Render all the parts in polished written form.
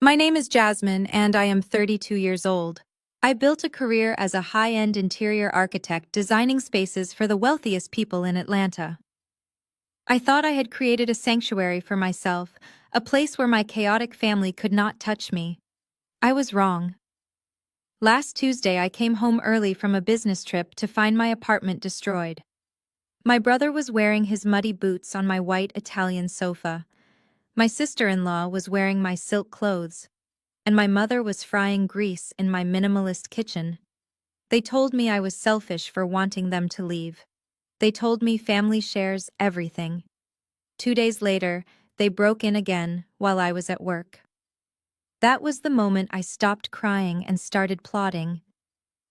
My name is Jasmine, and I am 32 years old. I built a career as a high-end interior architect designing spaces for the wealthiest people in Atlanta. I thought I had created a sanctuary for myself, a place where my chaotic family could not touch me. I was wrong. Last Tuesday, I came home early from a business trip to find my apartment destroyed. My brother was wearing his muddy boots on my white Italian sofa. My sister-in-law was wearing my silk clothes, and my mother was frying grease in my minimalist kitchen. They told me I was selfish for wanting them to leave. They told me family shares everything. 2 days later, they broke in again while I was at work. That was the moment I stopped crying and started plotting.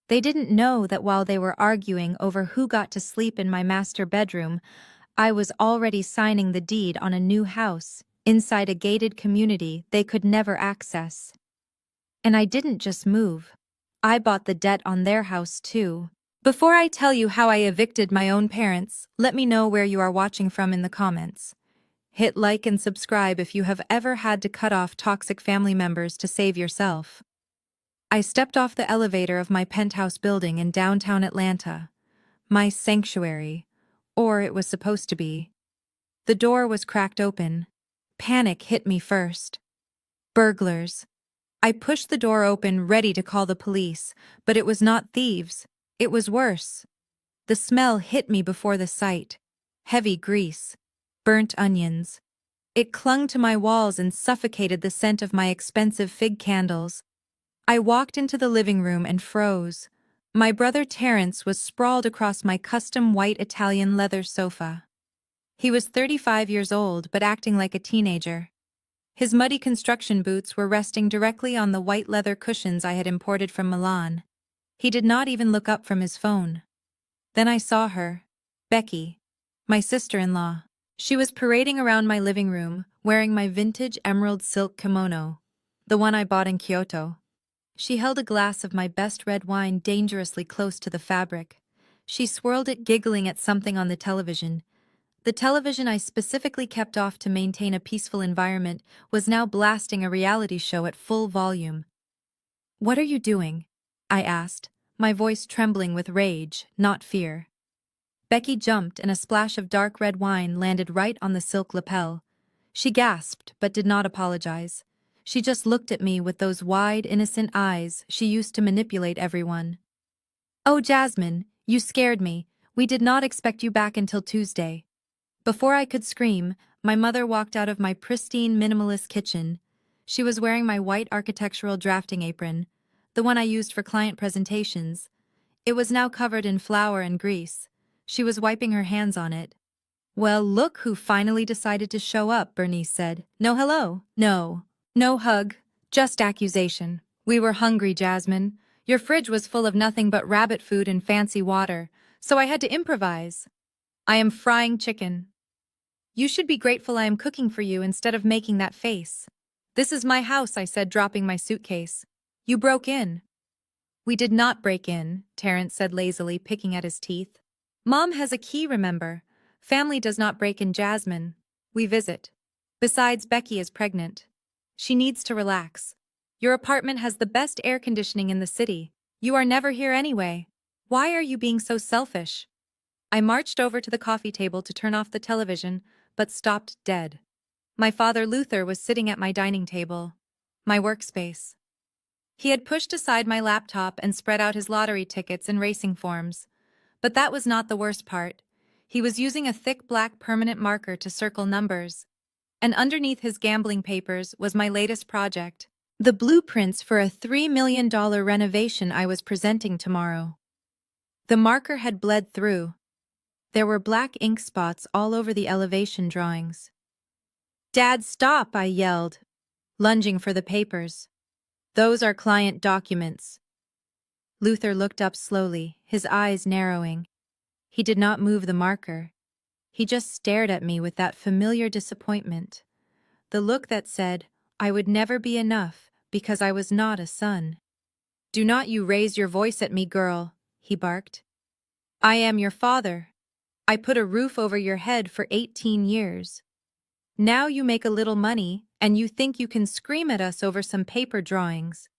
They didn't know that while they were arguing over who got to sleep in my master bedroom, I was already signing the deed on a new house inside a gated community they could never access. And I didn't just move. I bought the debt on their house too. Before I tell you how I evicted my own parents, let me know where you are watching from in the comments. Hit like and subscribe if you have ever had to cut off toxic family members to save yourself. I stepped off the elevator of my penthouse building in downtown Atlanta. My sanctuary, or it was supposed to be. The door was cracked open. Panic hit me first. Burglars. I pushed the door open, ready to call the police, but it was not thieves. It was worse. The smell hit me before the sight. Heavy grease. Burnt onions. It clung to my walls and suffocated the scent of my expensive fig candles. I walked into the living room and froze. My brother Terrence was sprawled across my custom white Italian leather sofa. He was 35 years old, but acting like a teenager. His muddy construction boots were resting directly on the white leather cushions I had imported from Milan. He did not even look up from his phone. Then I saw her, Becky, my sister-in-law. She was parading around my living room, wearing my vintage emerald silk kimono, the one I bought in Kyoto. She held a glass of my best red wine dangerously close to the fabric. She swirled it, giggling at something on the television. The television I specifically kept off to maintain a peaceful environment was now blasting a reality show at full volume. "What are you doing?" I asked, my voice trembling with rage, not fear. Becky jumped and a splash of dark red wine landed right on the silk lapel. She gasped but did not apologize. She just looked at me with those wide, innocent eyes she used to manipulate everyone. "Oh, Jasmine, you scared me. We did not expect you back until Tuesday." Before I could scream, my mother walked out of my pristine minimalist kitchen. She was wearing my white architectural drafting apron, the one I used for client presentations. It was now covered in flour and grease. She was wiping her hands on it. "Well, look who finally decided to show up," Bernice said. "No hello. No hug. Just accusation. We were hungry, Jasmine. Your fridge was full of nothing but rabbit food and fancy water, so I had to improvise. I am frying chicken. You should be grateful I am cooking for you instead of making that face." "This is my house," I said, dropping my suitcase. "You broke in." "We did not break in," Terrence said lazily, picking at his teeth. "Mom has a key, remember. Family does not break in, Jasmine. We visit. Besides, Becky is pregnant. She needs to relax. Your apartment has the best air conditioning in the city. You are never here anyway. Why are you being so selfish?" I marched over to the coffee table to turn off the television, but stopped dead. My father Luther was sitting at my dining table, my workspace. He had pushed aside my laptop and spread out his lottery tickets and racing forms. But that was not the worst part. He was using a thick black permanent marker to circle numbers. And underneath his gambling papers was my latest project, the blueprints for a $3 million renovation I was presenting tomorrow. The marker had bled through. There were black ink spots all over the elevation drawings. "Dad, stop!" I yelled, lunging for the papers. "Those are client documents." Luther looked up slowly, his eyes narrowing. He did not move the marker. He just stared at me with that familiar disappointment. The look that said, I would never be enough because I was not a son. "Do not you raise your voice at me, girl," he barked. "I am your father. I put a roof over your head for 18 years. Now you make a little money, And you think you can scream at us over some paper drawings.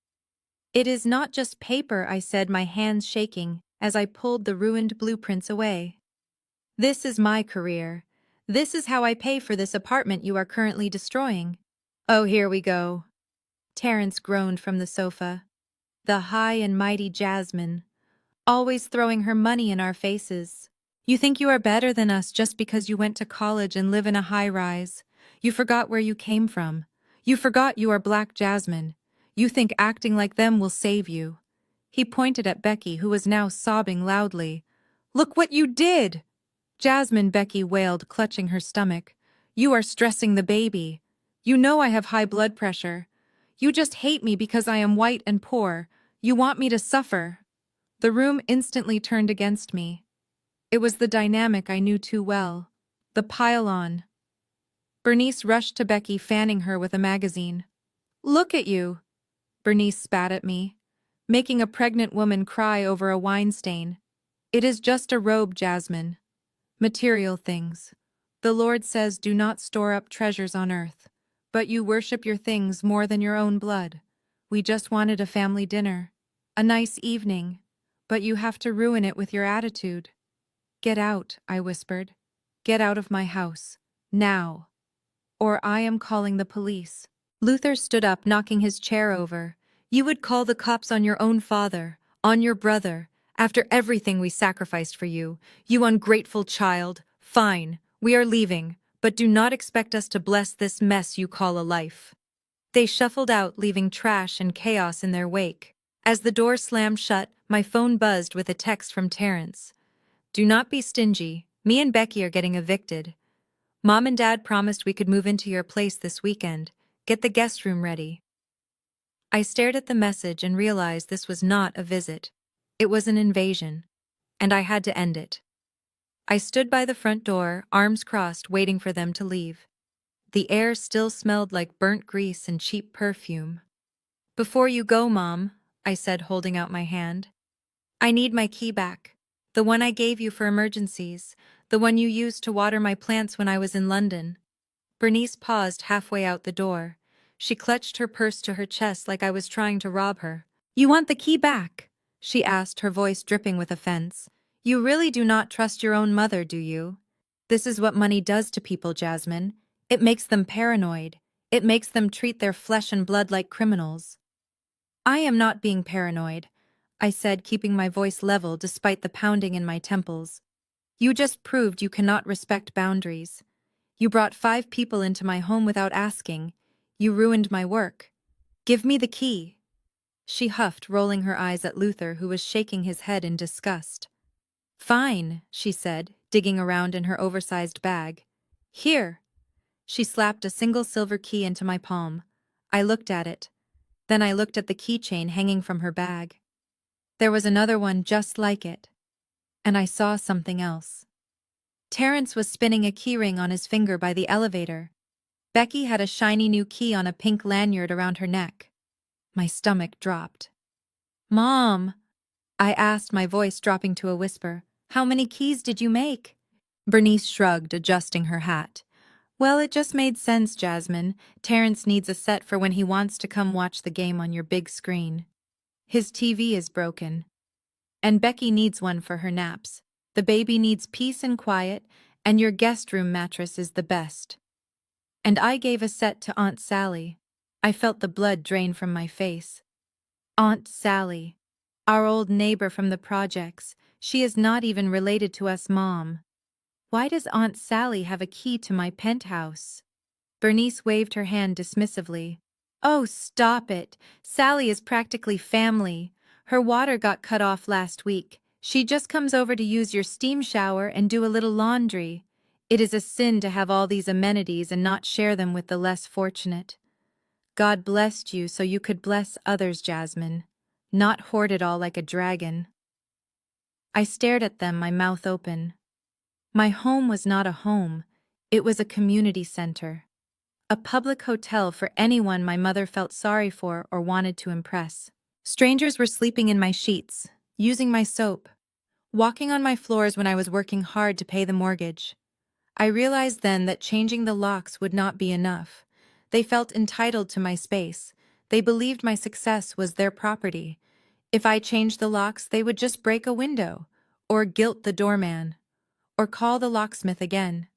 It is not just paper, I said, my hands shaking as I pulled the ruined blueprints away. This is my career. This is how I pay for this apartment you are currently destroying. Oh, here we go. Terrence groaned from the sofa. The high and mighty Jasmine, always throwing her money in our faces. You think you are better than us just because you went to college and live in a high-rise. You forgot where you came from. You forgot you are Black Jasmine. You think acting like them will save you. He pointed at Becky, who was now sobbing loudly. Look what you did! Jasmine, Becky wailed, clutching her stomach. You are stressing the baby. You know I have high blood pressure. You just hate me because I am white and poor. You want me to suffer. The room instantly turned against me. It was the dynamic I knew too well. The pile-on. Bernice rushed to Becky, fanning her with a magazine. Look at you! Bernice spat at me, making a pregnant woman cry over a wine stain. It is just a robe, Jasmine. Material things. The Lord says do not store up treasures on earth. But you worship your things more than your own blood. We just wanted a family dinner. A nice evening. But you have to ruin it with your attitude. Get out, I whispered. Get out of my house. Now. Or I am calling the police. Luther stood up, knocking his chair over. You would call the cops on your own father, on your brother, after everything we sacrificed for you. You ungrateful child. Fine, we are leaving, but do not expect us to bless this mess you call a life. They shuffled out, leaving trash and chaos in their wake. As the door slammed shut, my phone buzzed with a text from Terrence. Do not be stingy. Me and Becky are getting evicted. Mom and Dad promised we could move into your place this weekend. Get the guest room ready. I stared at the message and realized this was not a visit. It was an invasion, and I had to end it. I stood by the front door, arms crossed, waiting for them to leave. The air still smelled like burnt grease and cheap perfume. Before you go, Mom, I said, holding out my hand. I need my key back. The one I gave you for emergencies. The one you used to water my plants when I was in London. Bernice paused halfway out the door. She clutched her purse to her chest like I was trying to rob her. You want the key back? She asked, her voice dripping with offense. You really do not trust your own mother, do you? This is what money does to people, Jasmine. It makes them paranoid. It makes them treat their flesh and blood like criminals. I am not being paranoid, I said, keeping my voice level despite the pounding in my temples. You just proved you cannot respect boundaries. You brought 5 people into my home without asking. You ruined my work. Give me the key. She huffed, rolling her eyes at Luther, who was shaking his head in disgust. Fine, she said, digging around in her oversized bag. Here. She slapped a single silver key into my palm. I looked at it. Then I looked at the keychain hanging from her bag. There was another one just like it. And I saw something else. Terrence was spinning a keyring on his finger by the elevator. Becky had a shiny new key on a pink lanyard around her neck. My stomach dropped. Mom, I asked, my voice dropping to a whisper. How many keys did you make? Bernice shrugged, adjusting her hat. Well, it just made sense, Jasmine. Terrence needs a set for when he wants to come watch the game on your big screen. His TV is broken. And Becky needs one for her naps. The baby needs peace and quiet, and your guest room mattress is the best. And I gave a set to Aunt Sally. I felt the blood drain from my face. Aunt Sally. Our old neighbor from the projects. She is not even related to us, Mom. Why does Aunt Sally have a key to my penthouse? Bernice waved her hand dismissively. Oh, stop it. Sally is practically family. Her water got cut off last week. She just comes over to use your steam shower and do a little laundry. It is a sin to have all these amenities and not share them with the less fortunate. God blessed you so you could bless others, Jasmine, not hoard it all like a dragon. I stared at them, my mouth open. My home was not a home. It was a community center. A public hotel for anyone my mother felt sorry for or wanted to impress. Strangers were sleeping in my sheets, using my soap, walking on my floors when I was working hard to pay the mortgage. I realized then that changing the locks would not be enough. They felt entitled to my space. They believed my success was their property. If I changed the locks, they would just break a window, or guilt the doorman, or call the locksmith again.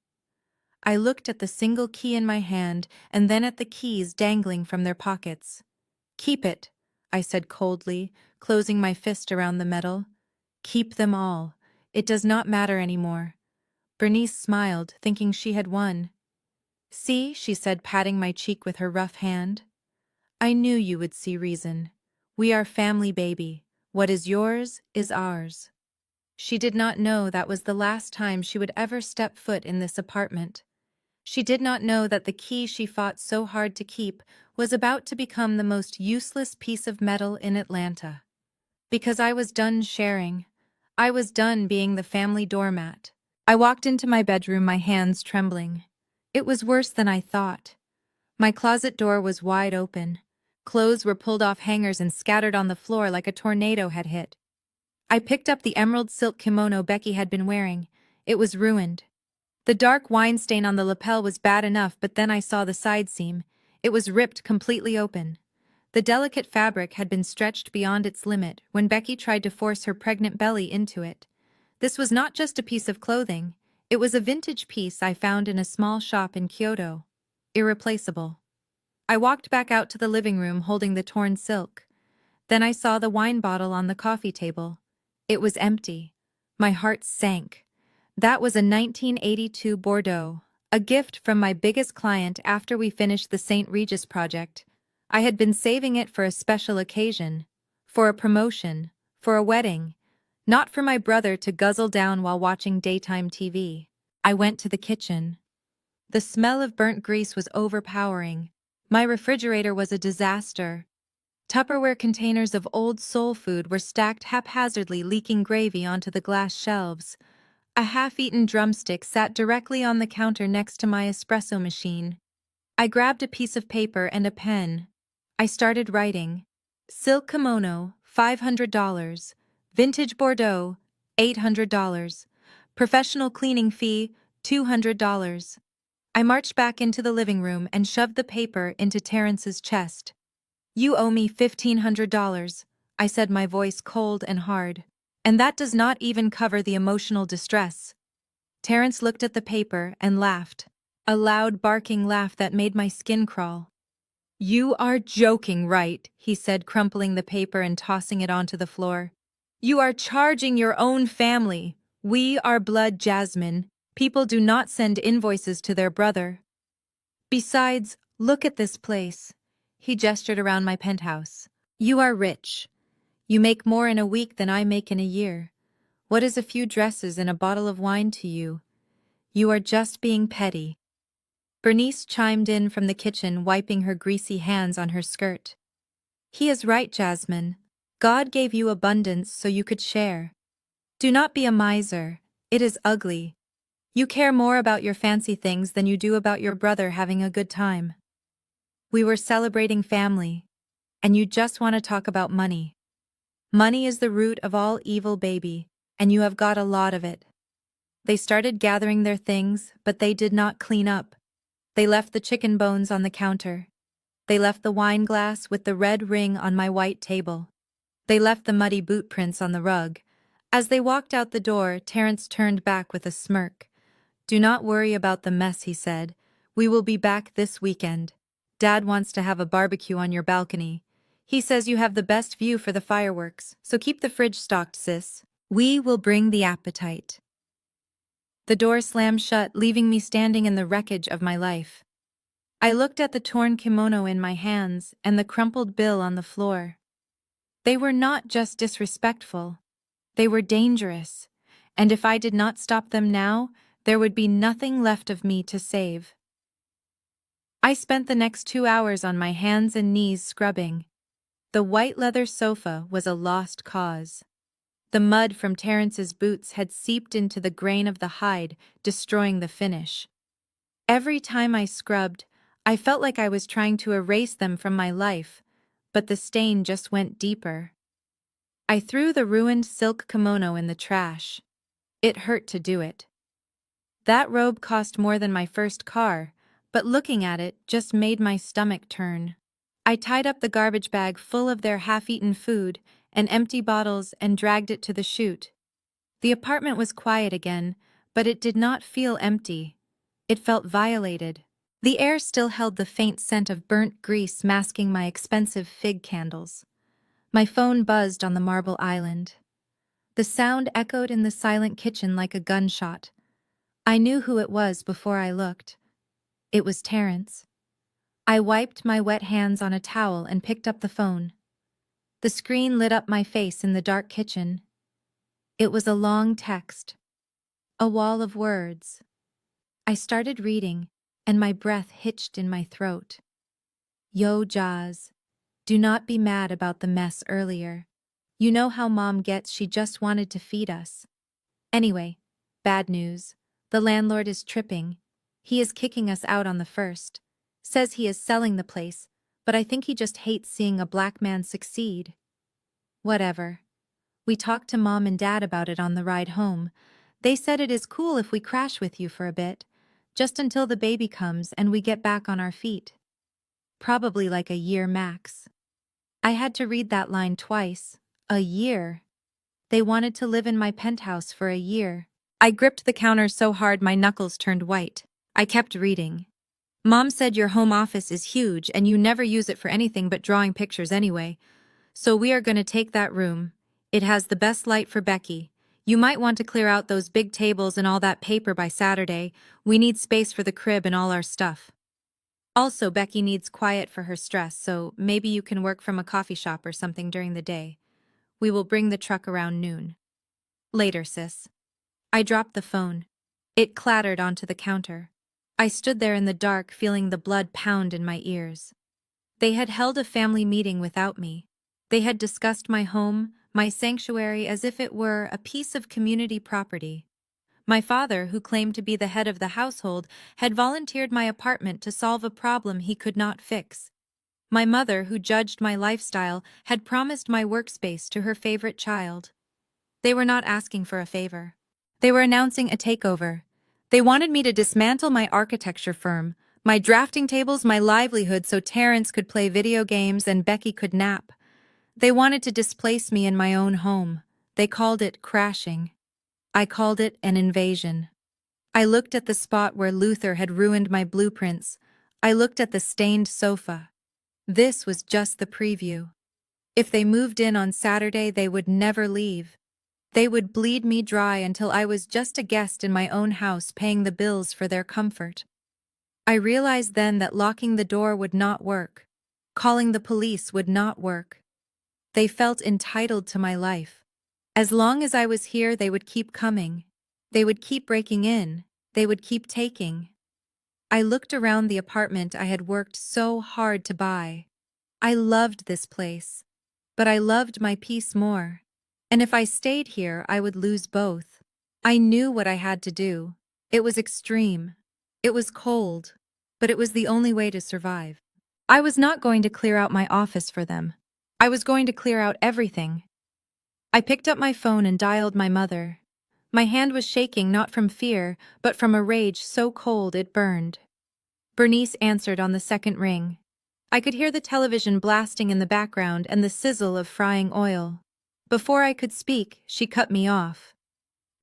I looked at the single key in my hand and then at the keys dangling from their pockets. "Keep it," I said coldly, closing my fist around the metal. "Keep them all. It does not matter anymore." Bernice smiled, thinking she had won. "See," she said, patting my cheek with her rough hand. "I knew you would see reason. We are family, baby. What is yours is ours." She did not know that was the last time she would ever step foot in this apartment. She did not know that the key she fought so hard to keep was about to become the most useless piece of metal in Atlanta. Because I was done sharing. I was done being the family doormat. I walked into my bedroom, my hands trembling. It was worse than I thought. My closet door was wide open. Clothes were pulled off hangers and scattered on the floor like a tornado had hit. I picked up the emerald silk kimono Becky had been wearing. It was ruined. The dark wine stain on the lapel was bad enough, but then I saw the side seam. It was ripped completely open. The delicate fabric had been stretched beyond its limit when Becky tried to force her pregnant belly into it. This was not just a piece of clothing. It was a vintage piece I found in a small shop in Kyoto. Irreplaceable. I walked back out to the living room holding the torn silk. Then I saw the wine bottle on the coffee table. It was empty. My heart sank. That was a 1982 Bordeaux, a gift from my biggest client after we finished the St. Regis project. I had been saving it for a special occasion, for a promotion, for a wedding, not for my brother to guzzle down while watching daytime TV. I went to the kitchen. The smell of burnt grease was overpowering. My refrigerator was a disaster. Tupperware containers of old soul food were stacked haphazardly, leaking gravy onto the glass shelves. A half-eaten drumstick sat directly on the counter next to my espresso machine. I grabbed a piece of paper and a pen. I started writing. Silk kimono, $500. Vintage Bordeaux, $800. Professional cleaning fee, $200. I marched back into the living room and shoved the paper into Terrence's chest. "You owe me $1,500, I said, my voice cold and hard. "And that does not even cover the emotional distress." Terrence looked at the paper and laughed. A loud barking laugh that made my skin crawl. "You are joking, right?" he said, crumpling the paper and tossing it onto the floor. "You are charging your own family. We are blood, Jasmine. People do not send invoices to their brother. Besides, look at this place." He gestured around my penthouse. "You are rich. You make more in a week than I make in a year. What is a few dresses and a bottle of wine to you? You are just being petty." Bernice chimed in from the kitchen, wiping her greasy hands on her skirt. "He is right, Jasmine. God gave you abundance so you could share. Do not be a miser. It is ugly. You care more about your fancy things than you do about your brother having a good time. We were celebrating family, and you just want to talk about money. Money is the root of all evil, baby, and you have got a lot of it." They started gathering their things, but they did not clean up. They left the chicken bones on the counter. They left the wine glass with the red ring on my white table. They left the muddy boot prints on the rug. As they walked out the door, Terrence turned back with a smirk. "Do not worry about the mess," he said. "We will be back this weekend. Dad wants to have a barbecue on your balcony. He says you have the best view for the fireworks, so keep the fridge stocked, sis. We will bring the appetite." The door slammed shut, leaving me standing in the wreckage of my life. I looked at the torn kimono in my hands and the crumpled bill on the floor. They were not just disrespectful. They were dangerous, and if I did not stop them now, there would be nothing left of me to save. I spent the next 2 hours on my hands and knees scrubbing. The white leather sofa was a lost cause. The mud from Terrence's boots had seeped into the grain of the hide, destroying the finish. Every time I scrubbed, I felt like I was trying to erase them from my life, but the stain just went deeper. I threw the ruined silk kimono in the trash. It hurt to do it. That robe cost more than my first car, but looking at it just made my stomach turn. I tied up the garbage bag full of their half-eaten food and empty bottles and dragged it to the chute. The apartment was quiet again, but it did not feel empty. It felt violated. The air still held the faint scent of burnt grease masking my expensive fig candles. My phone buzzed on the marble island. The sound echoed in the silent kitchen like a gunshot. I knew who it was before I looked. It was Terrence. I wiped my wet hands on a towel and picked up the phone. The screen lit up my face in the dark kitchen. It was a long text. A wall of words. I started reading, and my breath hitched in my throat. Yo, Jaz. Do not be mad about the mess earlier. You know how Mom gets, she just wanted to feed us. Anyway, bad news. The landlord is tripping. He is kicking us out on the first. Says he is selling the place, but I think he just hates seeing a black man succeed. Whatever. We talked to Mom and Dad about it on the ride home. They said it is cool if we crash with you for a bit, just until the baby comes and we get back on our feet. Probably like a year max. I had to read that line twice. A year. They wanted to live in my penthouse for a year. I gripped the counter so hard my knuckles turned white. I kept reading. Mom said your home office is huge and you never use it for anything but drawing pictures anyway. So we are gonna take that room. It has the best light for Becky. You might want to clear out those big tables and all that paper by Saturday. We need space for the crib and all our stuff. Also, Becky needs quiet for her stress, so maybe you can work from a coffee shop or something during the day. We will bring the truck around noon. Later, sis. I dropped the phone. It clattered onto the counter. I stood there in the dark, feeling the blood pound in my ears. They had held a family meeting without me. They had discussed my home, my sanctuary, as if it were a piece of community property. My father, who claimed to be the head of the household, had volunteered my apartment to solve a problem he could not fix. My mother, who judged my lifestyle, had promised my workspace to her favorite child. They were not asking for a favor. They were announcing a takeover. They wanted me to dismantle my architecture firm, my drafting tables, my livelihood, so Terrence could play video games and Becky could nap. They wanted to displace me in my own home. They called it crashing. I called it an invasion. I looked at the spot where Luther had ruined my blueprints. I looked at the stained sofa. This was just the preview. If they moved in on Saturday, they would never leave. They would bleed me dry until I was just a guest in my own house paying the bills for their comfort. I realized then that locking the door would not work. Calling the police would not work. They felt entitled to my life. As long as I was here, they would keep coming. They would keep breaking in. They would keep taking. I looked around the apartment I had worked so hard to buy. I loved this place, but I loved my peace more. And if I stayed here, I would lose both. I knew what I had to do. It was extreme. It was cold, but it was the only way to survive. I was not going to clear out my office for them. I was going to clear out everything. I picked up my phone and dialed my mother. My hand was shaking not from fear, but from a rage so cold it burned. Bernice answered on the second ring. I could hear the television blasting in the background and the sizzle of frying oil. Before I could speak, she cut me off.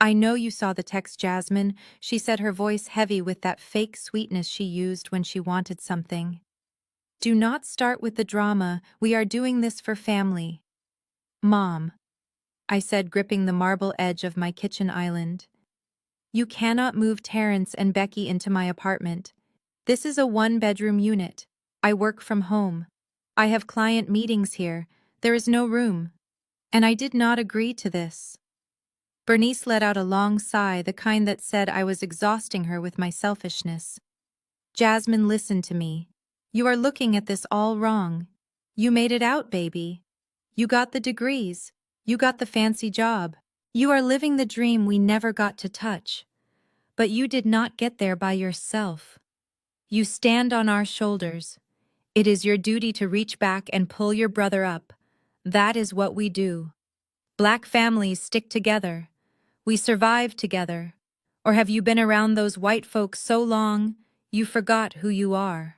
I know you saw the text, Jasmine, she said, her voice heavy with that fake sweetness she used when she wanted something. Do not start with the drama. We are doing this for family. Mom, I said, gripping the marble edge of my kitchen island. You cannot move Terrence and Becky into my apartment. This is a one-bedroom unit. I work from home. I have client meetings here. There is no room. And I did not agree to this. Bernice let out a long sigh, the kind that said I was exhausting her with my selfishness. Jasmine, listen to me. You are looking at this all wrong. You made it out, baby. You got the degrees. You got the fancy job. You are living the dream we never got to touch. But you did not get there by yourself. You stand on our shoulders. It is your duty to reach back and pull your brother up. That is what we do. Black families stick together. We survive together. Or have you been around those white folks so long, You forgot who you are.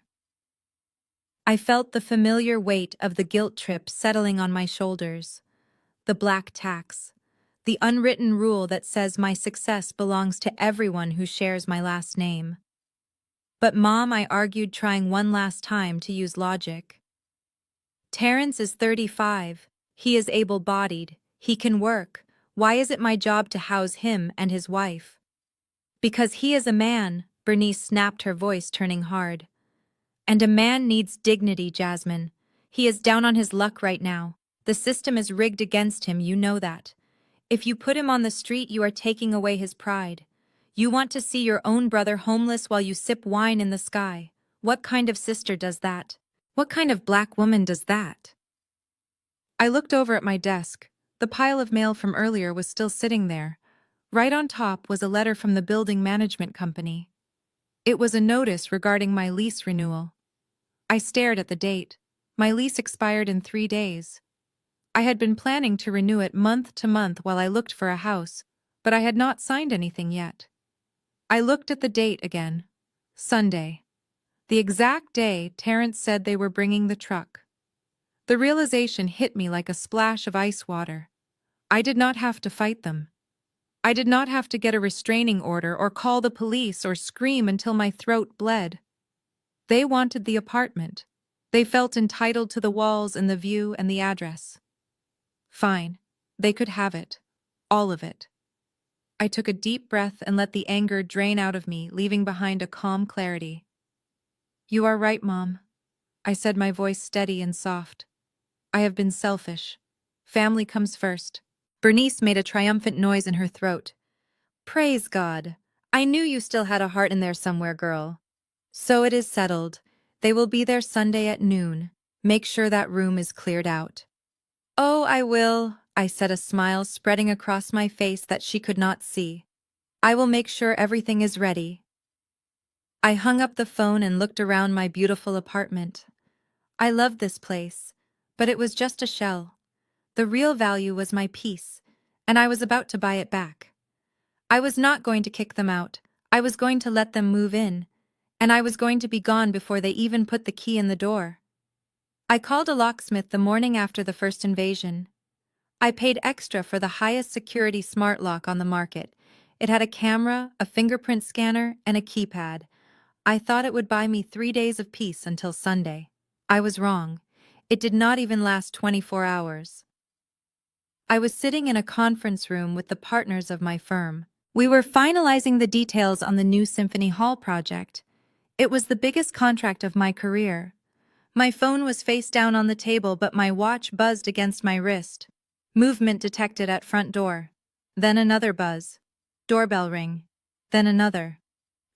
I felt the familiar weight of the guilt trip settling on my shoulders. The black tax. The unwritten rule that says my success belongs to everyone who shares my last name. But Mom, I argued, trying one last time to use logic. Terrence is 35. He is able-bodied. He can work. Why is it my job to house him and his wife? Because he is a man, Bernice snapped, her voice turning hard. And a man needs dignity, Jasmine. He is down on his luck right now. The system is rigged against him, you know that. If you put him on the street, you are taking away his pride. You want to see your own brother homeless while you sip wine in the sky. What kind of sister does that? What kind of black woman does that? I looked over at my desk. The pile of mail from earlier was still sitting there. Right on top was a letter from the building management company. It was a notice regarding my lease renewal. I stared at the date. My lease expired in 3 days. I had been planning to renew it month to month while I looked for a house, but I had not signed anything yet. I looked at the date again. Sunday. The exact day Terrence said they were bringing the truck. The realization hit me like a splash of ice water. I did not have to fight them. I did not have to get a restraining order or call the police or scream until my throat bled. They wanted the apartment. They felt entitled to the walls and the view and the address. Fine. They could have it. All of it. I took a deep breath and let the anger drain out of me, leaving behind a calm clarity. You are right, Mom. I said, my voice steady and soft. I have been selfish. Family comes first. Bernice made a triumphant noise in her throat. Praise God. I knew you still had a heart in there somewhere, girl. So it is settled. They will be there Sunday at noon. Make sure that room is cleared out. Oh, I will, I said, a smile spreading across my face that she could not see. I will make sure everything is ready. I hung up the phone and looked around my beautiful apartment. I loved this place, but it was just a shell. The real value was my peace, and I was about to buy it back. I was not going to kick them out. I was going to let them move in, and I was going to be gone before they even put the key in the door. I called a locksmith the morning after the first invasion. I paid extra for the highest security smart lock on the market. It had a camera, a fingerprint scanner, and a keypad. I thought it would buy me 3 days of peace until Sunday. I was wrong. It did not even last 24 hours. I was sitting in a conference room with the partners of my firm. We were finalizing the details on the new Symphony Hall project. It was the biggest contract of my career. My phone was face down on the table, but my watch buzzed against my wrist. Movement detected at front door. Then another buzz. Doorbell ring. Then another.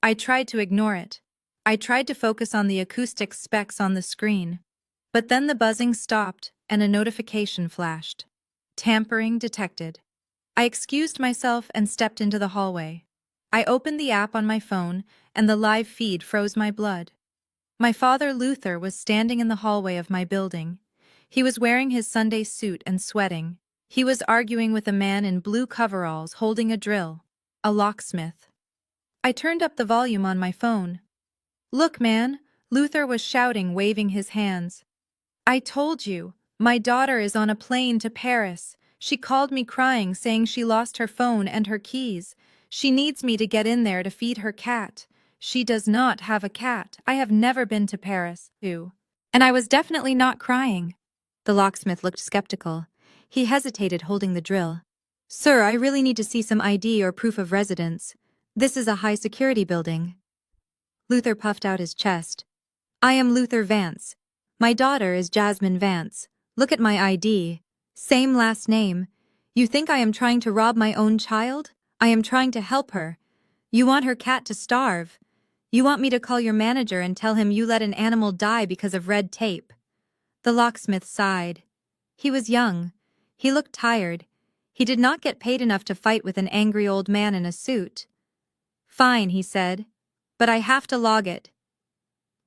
I tried to ignore it. I tried to focus on the acoustic specs on the screen. But then the buzzing stopped and a notification flashed. Tampering detected. I excused myself and stepped into the hallway. I opened the app on my phone, and the live feed froze my blood. My father, Luther, was standing in the hallway of my building. He was wearing his Sunday suit and sweating. He was arguing with a man in blue coveralls holding a drill, a locksmith. I turned up the volume on my phone. Look, man, Luther was shouting, waving his hands. I told you, my daughter is on a plane to Paris. She called me crying, saying she lost her phone and her keys. She needs me to get in there to feed her cat. She does not have a cat. I have never been to Paris, too. And I was definitely not crying. The locksmith looked skeptical. He hesitated, holding the drill. Sir, I really need to see some ID or proof of residence. This is a high-security building. Luther puffed out his chest. I am Luther Vance. My daughter is Jasmine Vance. Look at my ID. Same last name. You think I am trying to rob my own child? I am trying to help her. You want her cat to starve. You want me to call your manager and tell him you let an animal die because of red tape. The locksmith sighed. He was young. He looked tired. He did not get paid enough to fight with an angry old man in a suit. Fine, he said. But I have to log it.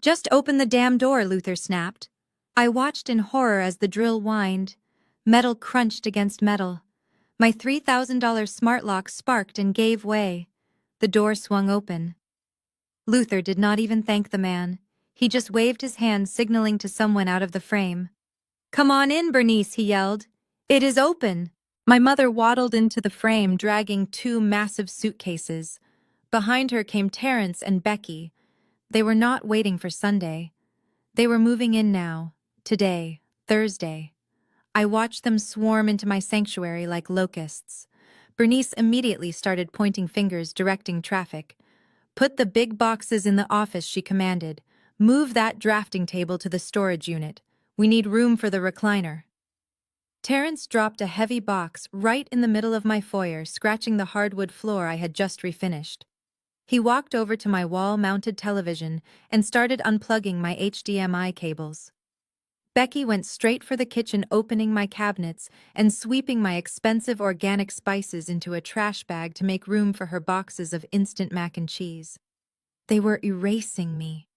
Just open the damn door, Luther snapped. I watched in horror as the drill whined. Metal crunched against metal. My $3,000 smart lock sparked and gave way. The door swung open. Luther did not even thank the man. He just waved his hand, signaling to someone out of the frame. "Come on in, Bernice," he yelled. "It is open." My mother waddled into the frame, dragging two massive suitcases. Behind her came Terrence and Becky. They were not waiting for Sunday. They were moving in now, today, Thursday. I watched them swarm into my sanctuary like locusts. Bernice immediately started pointing fingers, directing traffic. "Put the big boxes in the office," she commanded. "Move that drafting table to the storage unit. We need room for the recliner." Terrence dropped a heavy box right in the middle of my foyer, scratching the hardwood floor I had just refinished. He walked over to my wall-mounted television and started unplugging my HDMI cables. Becky went straight for the kitchen, opening my cabinets and sweeping my expensive organic spices into a trash bag to make room for her boxes of instant mac and cheese. They were erasing me.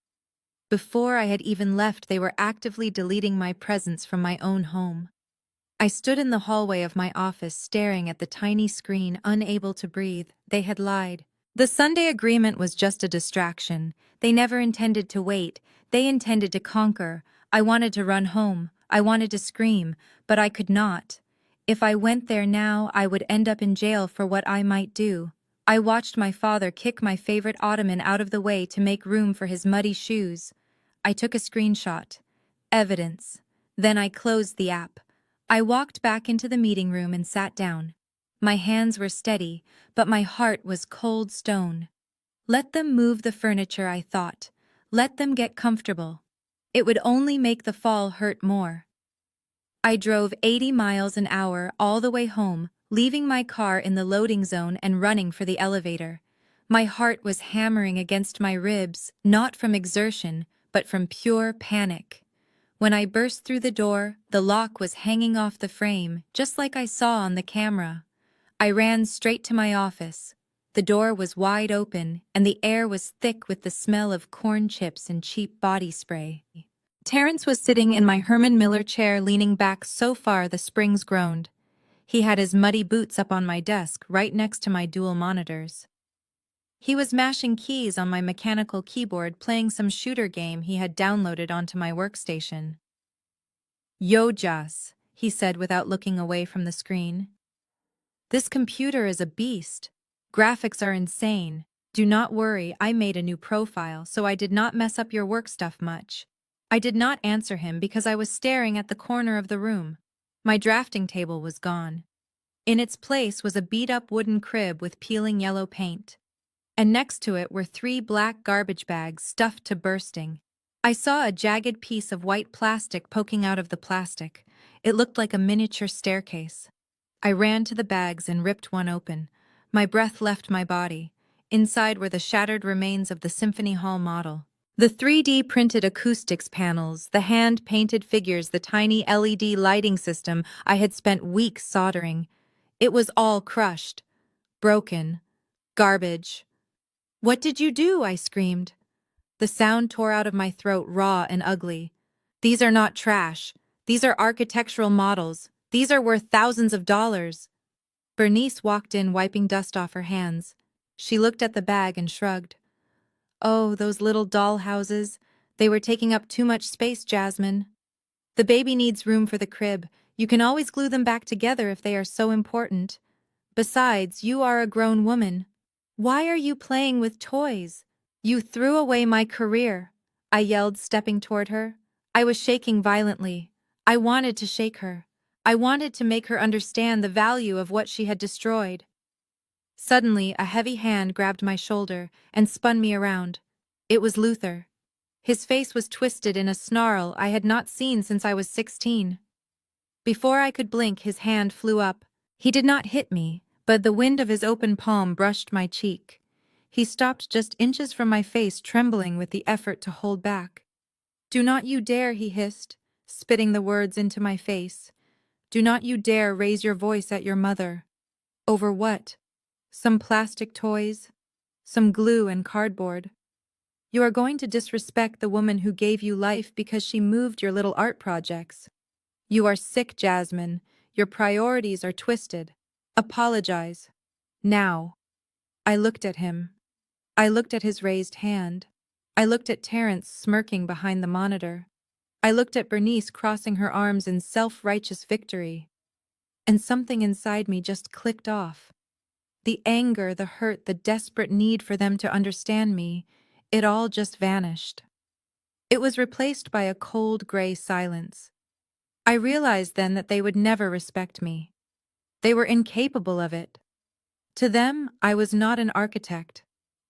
Before I had even left, they were actively deleting my presence from my own home. I stood in the hallway of my office, staring at the tiny screen, unable to breathe. They had lied. The Sunday agreement was just a distraction. They never intended to wait. They intended to conquer. I wanted to run home. I wanted to scream, but I could not. If I went there now, I would end up in jail for what I might do. I watched my father kick my favorite ottoman out of the way to make room for his muddy shoes. I took a screenshot. Evidence. Then I closed the app. I walked back into the meeting room and sat down. My hands were steady, but my heart was cold stone. Let them move the furniture, I thought. Let them get comfortable. It would only make the fall hurt more. I drove 80 miles an hour all the way home, leaving my car in the loading zone and running for the elevator. My heart was hammering against my ribs, not from exertion, but from pure panic. When I burst through the door, the lock was hanging off the frame, just like I saw on the camera. I ran straight to my office. The door was wide open, and the air was thick with the smell of corn chips and cheap body spray. Terrence was sitting in my Herman Miller chair, leaning back so far the springs groaned. He had his muddy boots up on my desk, right next to my dual monitors. He was mashing keys on my mechanical keyboard, playing some shooter game he had downloaded onto my workstation. "Yo, Jas," he said without looking away from the screen. "This computer is a beast. Graphics are insane. Do not worry, I made a new profile, so I did not mess up your work stuff much." I did not answer him because I was staring at the corner of the room. My drafting table was gone. In its place was a beat-up wooden crib with peeling yellow paint. And next to it were 3 black garbage bags stuffed to bursting. I saw a jagged piece of white plastic poking out of the plastic. It looked like a miniature staircase. I ran to the bags and ripped one open. My breath left my body. Inside were the shattered remains of the Symphony Hall model. The 3D printed acoustics panels, the hand-painted figures, the tiny LED lighting system I had spent weeks soldering. It was all crushed. Broken. Garbage. "What did you do?" I screamed. The sound tore out of my throat, raw and ugly. "These are not trash. These are architectural models. These are worth thousands of dollars." Bernice walked in, wiping dust off her hands. She looked at the bag and shrugged. "Oh, those little doll houses. They were taking up too much space, Jasmine. The baby needs room for the crib. You can always glue them back together if they are so important. Besides, you are a grown woman. Why are you playing with toys? You threw away my career," I yelled, stepping toward her. I was shaking violently. I wanted to shake her. I wanted to make her understand the value of what she had destroyed. Suddenly, a heavy hand grabbed my shoulder and spun me around. It was Luther. His face was twisted in a snarl I had not seen since I was 16. Before I could blink, his hand flew up. He did not hit me, but the wind of his open palm brushed my cheek. He stopped just inches from my face, trembling with the effort to hold back. "Do not you dare," he hissed, spitting the words into my face. "Do not you dare raise your voice at your mother." "Over what? Some plastic toys? Some glue and cardboard? You are going to disrespect the woman who gave you life because she moved your little art projects. You are sick, Jasmine. Your priorities are twisted. Apologize. Now." I looked at him. I looked at his raised hand. I looked at Terence smirking behind the monitor. I looked at Bernice crossing her arms in self-righteous victory. And something inside me just clicked off. The anger, the hurt, the desperate need for them to understand me, it all just vanished. It was replaced by a cold gray silence. I realized then that they would never respect me. They were incapable of it. To them, I was not an architect.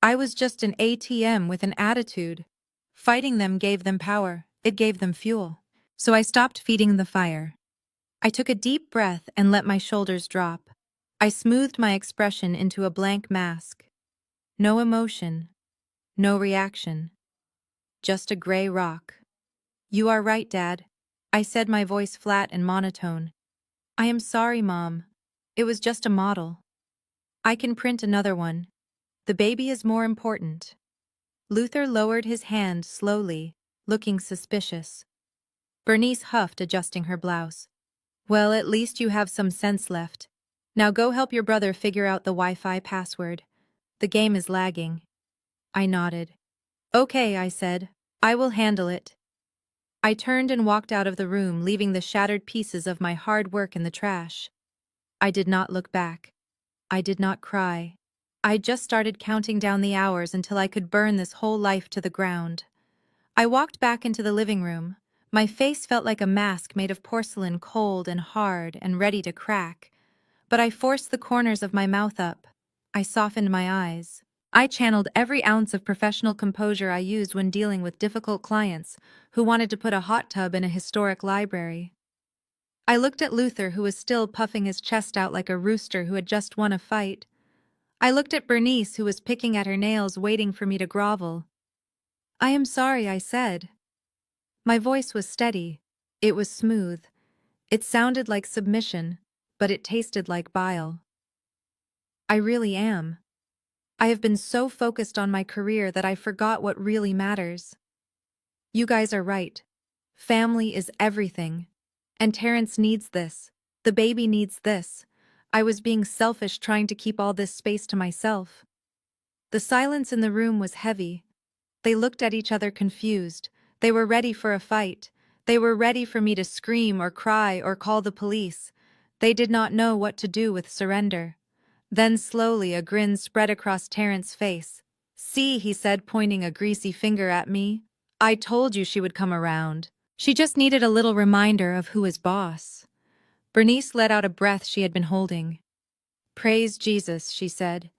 I was just an ATM with an attitude. Fighting them gave them power. It gave them fuel. So I stopped feeding the fire. I took a deep breath and let my shoulders drop. I smoothed my expression into a blank mask. No emotion. No reaction. Just a gray rock. You are right, Dad. I said, my voice flat and monotone. I am sorry, Mom. It was just a model. I can print another one. The baby is more important. Luther lowered his hand slowly, looking suspicious. Bernice huffed, adjusting her blouse. Well, at least you have some sense left. Now go help your brother figure out the Wi-Fi password. The game is lagging. I nodded. Okay, I said. I will handle it. I turned and walked out of the room, leaving the shattered pieces of my hard work in the trash. I did not look back. I did not cry. I just started counting down the hours until I could burn this whole life to the ground. I walked back into the living room. My face felt like a mask made of porcelain, cold and hard and ready to crack. But I forced the corners of my mouth up. I softened my eyes. I channeled every ounce of professional composure I used when dealing with difficult clients who wanted to put a hot tub in a historic library. I looked at Luther, who was still puffing his chest out like a rooster who had just won a fight. I looked at Bernice, who was picking at her nails, waiting for me to grovel. I am sorry, I said. My voice was steady. It was smooth. It sounded like submission, but it tasted like bile. I really am. I have been so focused on my career that I forgot what really matters. You guys are right. Family is everything. And Terence needs this. The baby needs this. I was being selfish, trying to keep all this space to myself. The silence in the room was heavy. They looked at each other confused. They were ready for a fight. They were ready for me to scream or cry or call the police. They did not know what to do with surrender. Then slowly a grin spread across Terrence's face. See, he said, pointing a greasy finger at me. I told you she would come around. She just needed a little reminder of who is boss. Bernice let out a breath she had been holding. Praise Jesus, she said.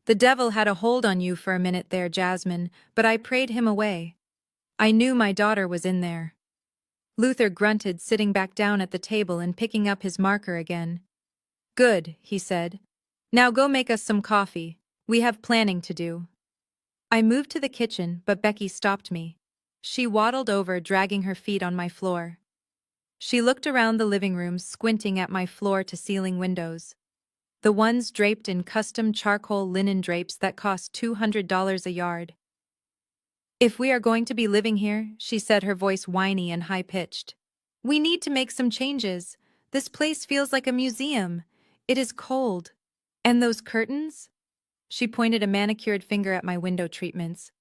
The devil had a hold on you for a minute there, Jasmine, but I prayed him away. I knew my daughter was in there. Luther grunted, sitting back down at the table and picking up his marker again. Good, he said. Now go make us some coffee. We have planning to do. I moved to the kitchen, but Becky stopped me. She waddled over, dragging her feet on my floor. She looked around the living room, squinting at my floor-to-ceiling windows. The ones draped in custom charcoal linen drapes that cost $200 a yard. If we are going to be living here, she said, her voice whiny and high-pitched, we need to make some changes. This place feels like a museum. It is cold. And those curtains? She pointed a manicured finger at my window treatments.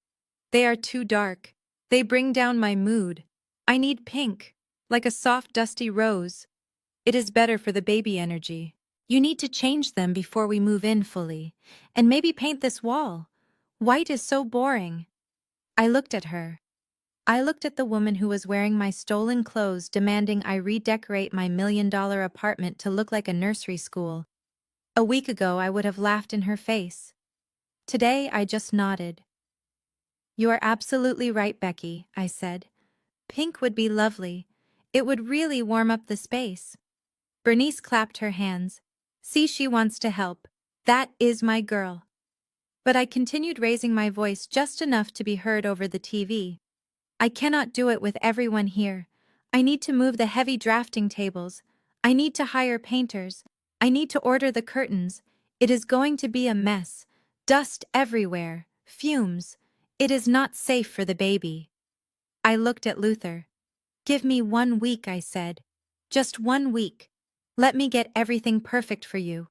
They are too dark. They bring down my mood. I need pink, like a soft, dusty rose. It is better for the baby energy. You need to change them before we move in fully, and maybe paint this wall. White is so boring. I looked at her. I looked at the woman who was wearing my stolen clothes, demanding I redecorate my $1 million apartment to look like a nursery school. A week ago, I would have laughed in her face. Today, I just nodded. You are absolutely right, Becky, I said. Pink would be lovely. It would really warm up the space. Bernice clapped her hands. See, she wants to help. That is my girl. But I continued, raising my voice just enough to be heard over the TV. I cannot do it with everyone here. I need to move the heavy drafting tables. I need to hire painters. I need to order the curtains. It is going to be a mess. Dust everywhere. Fumes. It is not safe for the baby. I looked at Luther. Give me 1 week, I said. Just 1 week. Let me get everything perfect for you.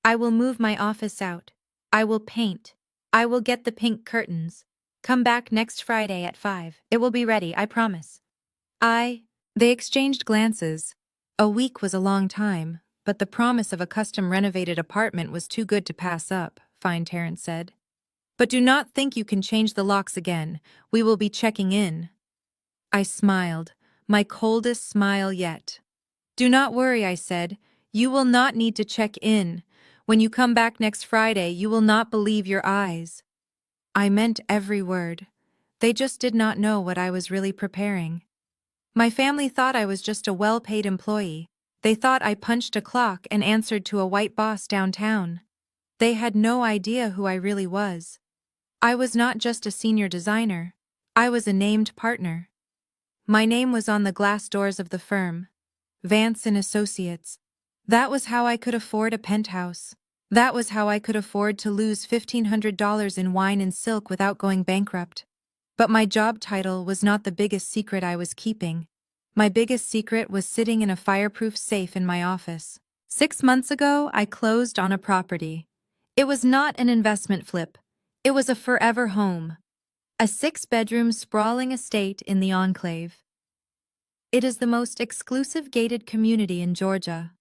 I will move my office out. I will paint. I will get the pink curtains. Come back next Friday at 5. It will be ready, I promise. They exchanged glances. A week was a long time, but the promise of a custom-renovated apartment was too good to pass up, Fine Terrence said. But do not think you can change the locks again. We will be checking in. I smiled, my coldest smile yet. Do not worry, I said. You will not need to check in. When you come back next Friday, you will not believe your eyes. I meant every word. They just did not know what I was really preparing. My family thought I was just a well-paid employee. They thought I punched a clock and answered to a white boss downtown. They had no idea who I really was. I was not just a senior designer. I was a named partner. My name was on the glass doors of the firm. Vance and Associates. That was how I could afford a penthouse. That was how I could afford to lose $1,500 in wine and silk without going bankrupt. But my job title was not the biggest secret I was keeping. My biggest secret was sitting in a fireproof safe in my office. 6 months ago, I closed on a property. It was not an investment flip. It was a forever home. A 6-bedroom sprawling estate in the Enclave. It is the most exclusive gated community in Georgia.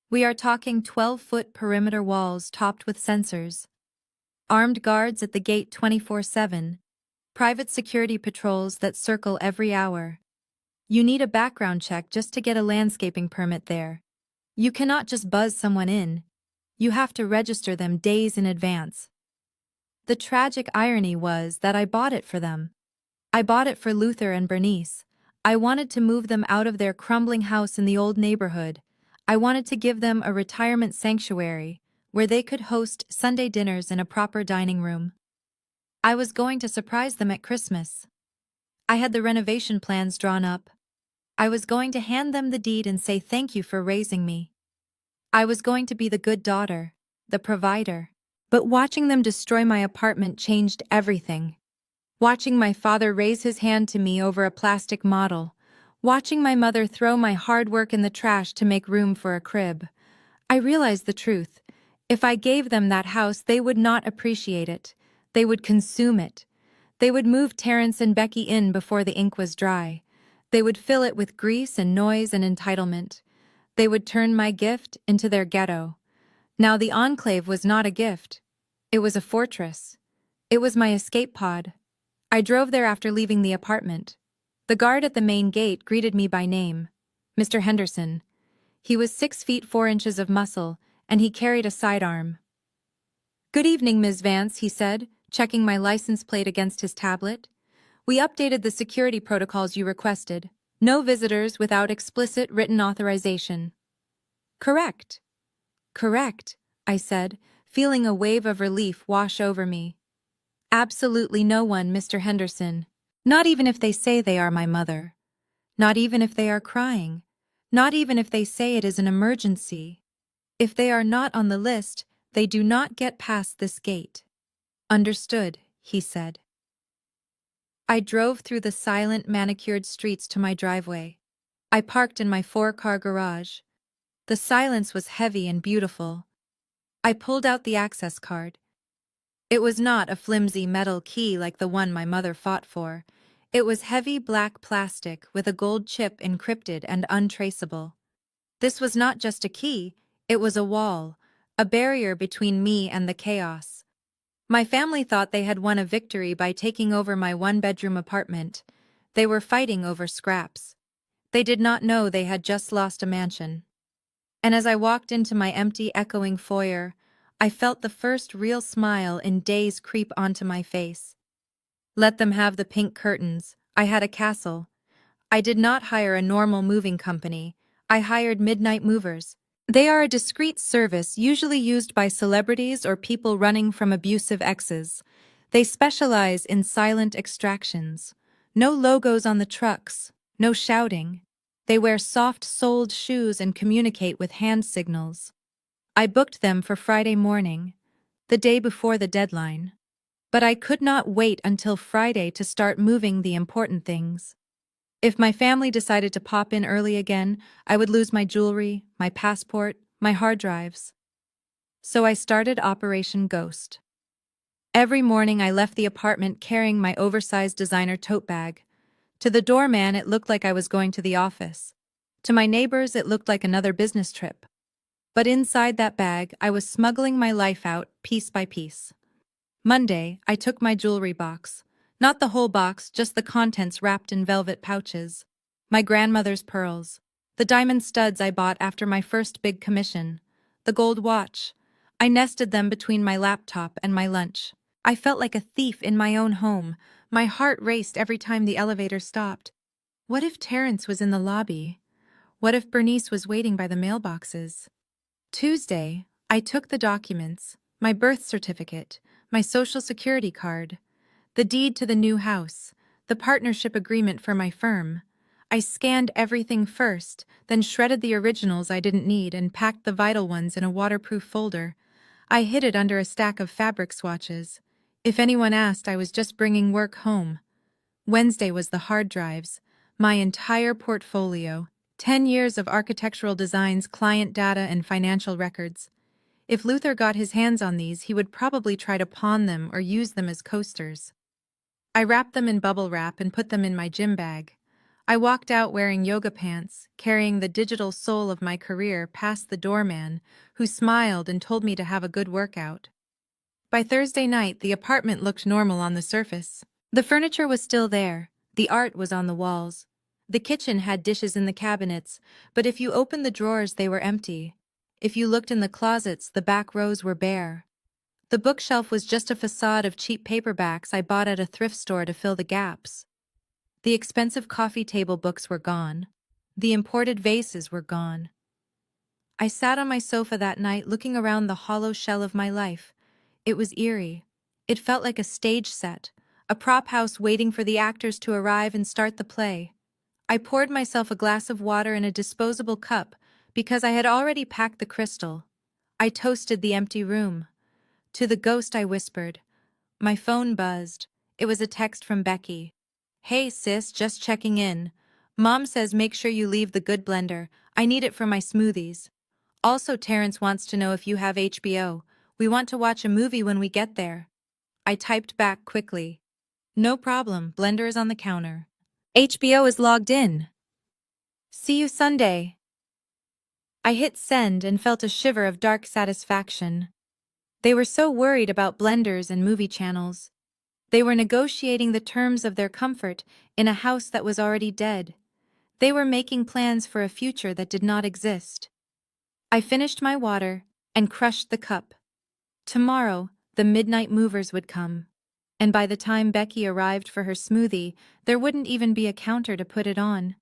We are talking 12-foot perimeter walls topped with sensors. Armed guards at the gate 24/7. Private security patrols that circle every hour. You need a background check just to get a landscaping permit there. You cannot just buzz someone in. You have to register them days in advance. The tragic irony was that I bought it for them. I bought it for Luther and Bernice. I wanted to move them out of their crumbling house in the old neighborhood. I wanted to give them a retirement sanctuary where they could host Sunday dinners in a proper dining room. I was going to surprise them at Christmas. I had the renovation plans drawn up. I was going to hand them the deed and say thank you for raising me. I was going to be the good daughter, the provider. But watching them destroy my apartment changed everything. Watching my father raise his hand to me over a plastic model. Watching my mother throw my hard work in the trash to make room for a crib. I realized the truth. If I gave them that house, they would not appreciate it. They would consume it. They would move Terrence and Becky in before the ink was dry. They would fill it with grease and noise and entitlement. They would turn my gift into their ghetto. Now the Enclave was not a gift. It was a fortress. It was my escape pod. I drove there after leaving the apartment. The guard at the main gate greeted me by name, Mr. Henderson. He was 6 feet 4 inches of muscle, and he carried a sidearm. "Good evening, Ms. Vance," he said, checking my license plate against his tablet. "We updated the security protocols you requested. No visitors without explicit written authorization." "Correct. Correct," I said, feeling a wave of relief wash over me. "Absolutely no one, Mr. Henderson. Not even if they say they are my mother. Not even if they are crying. Not even if they say it is an emergency. If they are not on the list, they do not get past this gate." "Understood," he said. I drove through the silent, manicured streets to my driveway. I parked in my 4-car garage. The silence was heavy and beautiful. I pulled out the access card. It was not a flimsy metal key like the one my mother fought for. It was heavy black plastic with a gold chip encrypted and untraceable. This was not just a key, it was a wall, a barrier between me and the chaos. My family thought they had won a victory by taking over my 1-bedroom apartment. They were fighting over scraps. They did not know they had just lost a mansion. And as I walked into my empty, echoing foyer, I felt the first real smile in days creep onto my face. Let them have the pink curtains. I had a castle. I did not hire a normal moving company. I hired midnight movers. They are a discreet service usually used by celebrities or people running from abusive exes. They specialize in silent extractions. No logos on the trucks, no shouting. They wear soft-soled shoes and communicate with hand signals. I booked them for Friday morning, the day before the deadline. But I could not wait until Friday to start moving the important things. If my family decided to pop in early again, I would lose my jewelry, my passport, my hard drives. So I started Operation Ghost. Every morning I left the apartment carrying my oversized designer tote bag. To the doorman, it looked like I was going to the office. To my neighbors, it looked like another business trip. But inside that bag, I was smuggling my life out, piece by piece. Monday, I took my jewelry box. Not the whole box, just the contents wrapped in velvet pouches. My grandmother's pearls. The diamond studs I bought after my first big commission. The gold watch. I nested them between my laptop and my lunch. I felt like a thief in my own home. My heart raced every time the elevator stopped. What if Terrence was in the lobby? What if Bernice was waiting by the mailboxes? Tuesday, I took the documents, my birth certificate, my social security card, the deed to the new house, the partnership agreement for my firm. I scanned everything first, then shredded the originals I didn't need and packed the vital ones in a waterproof folder. I hid it under a stack of fabric swatches. If anyone asked, I was just bringing work home. Wednesday was the hard drives, my entire portfolio, 10 years of architectural designs, client data, and financial records. If Luther got his hands on these, he would probably try to pawn them or use them as coasters. I wrapped them in bubble wrap and put them in my gym bag. I walked out wearing yoga pants, carrying the digital soul of my career past the doorman, who smiled and told me to have a good workout. By Thursday night, the apartment looked normal on the surface. The furniture was still there, the art was on the walls. The kitchen had dishes in the cabinets, but if you opened the drawers, they were empty. If you looked in the closets, the back rows were bare. The bookshelf was just a facade of cheap paperbacks I bought at a thrift store to fill the gaps. The expensive coffee table books were gone. The imported vases were gone. I sat on my sofa that night looking around the hollow shell of my life. It was eerie. It felt like a stage set, a prop house waiting for the actors to arrive and start the play. I poured myself a glass of water in a disposable cup because I had already packed the crystal. I toasted the empty room. To the ghost I whispered. My phone buzzed. It was a text from Becky. "Hey sis, just checking in. Mom says make sure you leave the good blender. I need it for my smoothies. Also, Terrence wants to know if you have HBO. We want to watch a movie when we get there." I typed back quickly. "No problem, blender is on the counter. HBO is logged in. See you Sunday." I hit send and felt a shiver of dark satisfaction. They were so worried about blenders and movie channels. They were negotiating the terms of their comfort in a house that was already dead. They were making plans for a future that did not exist. I finished my water and crushed the cup. Tomorrow, the midnight movers would come. And by the time Becky arrived for her smoothie, there wouldn't even be a counter to put it on.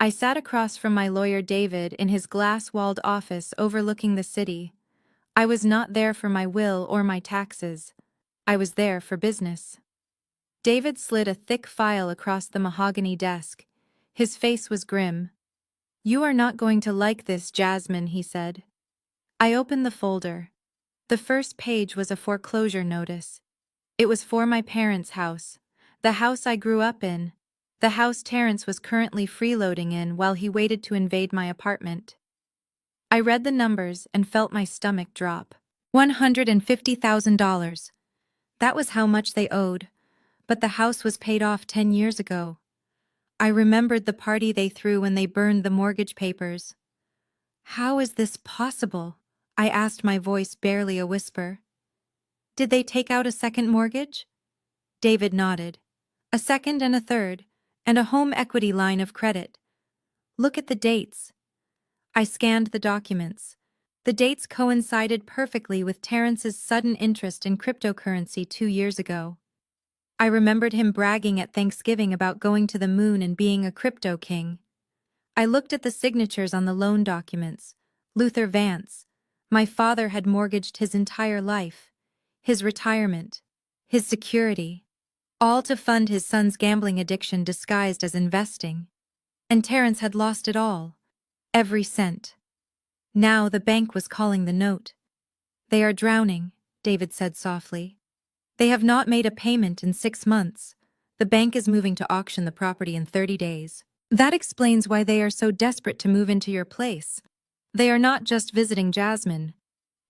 I sat across from my lawyer David in his glass-walled office overlooking the city. I was not there for my will or my taxes. I was there for business. David slid a thick file across the mahogany desk. His face was grim. "You are not going to like this, Jasmine," he said. I opened the folder. The first page was a foreclosure notice. It was for my parents' house, the house I grew up in, the house Terrence was currently freeloading in while he waited to invade my apartment. I read the numbers and felt my stomach drop. $150,000. That was how much they owed, but the house was paid off 10 years ago. I remembered the party they threw when they burned the mortgage papers. "How is this possible?" I asked, my voice barely a whisper. "Did they take out a second mortgage?" David nodded. "A second and a third, and a home equity line of credit. Look at the dates." I scanned the documents. The dates coincided perfectly with Terrence's sudden interest in cryptocurrency 2 years ago. I remembered him bragging at Thanksgiving about going to the moon and being a crypto king. I looked at the signatures on the loan documents. Luther Vance. My father had mortgaged his entire life, his retirement, his security, all to fund his son's gambling addiction disguised as investing. And Terrence had lost it all, every cent. Now the bank was calling the note. "They are drowning," David said softly. "They have not made a payment in 6 months. The bank is moving to auction the property in 30 days. That explains why they are so desperate to move into your place. They are not just visiting Jasmine.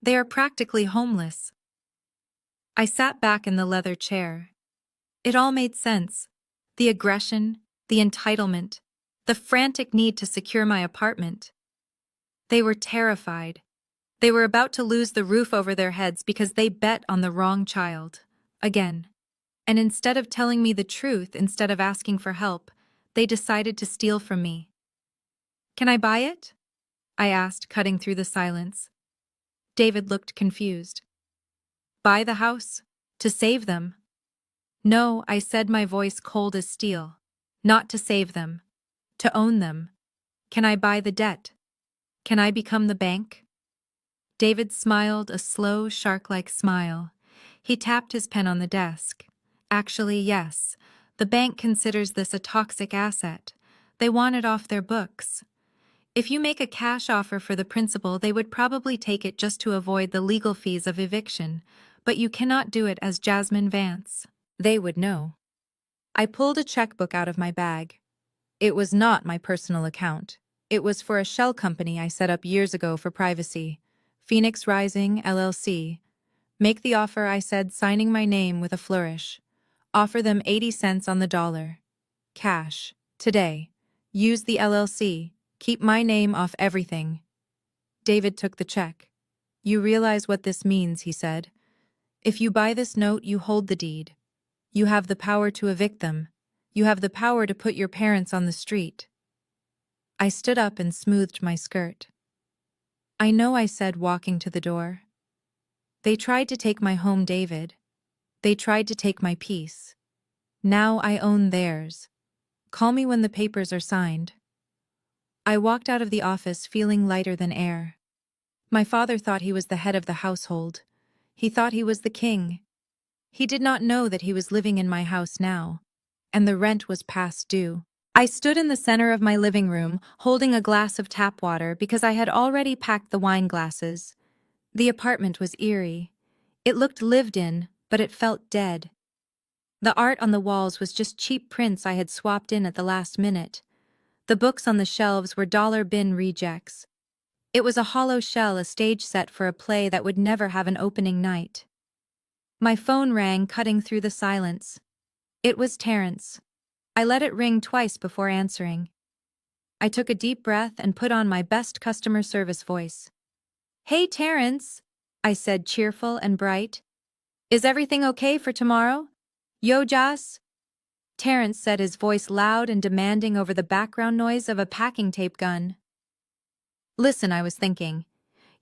They are practically homeless." I sat back in the leather chair. It all made sense. The aggression, the entitlement, the frantic need to secure my apartment. They were terrified. They were about to lose the roof over their heads because they bet on the wrong child. Again. And instead of telling me the truth, instead of asking for help, they decided to steal from me. "Can I buy it?" I asked, cutting through the silence. David looked confused. "Buy the house? To save them?" "No," I said, my voice cold as steel. "Not to save them. To own them. Can I buy the debt? Can I become the bank?" David smiled, a slow, shark-like smile. He tapped his pen on the desk. "Actually, yes. The bank considers this a toxic asset. They want it off their books. If you make a cash offer for the principal, they would probably take it just to avoid the legal fees of eviction, but you cannot do it as Jasmine Vance. They would know." I pulled a checkbook out of my bag. It was not my personal account. It was for a shell company I set up years ago for privacy. Phoenix Rising, LLC. "Make the offer," I said, signing my name with a flourish. "Offer them 80 cents on the dollar. Cash. Today. Use the LLC. Keep my name off everything." David took the check. "You realize what this means," he said. "If you buy this note, you hold the deed. You have the power to evict them. You have the power to put your parents on the street." I stood up and smoothed my skirt. "I know," I said, walking to the door. "They tried to take my home, David. They tried to take my peace. Now I own theirs. Call me when the papers are signed." I walked out of the office feeling lighter than air. My father thought he was the head of the household. He thought he was the king. He did not know that he was living in my house now, and the rent was past due. I stood in the center of my living room, holding a glass of tap water because I had already packed the wine glasses. The apartment was eerie. It looked lived in, but it felt dead. The art on the walls was just cheap prints I had swapped in at the last minute. The books on the shelves were dollar bin rejects. It was a hollow shell, a stage set for a play that would never have an opening night. My phone rang, cutting through the silence. It was Terrence. I let it ring twice before answering. I took a deep breath and put on my best customer service voice. "Hey, Terrence," I said, cheerful and bright. "Is everything okay for tomorrow? Yo, Jas?" Terrence said, his voice loud and demanding over the background noise of a packing tape gun. "Listen," I was thinking.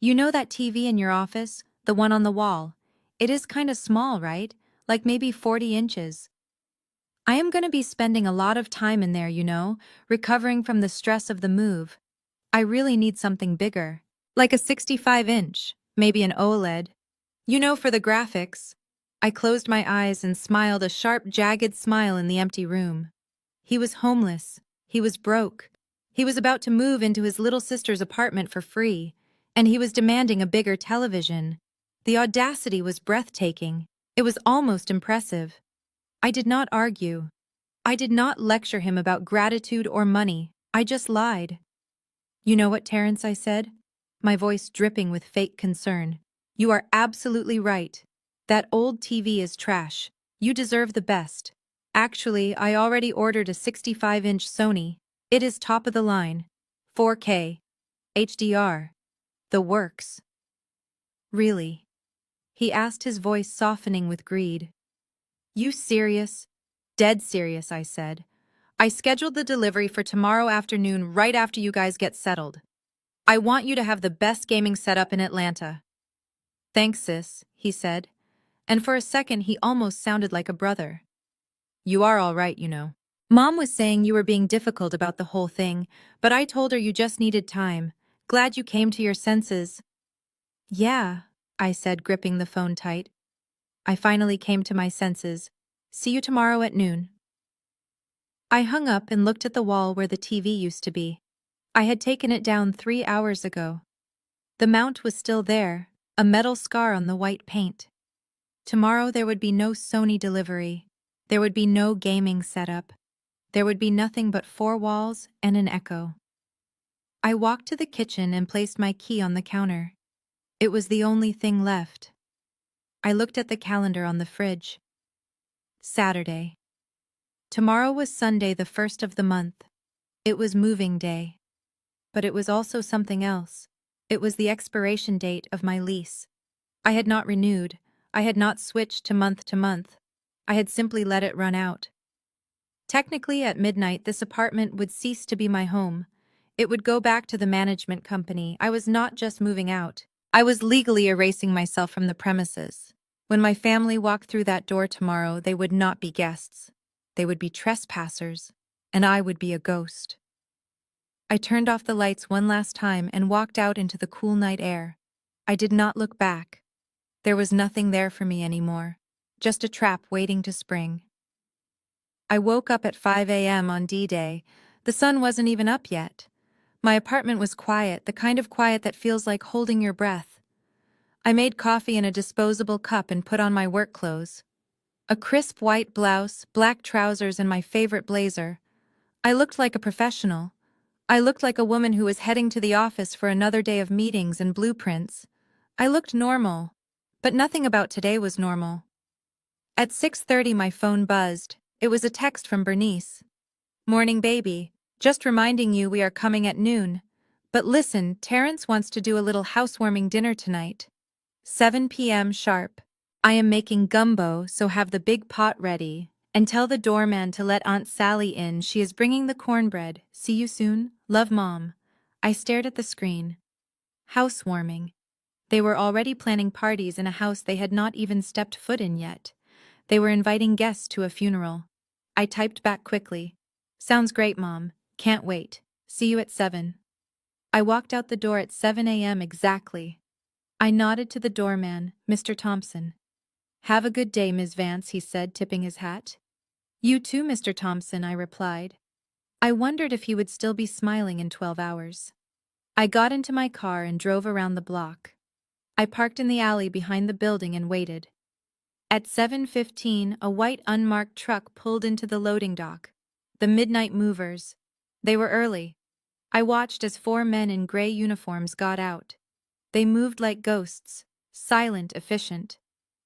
"You know that TV in your office, the one on the wall? It is kinda small, right? Like maybe 40 inches. I am gonna be spending a lot of time in there, recovering from the stress of the move. I really need something bigger. Like a 65-inch, maybe an OLED. For the graphics." I closed my eyes and smiled, a sharp, jagged smile in the empty room. He was homeless. He was broke. He was about to move into his little sister's apartment for free, and he was demanding a bigger television. The audacity was breathtaking. It was almost impressive. I did not argue. I did not lecture him about gratitude or money. I just lied. "You know what, Terrence," I said, my voice dripping with fake concern. "You are absolutely right. That old TV is trash. You deserve the best. Actually, I already ordered a 65-inch Sony. It is top of the line. 4K. HDR. The works." "Really?" he asked, his voice softening with greed. "You serious?" "Dead serious," I said. "I scheduled the delivery for tomorrow afternoon, right after you guys get settled. I want you to have the best gaming setup in Atlanta." "Thanks, sis," he said, and for a second he almost sounded like a brother. "You are all right, Mom was saying you were being difficult about the whole thing, but I told her you just needed time. Glad you came to your senses." "Yeah," I said, gripping the phone tight. "I finally came to my senses. See you tomorrow at noon." I hung up and looked at the wall where the TV used to be. I had taken it down 3 hours ago. The mount was still there, a metal scar on the white paint. Tomorrow there would be no Sony delivery. There would be no gaming setup. There would be nothing but 4 walls and an echo. I walked to the kitchen and placed my key on the counter. It was the only thing left. I looked at the calendar on the fridge. Saturday. Tomorrow was Sunday, the 1st of the month. It was moving day. But it was also something else. It was the expiration date of my lease. I had not renewed. I had not switched to month. I had simply let it run out. Technically, at midnight, this apartment would cease to be my home. It would go back to the management company. I was not just moving out. I was legally erasing myself from the premises. When my family walked through that door tomorrow, they would not be guests. They would be trespassers, and I would be a ghost. I turned off the lights one last time and walked out into the cool night air. I did not look back. There was nothing there for me anymore. Just a trap waiting to spring. I woke up at 5 a.m. on D-Day. The sun wasn't even up yet. My apartment was quiet, the kind of quiet that feels like holding your breath. I made coffee in a disposable cup and put on my work clothes. A crisp white blouse, black trousers, and my favorite blazer. I looked like a professional. I looked like a woman who was heading to the office for another day of meetings and blueprints. I looked normal, but nothing about today was normal. At 6:30 my phone buzzed. It was a text from Bernice. "Morning, baby. Just reminding you we are coming at noon. But listen, Terrence wants to do a little housewarming dinner tonight. 7 p.m. sharp. I am making gumbo, so have the big pot ready. And tell the doorman to let Aunt Sally in. She is bringing the cornbread. See you soon. Love, Mom." I stared at the screen. Housewarming. They were already planning parties in a house they had not even stepped foot in yet. They were inviting guests to a funeral. I typed back quickly. "Sounds great, Mom. Can't wait. See you at 7. I walked out the door at 7 a.m. exactly. I nodded to the doorman, Mr. Thompson. "Have a good day, Ms. Vance," he said, tipping his hat. "You too, Mr. Thompson," I replied. I wondered if he would still be smiling in 12 hours. I got into my car and drove around the block. I parked in the alley behind the building and waited. At 7:15, a white unmarked truck pulled into the loading dock. The midnight movers. They were early. I watched as 4 men in gray uniforms got out. They moved like ghosts, silent, efficient.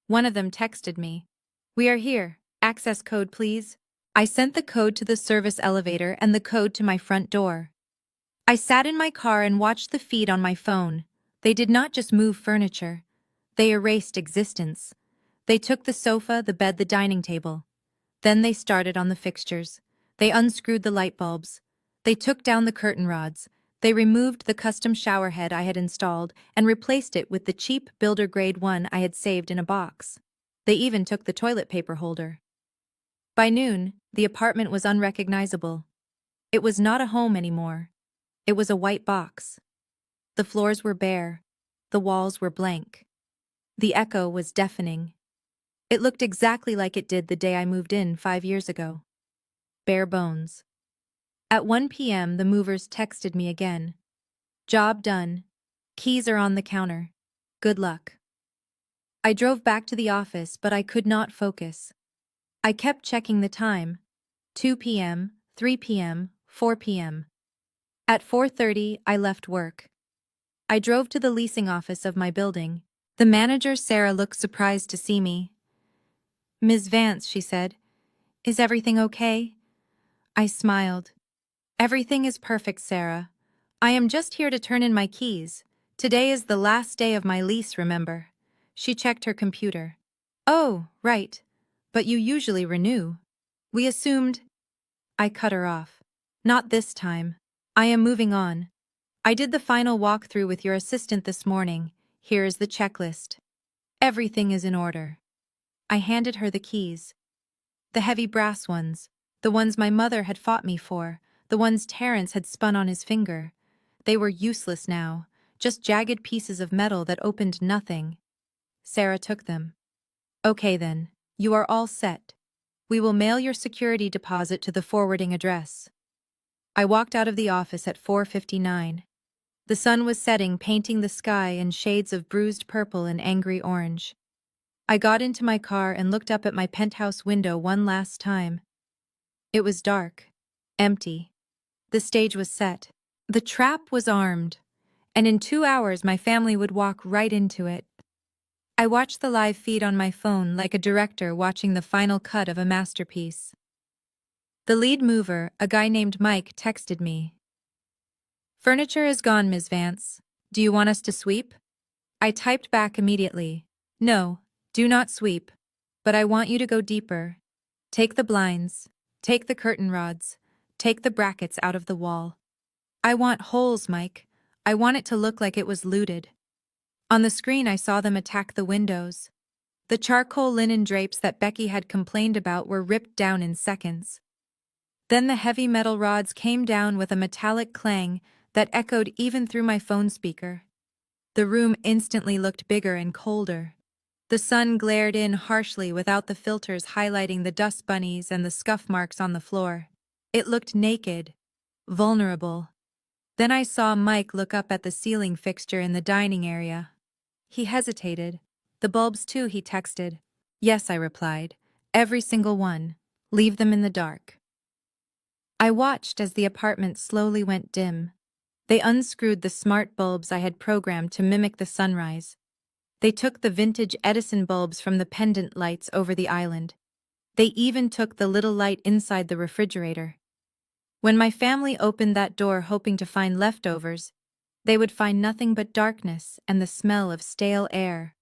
One of them texted me. "We are here. Access code, please." I sent the code to the service elevator and the code to my front door. I sat in my car and watched the feed on my phone. They did not just move furniture. They erased existence. They took the sofa, the bed, the dining table. Then they started on the fixtures. They unscrewed the light bulbs. They took down the curtain rods. They removed the custom shower head I had installed and replaced it with the cheap builder-grade one I had saved in a box. They even took the toilet paper holder. By noon, the apartment was unrecognizable. It was not a home anymore. It was a white box. The floors were bare. The walls were blank. The echo was deafening. It looked exactly like it did the day I moved in 5 years ago. Bare bones. At 1 p.m., the movers texted me again. "Job done. Keys are on the counter. Good luck." I drove back to the office, but I could not focus. I kept checking the time. 2 p.m., 3 p.m., 4 p.m. At 4:30, I left work. I drove to the leasing office of my building. The manager, Sarah, looked surprised to see me. "Ms. Vance," she said, "is everything okay?" I smiled. "Everything is perfect, Sarah. I am just here to turn in my keys. Today is the last day of my lease, remember?" She checked her computer. "Oh, right. But you usually renew. We assumed—" I cut her off. "Not this time. I am moving on. I did the final walkthrough with your assistant this morning. Here is the checklist. Everything is in order." I handed her the keys. The heavy brass ones. The ones my mother had fought me for. The ones Terrence had spun on his finger. They were useless now. Just jagged pieces of metal that opened nothing. Sarah took them. "Okay then. You are all set. We will mail your security deposit to the forwarding address." I walked out of the office at 4:59. The sun was setting, painting the sky in shades of bruised purple and angry orange. I got into my car and looked up at my penthouse window one last time. It was dark. Empty. The stage was set. The trap was armed. And in 2 hours my family would walk right into it. I watched the live feed on my phone like a director watching the final cut of a masterpiece. The lead mover, a guy named Mike, texted me. "Furniture is gone, Ms. Vance. Do you want us to sweep?" I typed back immediately. "No, do not sweep. But I want you to go deeper. Take the blinds. Take the curtain rods. Take the brackets out of the wall. I want holes, Mike. I want it to look like it was looted." On the screen I saw them attack the windows. The charcoal linen drapes that Becky had complained about were ripped down in seconds. Then the heavy metal rods came down with a metallic clang that echoed even through my phone speaker. The room instantly looked bigger and colder. The sun glared in harshly without the filters highlighting the dust bunnies and the scuff marks on the floor. It looked naked, vulnerable. Then I saw Mike look up at the ceiling fixture in the dining area. He hesitated. "The bulbs too," he texted. "Yes," I replied. "Every single one. Leave them in the dark." I watched as the apartment slowly went dim. They unscrewed the smart bulbs I had programmed to mimic the sunrise. They took the vintage Edison bulbs from the pendant lights over the island. They even took the little light inside the refrigerator. When my family opened that door hoping to find leftovers, they would find nothing but darkness and the smell of stale air.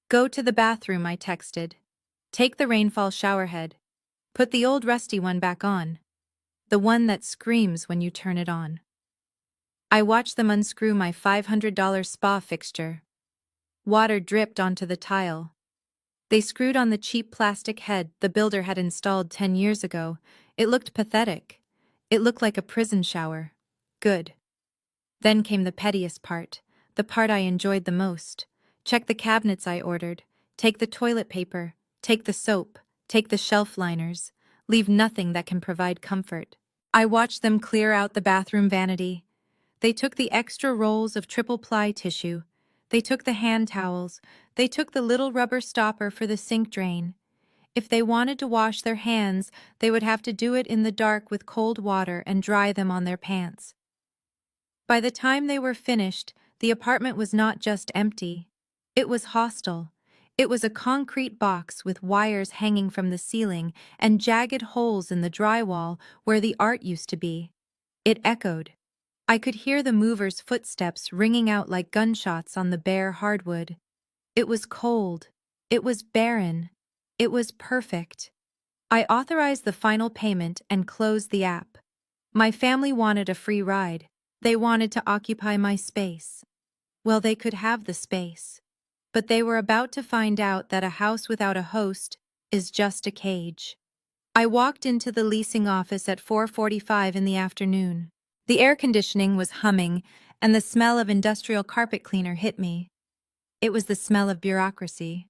"Go to the bathroom," I texted. "Take the rainfall showerhead. Put the old rusty one back on. The one that screams when you turn it on." I watched them unscrew my $500 spa fixture. Water dripped onto the tile. They screwed on the cheap plastic head the builder had installed 10 years ago. It looked pathetic. It looked like a prison shower. Good. Then came the pettiest part, the part I enjoyed the most. Check the cabinets I ordered. Take the toilet paper. Take the soap. Take the shelf liners. Leave nothing that can provide comfort. I watched them clear out the bathroom vanity. They took the extra rolls of triple-ply tissue. They took the hand towels. They took the little rubber stopper for the sink drain. If they wanted to wash their hands, they would have to do it in the dark with cold water and dry them on their pants. By the time they were finished, the apartment was not just empty. It was hostile. It was a concrete box with wires hanging from the ceiling and jagged holes in the drywall where the art used to be. It echoed. I could hear the mover's footsteps ringing out like gunshots on the bare hardwood. It was cold. It was barren. It was perfect. I authorized the final payment and closed the app. My family wanted a free ride. They wanted to occupy my space. Well, they could have the space. But they were about to find out that a house without a host is just a cage. I walked into the leasing office at 4:45 in the afternoon. The air conditioning was humming, and the smell of industrial carpet cleaner hit me. It was the smell of bureaucracy.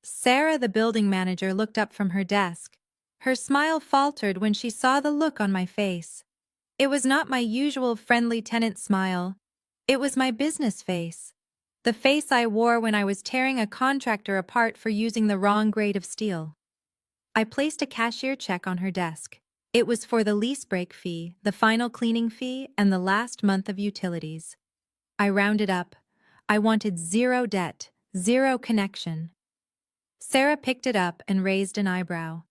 Sarah, the building manager, looked up from her desk. Her smile faltered when she saw the look on my face. It was not my usual friendly tenant smile. It was my business face. The face I wore when I was tearing a contractor apart for using the wrong grade of steel. I placed a cashier check on her desk. It was for the lease break fee, the final cleaning fee, and the last month of utilities. I rounded up. I wanted zero debt, zero connection. Sarah picked it up and raised an eyebrow.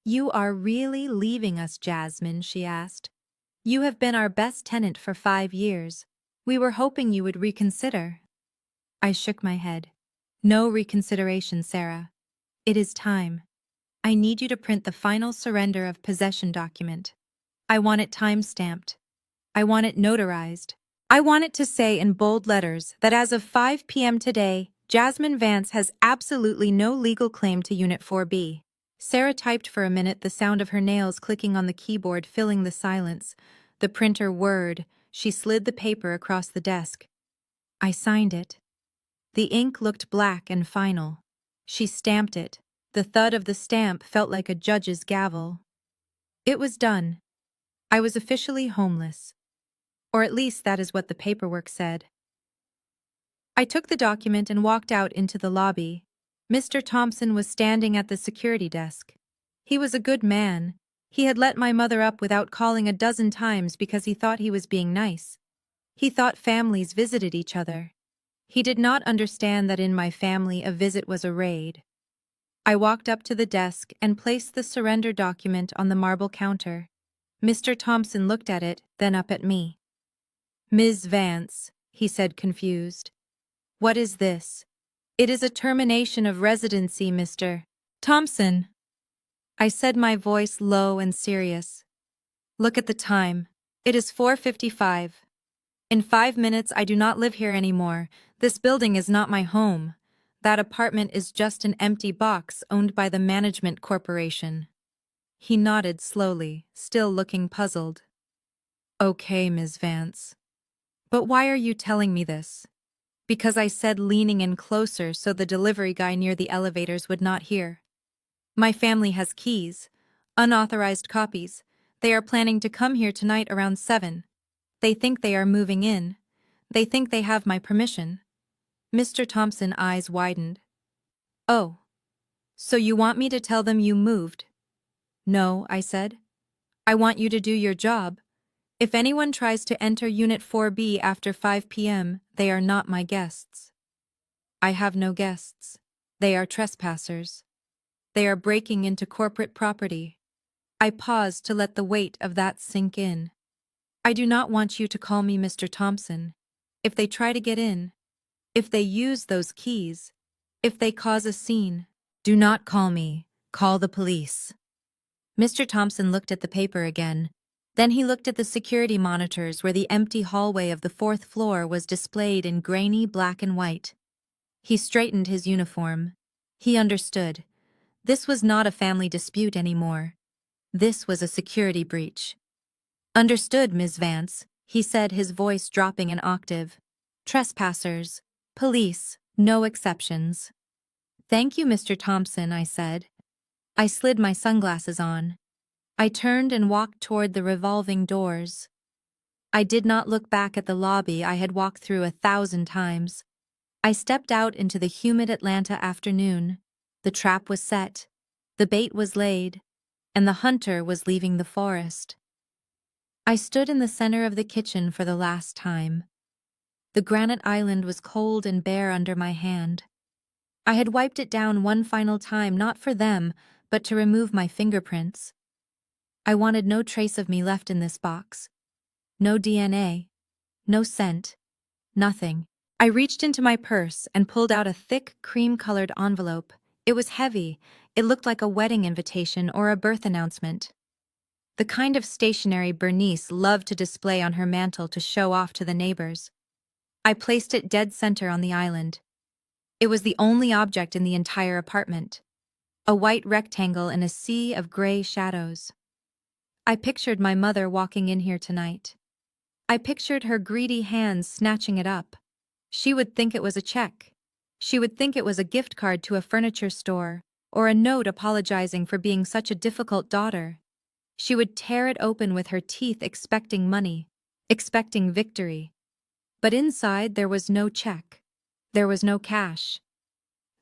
"You are really leaving us, Jasmine?" she asked. "You have been our best tenant for 5 years. We were hoping you would reconsider." I shook my head. "No reconsideration, Sarah. It is time. I need you to print the final surrender of possession document. I want it time-stamped. I want it notarized. I want it to say in bold letters that as of 5 p.m. today, Jasmine Vance has absolutely no legal claim to Unit 4B. Sarah typed for a minute, the sound of her nails clicking on the keyboard filling the silence. The printer whirred. She slid the paper across the desk. I signed it. The ink looked black and final. She stamped it. The thud of the stamp felt like a judge's gavel. It was done. I was officially homeless. Or at least that is what the paperwork said. I took the document and walked out into the lobby. Mr. Thompson was standing at the security desk. He was a good man. He had let my mother up without calling a dozen times because he thought he was being nice. He thought families visited each other. He did not understand that in my family a visit was a raid. I walked up to the desk and placed the surrender document on the marble counter. Mr. Thompson looked at it, then up at me. "Ms. Vance," he said, confused. "What is this?" "It is a termination of residency, Mr. Thompson," I said, my voice low and serious. "Look at the time. It is 4:55. In 5 minutes I do not live here anymore. This building is not my home. That apartment is just an empty box owned by the management corporation." He nodded slowly, still looking puzzled. "Okay, Ms. Vance. But why are you telling me this?" "Because I said, leaning in closer so the delivery guy near the elevators would not hear. My family has keys, unauthorized copies. They are planning to come here tonight around 7. They think they are moving in. They think they have my permission." Mr. Thompson's eyes widened. "Oh, so you want me to tell them you moved?" "No," I said. "I want you to do your job. If anyone tries to enter Unit 4B after 5 p.m., they are not my guests." "I have no guests. They are trespassers. They are breaking into corporate property." I paused to let the weight of that sink in. "I do not want you to call me Mr. Thompson. If they try to get in, if they use those keys, if they cause a scene, do not call me. Call the police." Mr. Thompson looked at the paper again. Then he looked at the security monitors where the empty hallway of the 4th floor was displayed in grainy black and white. He straightened his uniform. He understood. This was not a family dispute anymore. This was a security breach. "Understood, Ms. Vance," he said, his voice dropping an octave. "Trespassers, police, no exceptions." "Thank you, Mr. Thompson," I said. I slid my sunglasses on. I turned and walked toward the revolving doors. I did not look back at the lobby I had walked through 1,000 times. I stepped out into the humid Atlanta afternoon. The trap was set, the bait was laid, and the hunter was leaving the forest. I stood in the center of the kitchen for the last time. The granite island was cold and bare under my hand. I had wiped it down one final time, not for them, but to remove my fingerprints. I wanted no trace of me left in this box. No DNA, no scent, nothing. I reached into my purse and pulled out a thick, cream-colored envelope. It was heavy. It looked like a wedding invitation or a birth announcement. The kind of stationery Bernice loved to display on her mantle to show off to the neighbors. I placed it dead center on the island. It was the only object in the entire apartment. A white rectangle in a sea of gray shadows. I pictured my mother walking in here tonight. I pictured her greedy hands snatching it up. She would think it was a check. She would think it was a gift card to a furniture store, or a note apologizing for being such a difficult daughter. She would tear it open with her teeth, expecting money, expecting victory. But inside there was no check. There was no cash.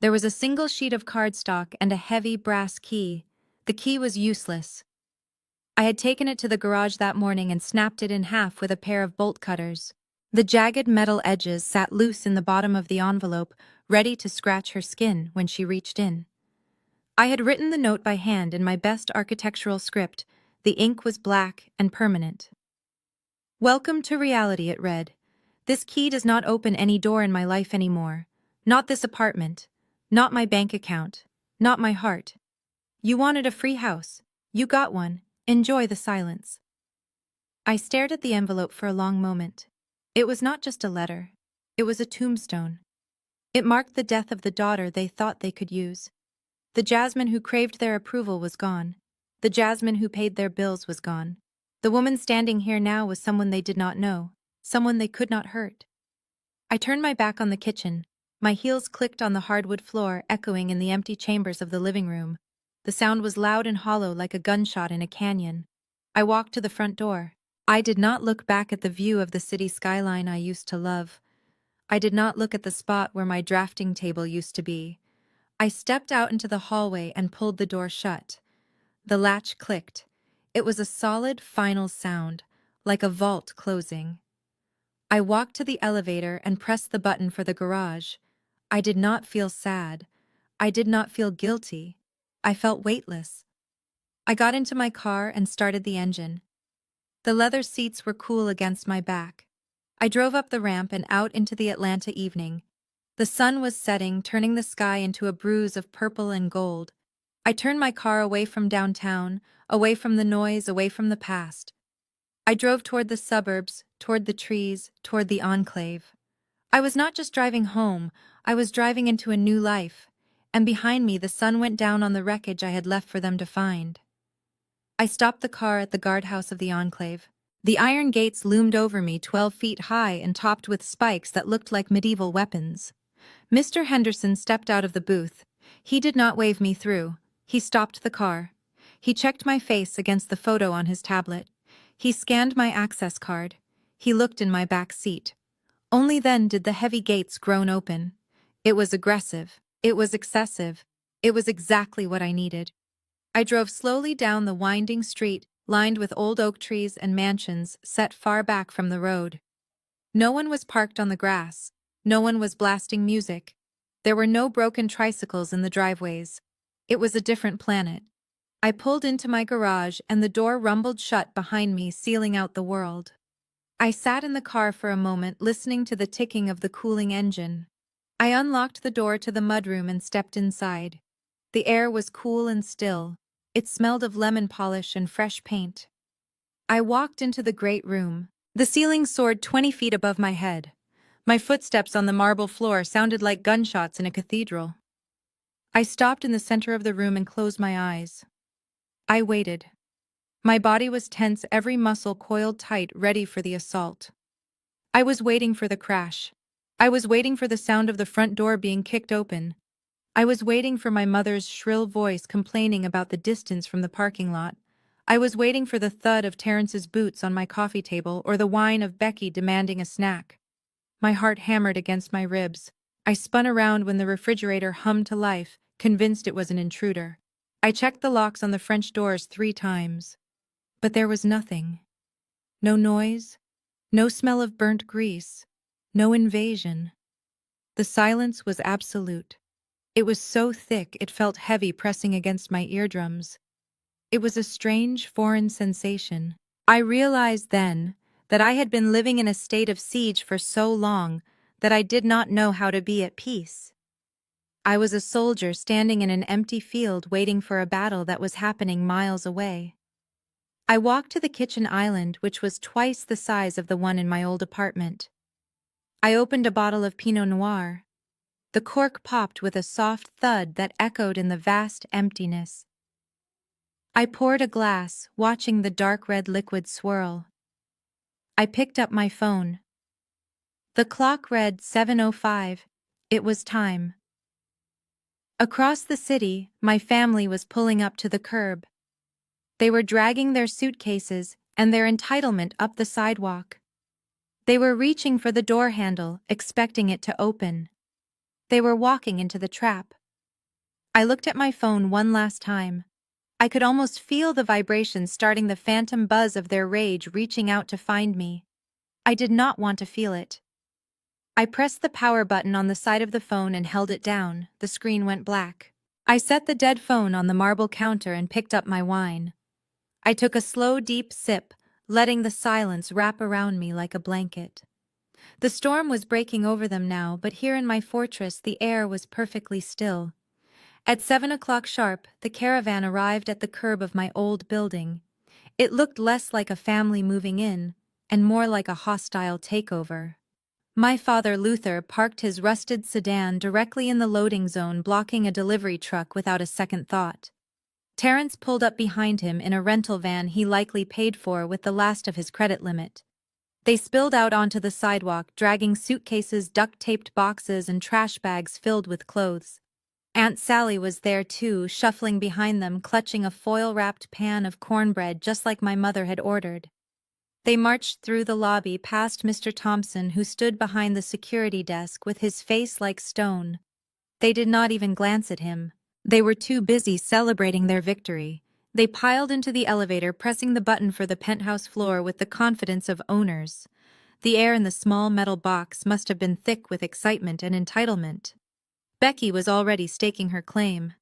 There was a single sheet of cardstock and a heavy brass key. The key was useless. I had taken it to the garage that morning and snapped it in half with a pair of bolt cutters. The jagged metal edges sat loose in the bottom of the envelope, ready to scratch her skin when she reached in. I had written the note by hand in my best architectural script. The ink was black and permanent. "Welcome to reality," it read. "This key does not open any door in my life anymore. Not this apartment. Not my bank account. Not my heart. You wanted a free house. You got one. Enjoy the silence." I stared at the envelope for a long moment. It was not just a letter. It was a tombstone. It marked the death of the daughter they thought they could use. The Jasmine who craved their approval was gone. The Jasmine who paid their bills was gone. The woman standing here now was someone they did not know, someone they could not hurt. I turned my back on the kitchen. My heels clicked on the hardwood floor, echoing in the empty chambers of the living room. The sound was loud and hollow like a gunshot in a canyon. I walked to the front door. I did not look back at the view of the city skyline I used to love. I did not look at the spot where my drafting table used to be. I stepped out into the hallway and pulled the door shut. The latch clicked. It was a solid, final sound, like a vault closing. I walked to the elevator and pressed the button for the garage. I did not feel sad. I did not feel guilty. I felt weightless. I got into my car and started the engine. The leather seats were cool against my back. I drove up the ramp and out into the Atlanta evening. The sun was setting, turning the sky into a bruise of purple and gold. I turned my car away from downtown, away from the noise, away from the past. I drove toward the suburbs, toward the trees, toward the enclave. I was not just driving home, I was driving into a new life, and behind me the sun went down on the wreckage I had left for them to find. I stopped the car at the guardhouse of the enclave. The iron gates loomed over me 12 feet high and topped with spikes that looked like medieval weapons. Mr. Henderson stepped out of the booth. He did not wave me through. He stopped the car. He checked my face against the photo on his tablet. He scanned my access card. He looked in my back seat. Only then did the heavy gates groan open. It was aggressive. It was excessive. It was exactly what I needed. I drove slowly down the winding street, lined with old oak trees and mansions set far back from the road. No one was parked on the grass. No one was blasting music. There were no broken tricycles in the driveways. It was a different planet. I pulled into my garage and the door rumbled shut behind me, sealing out the world. I sat in the car for a moment, listening to the ticking of the cooling engine. I unlocked the door to the mudroom and stepped inside. The air was cool and still. It smelled of lemon polish and fresh paint. I walked into the great room. The ceiling soared 20 feet above my head. My footsteps on the marble floor sounded like gunshots in a cathedral. I stopped in the center of the room and closed my eyes. I waited. My body was tense, every muscle coiled tight, ready for the assault. I was waiting for the crash. I was waiting for the sound of the front door being kicked open. I was waiting for my mother's shrill voice complaining about the distance from the parking lot. I was waiting for the thud of Terrence's boots on my coffee table or the whine of Becky demanding a snack. My heart hammered against my ribs. I spun around when the refrigerator hummed to life, convinced it was an intruder. I checked the locks on the French doors 3 times. But there was nothing. No noise, no smell of burnt grease, no invasion. The silence was absolute. It was so thick it felt heavy pressing against my eardrums. It was a strange, foreign sensation. I realized then that I had been living in a state of siege for so long that I did not know how to be at peace. I was a soldier standing in an empty field waiting for a battle that was happening miles away. I walked to the kitchen island, which was twice the size of the one in my old apartment. I opened a bottle of Pinot Noir. The cork popped with a soft thud that echoed in the vast emptiness. I poured a glass, watching the dark red liquid swirl. I picked up my phone. The clock read 7:05. It was time. Across the city, my family was pulling up to the curb. They were dragging their suitcases and their entitlement up the sidewalk. They were reaching for the door handle, expecting it to open. They were walking into the trap. I looked at my phone one last time. I could almost feel the vibration starting, the phantom buzz of their rage reaching out to find me. I did not want to feel it. I pressed the power button on the side of the phone and held it down. The screen went black. I set the dead phone on the marble counter and picked up my wine. I took a slow, deep sip, letting the silence wrap around me like a blanket. The storm was breaking over them now, but here in my fortress the air was perfectly still. At 7 o'clock sharp, the caravan arrived at the curb of my old building. It looked less like a family moving in, and more like a hostile takeover. My father, Luther, parked his rusted sedan directly in the loading zone, blocking a delivery truck without a second thought. Terrence pulled up behind him in a rental van he likely paid for with the last of his credit limit. They spilled out onto the sidewalk, dragging suitcases, duct-taped boxes, and trash bags filled with clothes. Aunt Sally was there too, shuffling behind them, clutching a foil-wrapped pan of cornbread just like my mother had ordered. They marched through the lobby past Mr. Thompson, who stood behind the security desk with his face like stone. They did not even glance at him. They were too busy celebrating their victory. They piled into the elevator, pressing the button for the penthouse floor with the confidence of owners. The air in the small metal box must have been thick with excitement and entitlement. Becky was already staking her claim.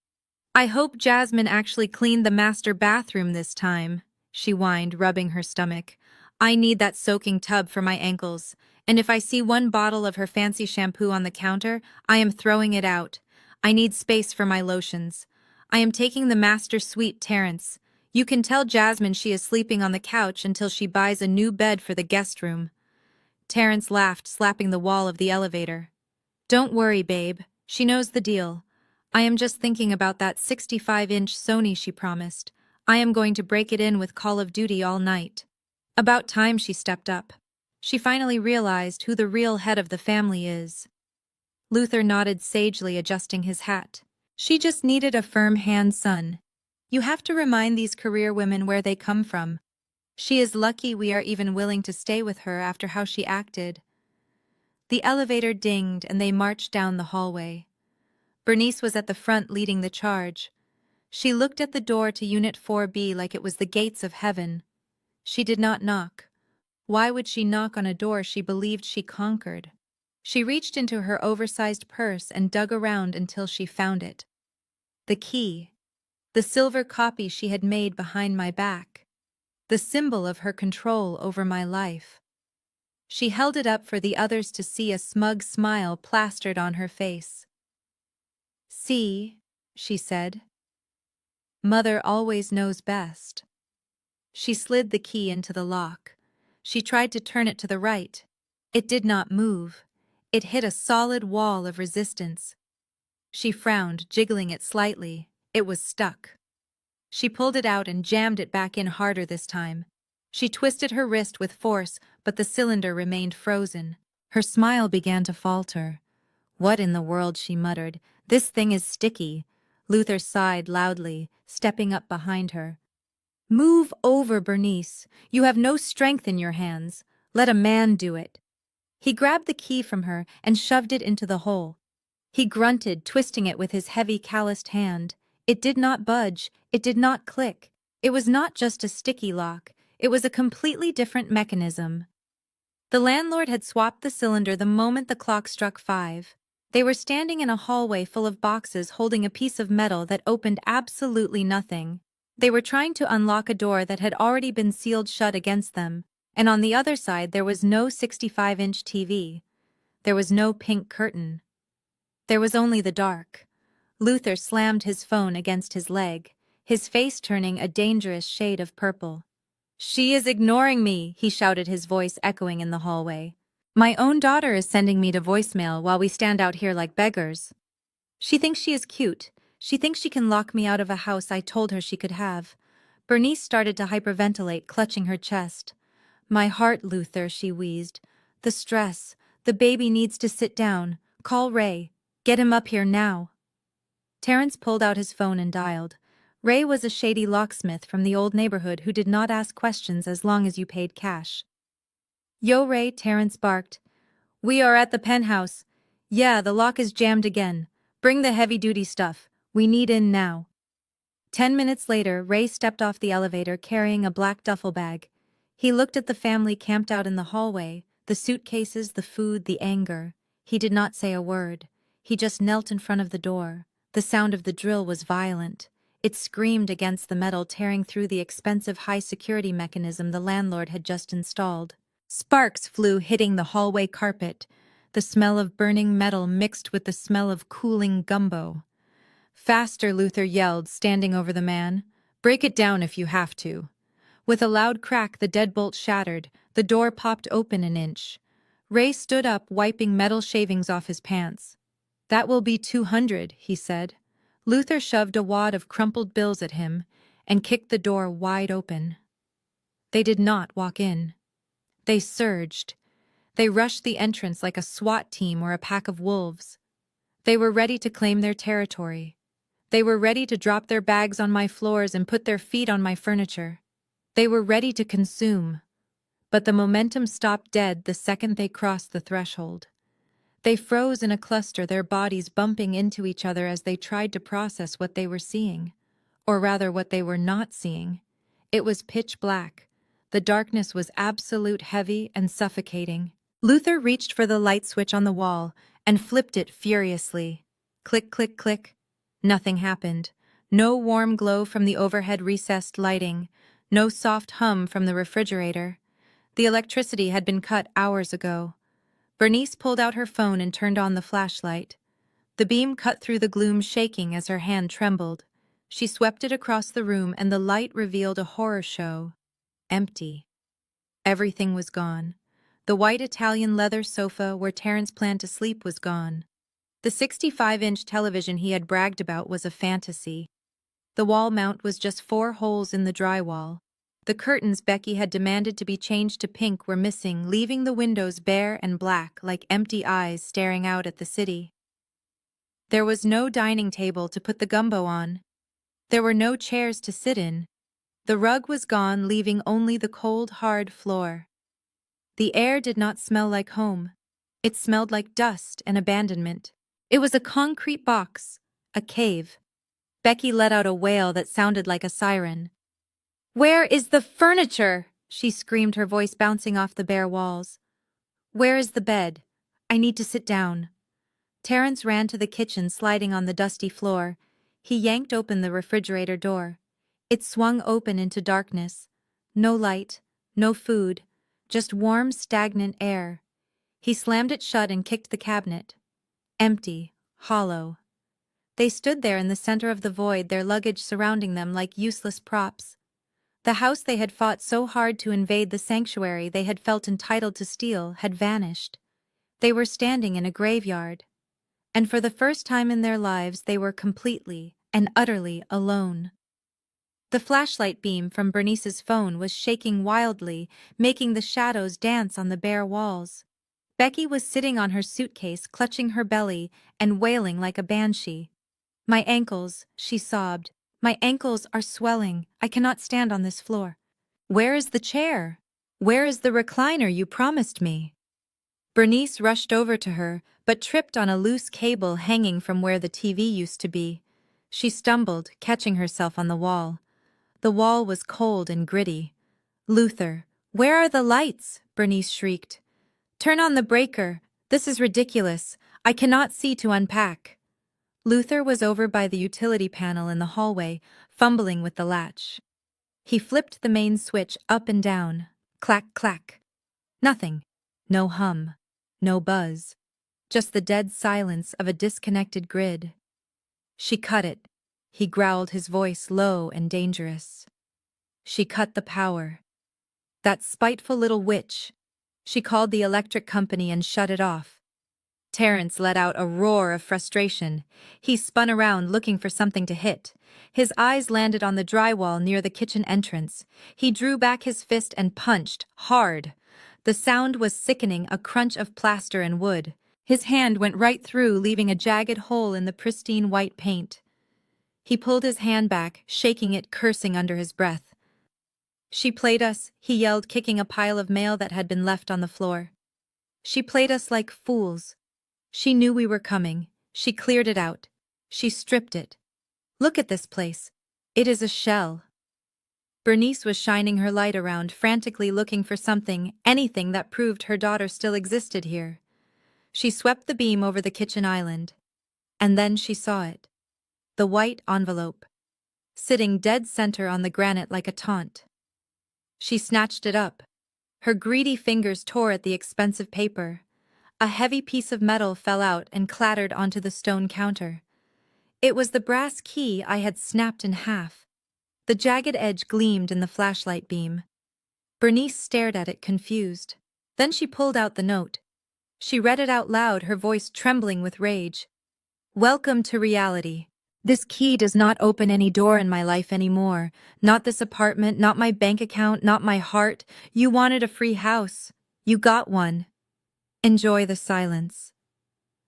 "I hope Jasmine actually cleaned the master bathroom this time," she whined, rubbing her stomach. "I need that soaking tub for my ankles, and if I see one bottle of her fancy shampoo on the counter, I am throwing it out. I need space for my lotions. I am taking the master suite, Terrence. You can tell Jasmine she is sleeping on the couch until she buys a new bed for the guest room." Terrence laughed, slapping the wall of the elevator. "Don't worry, babe. She knows the deal. I am just thinking about that 65-inch Sony she promised. I am going to break it in with Call of Duty all night." About time she stepped up. She finally realized who the real head of the family is. Luther nodded sagely, adjusting his hat. "She just needed a firm hand, son. You have to remind these career women where they come from. She is lucky we are even willing to stay with her after how she acted." The elevator dinged and they marched down the hallway. Bernice was at the front leading the charge. She looked at the door to Unit 4B like it was the gates of heaven. She did not knock. Why would she knock on a door she believed she conquered? She reached into her oversized purse and dug around until she found it. The key. The silver copy she had made behind my back. The symbol of her control over my life. She held it up for the others to see, a smug smile plastered on her face. "See," she said. "Mother always knows best." She slid the key into the lock. She tried to turn it to the right. It did not move. It hit a solid wall of resistance. She frowned, jiggling it slightly. It was stuck. She pulled it out and jammed it back in harder this time. She twisted her wrist with force, but the cylinder remained frozen. Her smile began to falter. "What in the world?" she muttered. "This thing is sticky." Luther sighed loudly, stepping up behind her. "Move over, Bernice. You have no strength in your hands. Let a man do it." He grabbed the key from her and shoved it into the hole. He grunted, twisting it with his heavy, calloused hand. It did not budge. It did not click. It was not just a sticky lock. It was a completely different mechanism. The landlord had swapped the cylinder the moment the clock struck 5. They were standing in a hallway full of boxes holding a piece of metal that opened absolutely nothing. They were trying to unlock a door that had already been sealed shut against them, and on the other side there was no 65-inch TV. There was no pink curtain. There was only the dark. Luther slammed his phone against his leg, his face turning a dangerous shade of purple. "She is ignoring me," he shouted, his voice echoing in the hallway. "My own daughter is sending me to voicemail while we stand out here like beggars. She thinks she is cute. She thinks she can lock me out of a house I told her she could have." Bernice started to hyperventilate, clutching her chest. "My heart, Luther," she wheezed. "The stress. The baby needs to sit down. Call Ray. Get him up here now." Terrence pulled out his phone and dialed. Ray was a shady locksmith from the old neighborhood who did not ask questions as long as you paid cash. "Yo, Ray," Terrence barked. "We are at the penthouse. Yeah, the lock is jammed again. Bring the heavy-duty stuff. We need in now." 10 minutes later, Ray stepped off the elevator carrying a black duffel bag. He looked at the family camped out in the hallway, the suitcases, the food, the anger. He did not say a word. He just knelt in front of the door. The sound of the drill was violent. It screamed against the metal, tearing through the expensive high-security mechanism the landlord had just installed. Sparks flew, hitting the hallway carpet. The smell of burning metal mixed with the smell of cooling gumbo. "Faster," Luther yelled, standing over the man. "Break it down if you have to." With a loud crack, the deadbolt shattered. The door popped open an inch. Ray stood up, wiping metal shavings off his pants. "That will be 200, he said. Luther shoved a wad of crumpled bills at him and kicked the door wide open. They did not walk in. They surged. They rushed the entrance like a SWAT team or a pack of wolves. They were ready to claim their territory. They were ready to drop their bags on my floors and put their feet on my furniture. They were ready to consume. But the momentum stopped dead the second they crossed the threshold. They froze in a cluster, their bodies bumping into each other as they tried to process what they were seeing. Or rather, what they were not seeing. It was pitch black. The darkness was absolute, heavy, and suffocating. Luther reached for the light switch on the wall and flipped it furiously. Click, click, click. Nothing happened. No warm glow from the overhead recessed lighting. No soft hum from the refrigerator. The electricity had been cut hours ago. Bernice pulled out her phone and turned on the flashlight. The beam cut through the gloom, shaking as her hand trembled. She swept it across the room and the light revealed a horror show. Empty. Everything was gone. The white Italian leather sofa where Terrence planned to sleep was gone. The 65-inch television he had bragged about was a fantasy. The wall mount was just 4 holes in the drywall. The curtains Becky had demanded to be changed to pink were missing, leaving the windows bare and black like empty eyes staring out at the city. There was no dining table to put the gumbo on. There were no chairs to sit in. The rug was gone, leaving only the cold, hard floor. The air did not smell like home. It smelled like dust and abandonment. It was a concrete box, a cave. Becky let out a wail that sounded like a siren. "Where is the furniture?" she screamed, her voice bouncing off the bare walls. "Where is the bed? I need to sit down." Terrence ran to the kitchen, sliding on the dusty floor. He yanked open the refrigerator door. It swung open into darkness. No light, no food, just warm, stagnant air. He slammed it shut and kicked the cabinet. Empty, hollow. They stood there in the center of the void, their luggage surrounding them like useless props. The house they had fought so hard to invade, the sanctuary they had felt entitled to steal, had vanished. They were standing in a graveyard. And for the first time in their lives they were completely and utterly alone. The flashlight beam from Bernice's phone was shaking wildly, making the shadows dance on the bare walls. Becky was sitting on her suitcase, clutching her belly and wailing like a banshee. "My ankles," she sobbed. "My ankles are swelling. I cannot stand on this floor." "Where is the chair? Where is the recliner you promised me?" Bernice rushed over to her, but tripped on a loose cable hanging from where the TV used to be. She stumbled, catching herself on the wall. The wall was cold and gritty. "Luther, where are the lights?" Bernice shrieked. "Turn on the breaker. This is ridiculous. I cannot see to unpack." Luther was over by the utility panel in the hallway, fumbling with the latch. He flipped the main switch up and down. Clack, clack. Nothing. No hum. No buzz. Just the dead silence of a disconnected grid. "She cut it." He growled, his voice low and dangerous. "She cut the power. That spiteful little witch. She called the electric company and shut it off." Terrence let out a roar of frustration. He spun around, looking for something to hit. His eyes landed on the drywall near the kitchen entrance. He drew back his fist and punched, hard. The sound was sickening, a crunch of plaster and wood. His hand went right through, leaving a jagged hole in the pristine white paint. He pulled his hand back, shaking it, cursing under his breath. "She played us," he yelled, kicking a pile of mail that had been left on the floor. "She played us like fools. She knew we were coming. She cleared it out. She stripped it. Look at this place. It is a shell." Bernice was shining her light around, frantically looking for something, anything that proved her daughter still existed here. She swept the beam over the kitchen island. And then she saw it. The white envelope. Sitting dead center on the granite like a taunt. She snatched it up. Her greedy fingers tore at the expensive paper. A heavy piece of metal fell out and clattered onto the stone counter. It was the brass key I had snapped in half. The jagged edge gleamed in the flashlight beam. Bernice stared at it, confused. Then she pulled out the note. She read it out loud, her voice trembling with rage. "Welcome to reality. This key does not open any door in my life anymore. Not this apartment, not my bank account, not my heart. You wanted a free house. You got one. Enjoy the silence."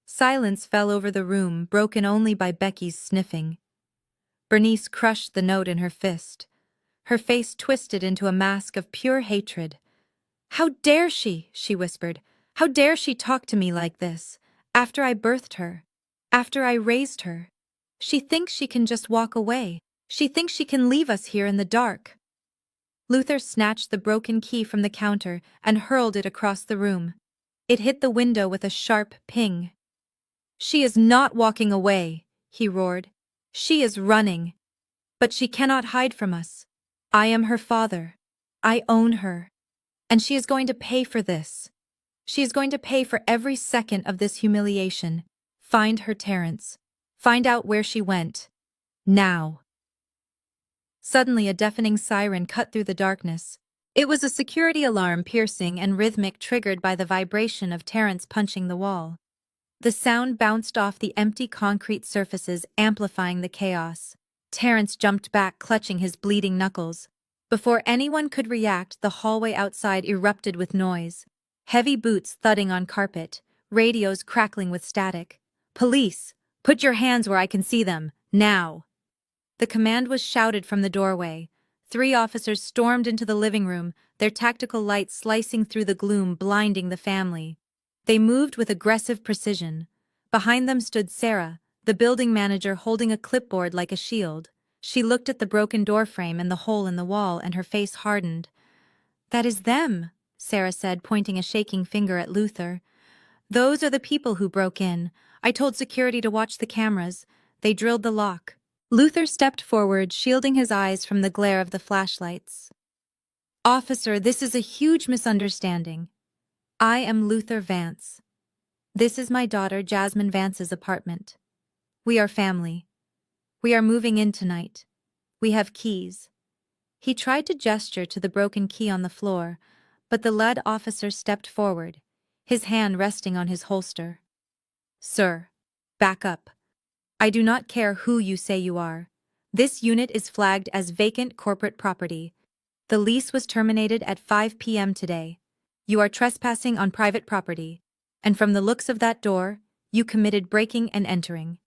Silence fell over the room, broken only by Becky's sniffing. Bernice crushed the note in her fist. Her face twisted into a mask of pure hatred. "How dare she?" she whispered. "How dare she talk to me like this? After I birthed her. After I raised her. She thinks she can just walk away. She thinks she can leave us here in the dark." Luther snatched the broken key from the counter and hurled it across the room. It hit the window with a sharp ping. "She is not walking away," he roared. "She is running. But she cannot hide from us. I am her father. I own her. And she is going to pay for this. She is going to pay for every second of this humiliation. Find her, Terrence. Find out where she went. Now." Suddenly a deafening siren cut through the darkness. It was a security alarm, piercing and rhythmic, triggered by the vibration of Terrence punching the wall. The sound bounced off the empty concrete surfaces, amplifying the chaos. Terrence jumped back, clutching his bleeding knuckles. Before anyone could react, the hallway outside erupted with noise. Heavy boots thudding on carpet, radios crackling with static. "Police! Put your hands where I can see them, now!" The command was shouted from the doorway. 3 officers stormed into the living room, their tactical lights slicing through the gloom, blinding the family. They moved with aggressive precision. Behind them stood Sarah, the building manager, holding a clipboard like a shield. She looked at the broken doorframe and the hole in the wall, and her face hardened. "That is them," Sarah said, pointing a shaking finger at Luther. "Those are the people who broke in. I told security to watch the cameras. They drilled the lock." Luther stepped forward, shielding his eyes from the glare of the flashlights. "Officer, this is a huge misunderstanding. I am Luther Vance. This is my daughter Jasmine Vance's apartment. We are family. We are moving in tonight. We have keys." He tried to gesture to the broken key on the floor, but the lead officer stepped forward, his hand resting on his holster. "Sir, back up. I do not care who you say you are. This unit is flagged as vacant corporate property. The lease was terminated at 5 p.m. today. You are trespassing on private property, and from the looks of that door, you committed breaking and entering."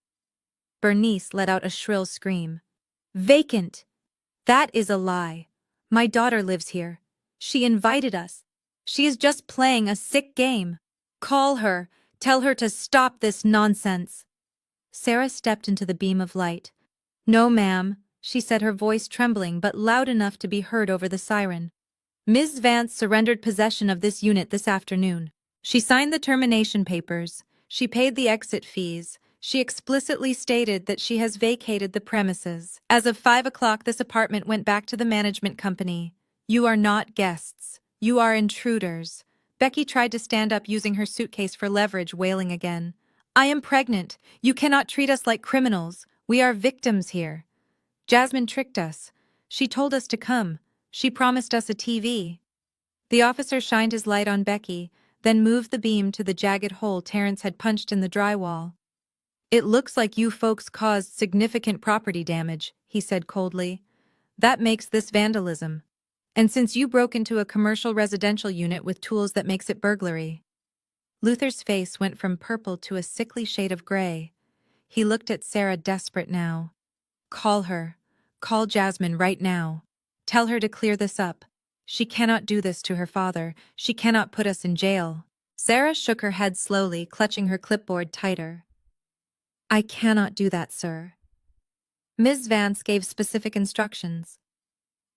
Bernice let out a shrill scream. "Vacant! That is a lie. My daughter lives here. She invited us. She is just playing a sick game. Call her. Tell her to stop this nonsense." Sarah stepped into the beam of light. "No, ma'am," she said, her voice trembling but loud enough to be heard over the siren. "Ms. Vance surrendered possession of this unit this afternoon. She signed the termination papers. She paid the exit fees. She explicitly stated that she has vacated the premises. As of 5 o'clock, this apartment went back to the management company. You are not guests. You are intruders." Becky tried to stand up, using her suitcase for leverage, wailing again. "I am pregnant. You cannot treat us like criminals. We are victims here. Jasmine tricked us. She told us to come. She promised us a TV." The officer shined his light on Becky, then moved the beam to the jagged hole Terrence had punched in the drywall. "It looks like you folks caused significant property damage," he said coldly. "That makes this vandalism. And since you broke into a commercial residential unit with tools, that makes it burglary." Luther's face went from purple to a sickly shade of gray. He looked at Sarah, desperate now. "Call her. Call Jasmine right now. Tell her to clear this up. She cannot do this to her father. She cannot put us in jail." Sarah shook her head slowly, clutching her clipboard tighter. "I cannot do that, sir. Ms. Vance gave specific instructions.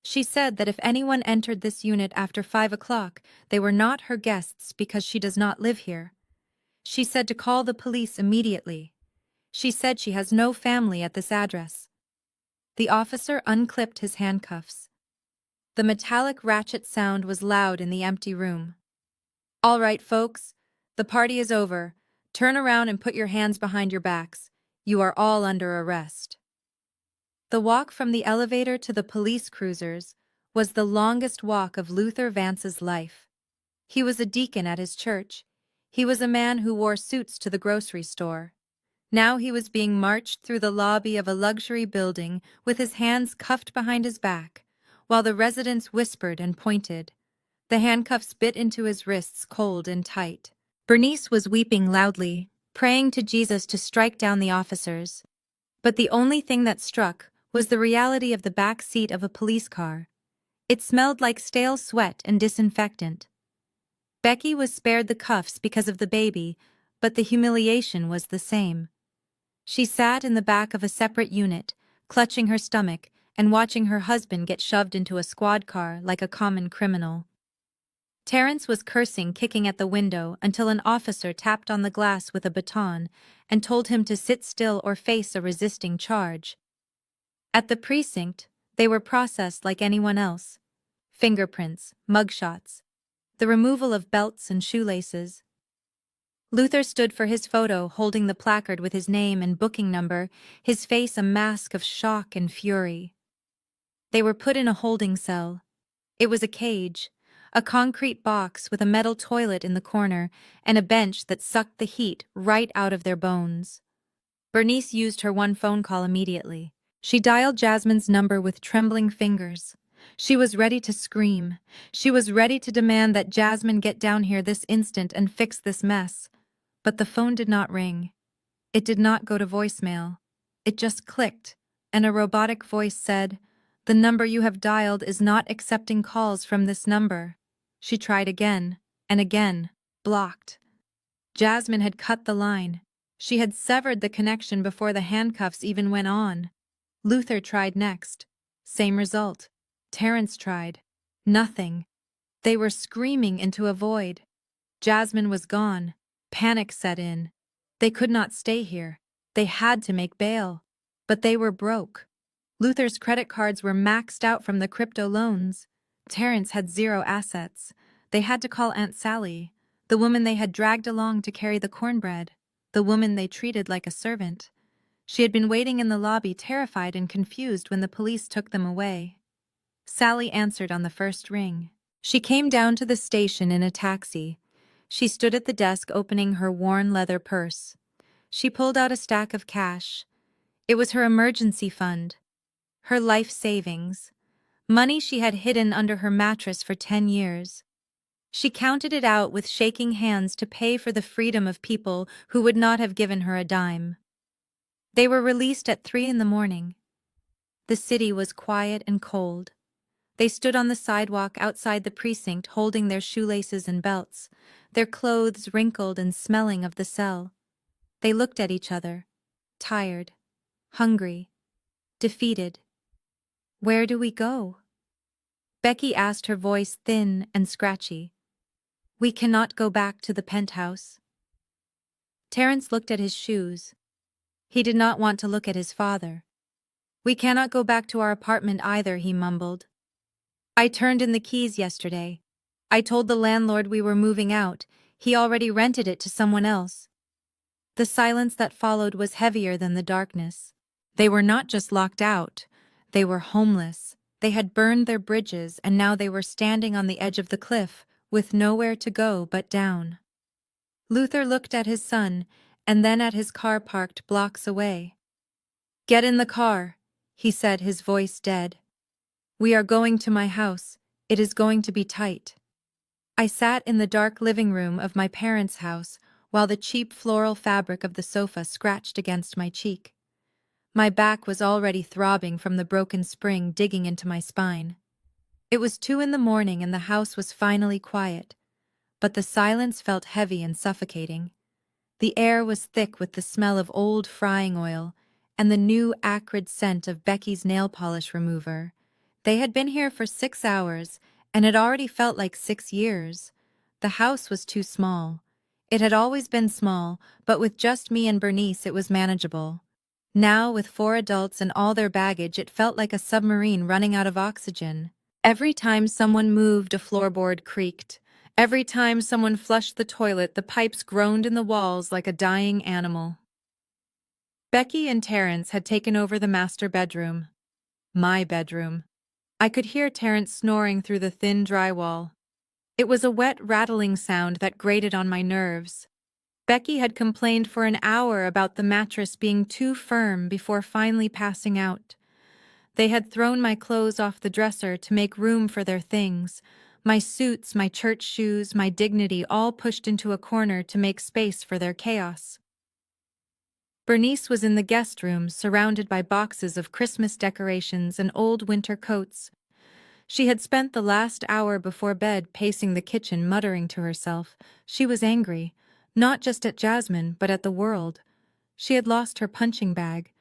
She said that if anyone entered this unit after 5 o'clock, they were not her guests because she does not live here. She said to call the police immediately. She said she has no family at this address." The officer unclipped his handcuffs. The metallic ratchet sound was loud in the empty room. "All right, folks. The party is over. Turn around and put your hands behind your backs. You are all under arrest." The walk from the elevator to the police cruisers was the longest walk of Luther Vance's life. He was a deacon at his church. He was a man who wore suits to the grocery store. Now he was being marched through the lobby of a luxury building with his hands cuffed behind his back, while the residents whispered and pointed. The handcuffs bit into his wrists, cold and tight. Bernice was weeping loudly, praying to Jesus to strike down the officers. But the only thing that struck was the reality of the back seat of a police car. It smelled like stale sweat and disinfectant. Becky was spared the cuffs because of the baby, but the humiliation was the same. She sat in the back of a separate unit, clutching her stomach and watching her husband get shoved into a squad car like a common criminal. Terence was cursing, kicking at the window until an officer tapped on the glass with a baton and told him to sit still or face a resisting charge. At the precinct, they were processed like anyone else. Fingerprints, mugshots, the removal of belts and shoelaces. Luther stood for his photo, holding the placard with his name and booking number, his face a mask of shock and fury. They were put in a holding cell. It was a cage, a concrete box with a metal toilet in the corner and a bench that sucked the heat right out of their bones. Bernice used her one phone call immediately. She dialed Jasmine's number with trembling fingers. She was ready to scream. She was ready to demand that Jasmine get down here this instant and fix this mess. But the phone did not ring. It did not go to voicemail. It just clicked, and a robotic voice said, "The number you have dialed is not accepting calls from this number." She tried again, and again, blocked. Jasmine had cut the line. She had severed the connection before the handcuffs even went on. Luther tried next. Same result. Terence tried. Nothing. They were screaming into a void. Jasmine was gone. Panic set in. They could not stay here. They had to make bail. But they were broke. Luther's credit cards were maxed out from the crypto loans. Terence had zero assets. They had to call Aunt Sally, the woman they had dragged along to carry the cornbread, the woman they treated like a servant. She had been waiting in the lobby, terrified and confused, when the police took them away. Sally answered on the first ring. She came down to the station in a taxi. She stood at the desk opening her worn leather purse. She pulled out a stack of cash. It was her emergency fund, her life savings, money she had hidden under her mattress for 10 years. She counted it out with shaking hands to pay for the freedom of people who would not have given her a dime. They were released at 3 a.m. The city was quiet and cold. They stood on the sidewalk outside the precinct holding their shoelaces and belts, their clothes wrinkled and smelling of the cell. They looked at each other, tired, hungry, defeated. "Where do we go?" Becky asked, her voice thin and scratchy. "We cannot go back to the penthouse." Terence looked at his shoes. He did not want to look at his father. "We cannot go back to our apartment either," he mumbled. "I turned in the keys yesterday. I told the landlord we were moving out. He already rented it to someone else." The silence that followed was heavier than the darkness. They were not just locked out. They were homeless. They had burned their bridges, and now they were standing on the edge of the cliff, with nowhere to go but down. Luther looked at his son, and then at his car parked blocks away. "Get in the car," he said, his voice dead. "We are going to my house. It is going to be tight." I sat in the dark living room of my parents' house while the cheap floral fabric of the sofa scratched against my cheek. My back was already throbbing from the broken spring digging into my spine. It was 2 a.m. and the house was finally quiet, but the silence felt heavy and suffocating. The air was thick with the smell of old frying oil and the new acrid scent of Becky's nail polish remover. They had been here for 6 hours, and it already felt like 6 years. The house was too small. It had always been small, but with just me and Bernice it was manageable. Now, with 4 adults and all their baggage, it felt like a submarine running out of oxygen. Every time someone moved, a floorboard creaked. Every time someone flushed the toilet, the pipes groaned in the walls like a dying animal. Becky and Terence had taken over the master bedroom. My bedroom. I could hear Terence snoring through the thin drywall. It was a wet, rattling sound that grated on my nerves. Becky had complained for an hour about the mattress being too firm before finally passing out. They had thrown my clothes off the dresser to make room for their things. My suits, my church shoes, my dignity, all pushed into a corner to make space for their chaos. Bernice was in the guest room, surrounded by boxes of Christmas decorations and old winter coats. She had spent the last hour before bed pacing the kitchen, muttering to herself. She was angry, not just at Jasmine, but at the world. She had lost her punching bag.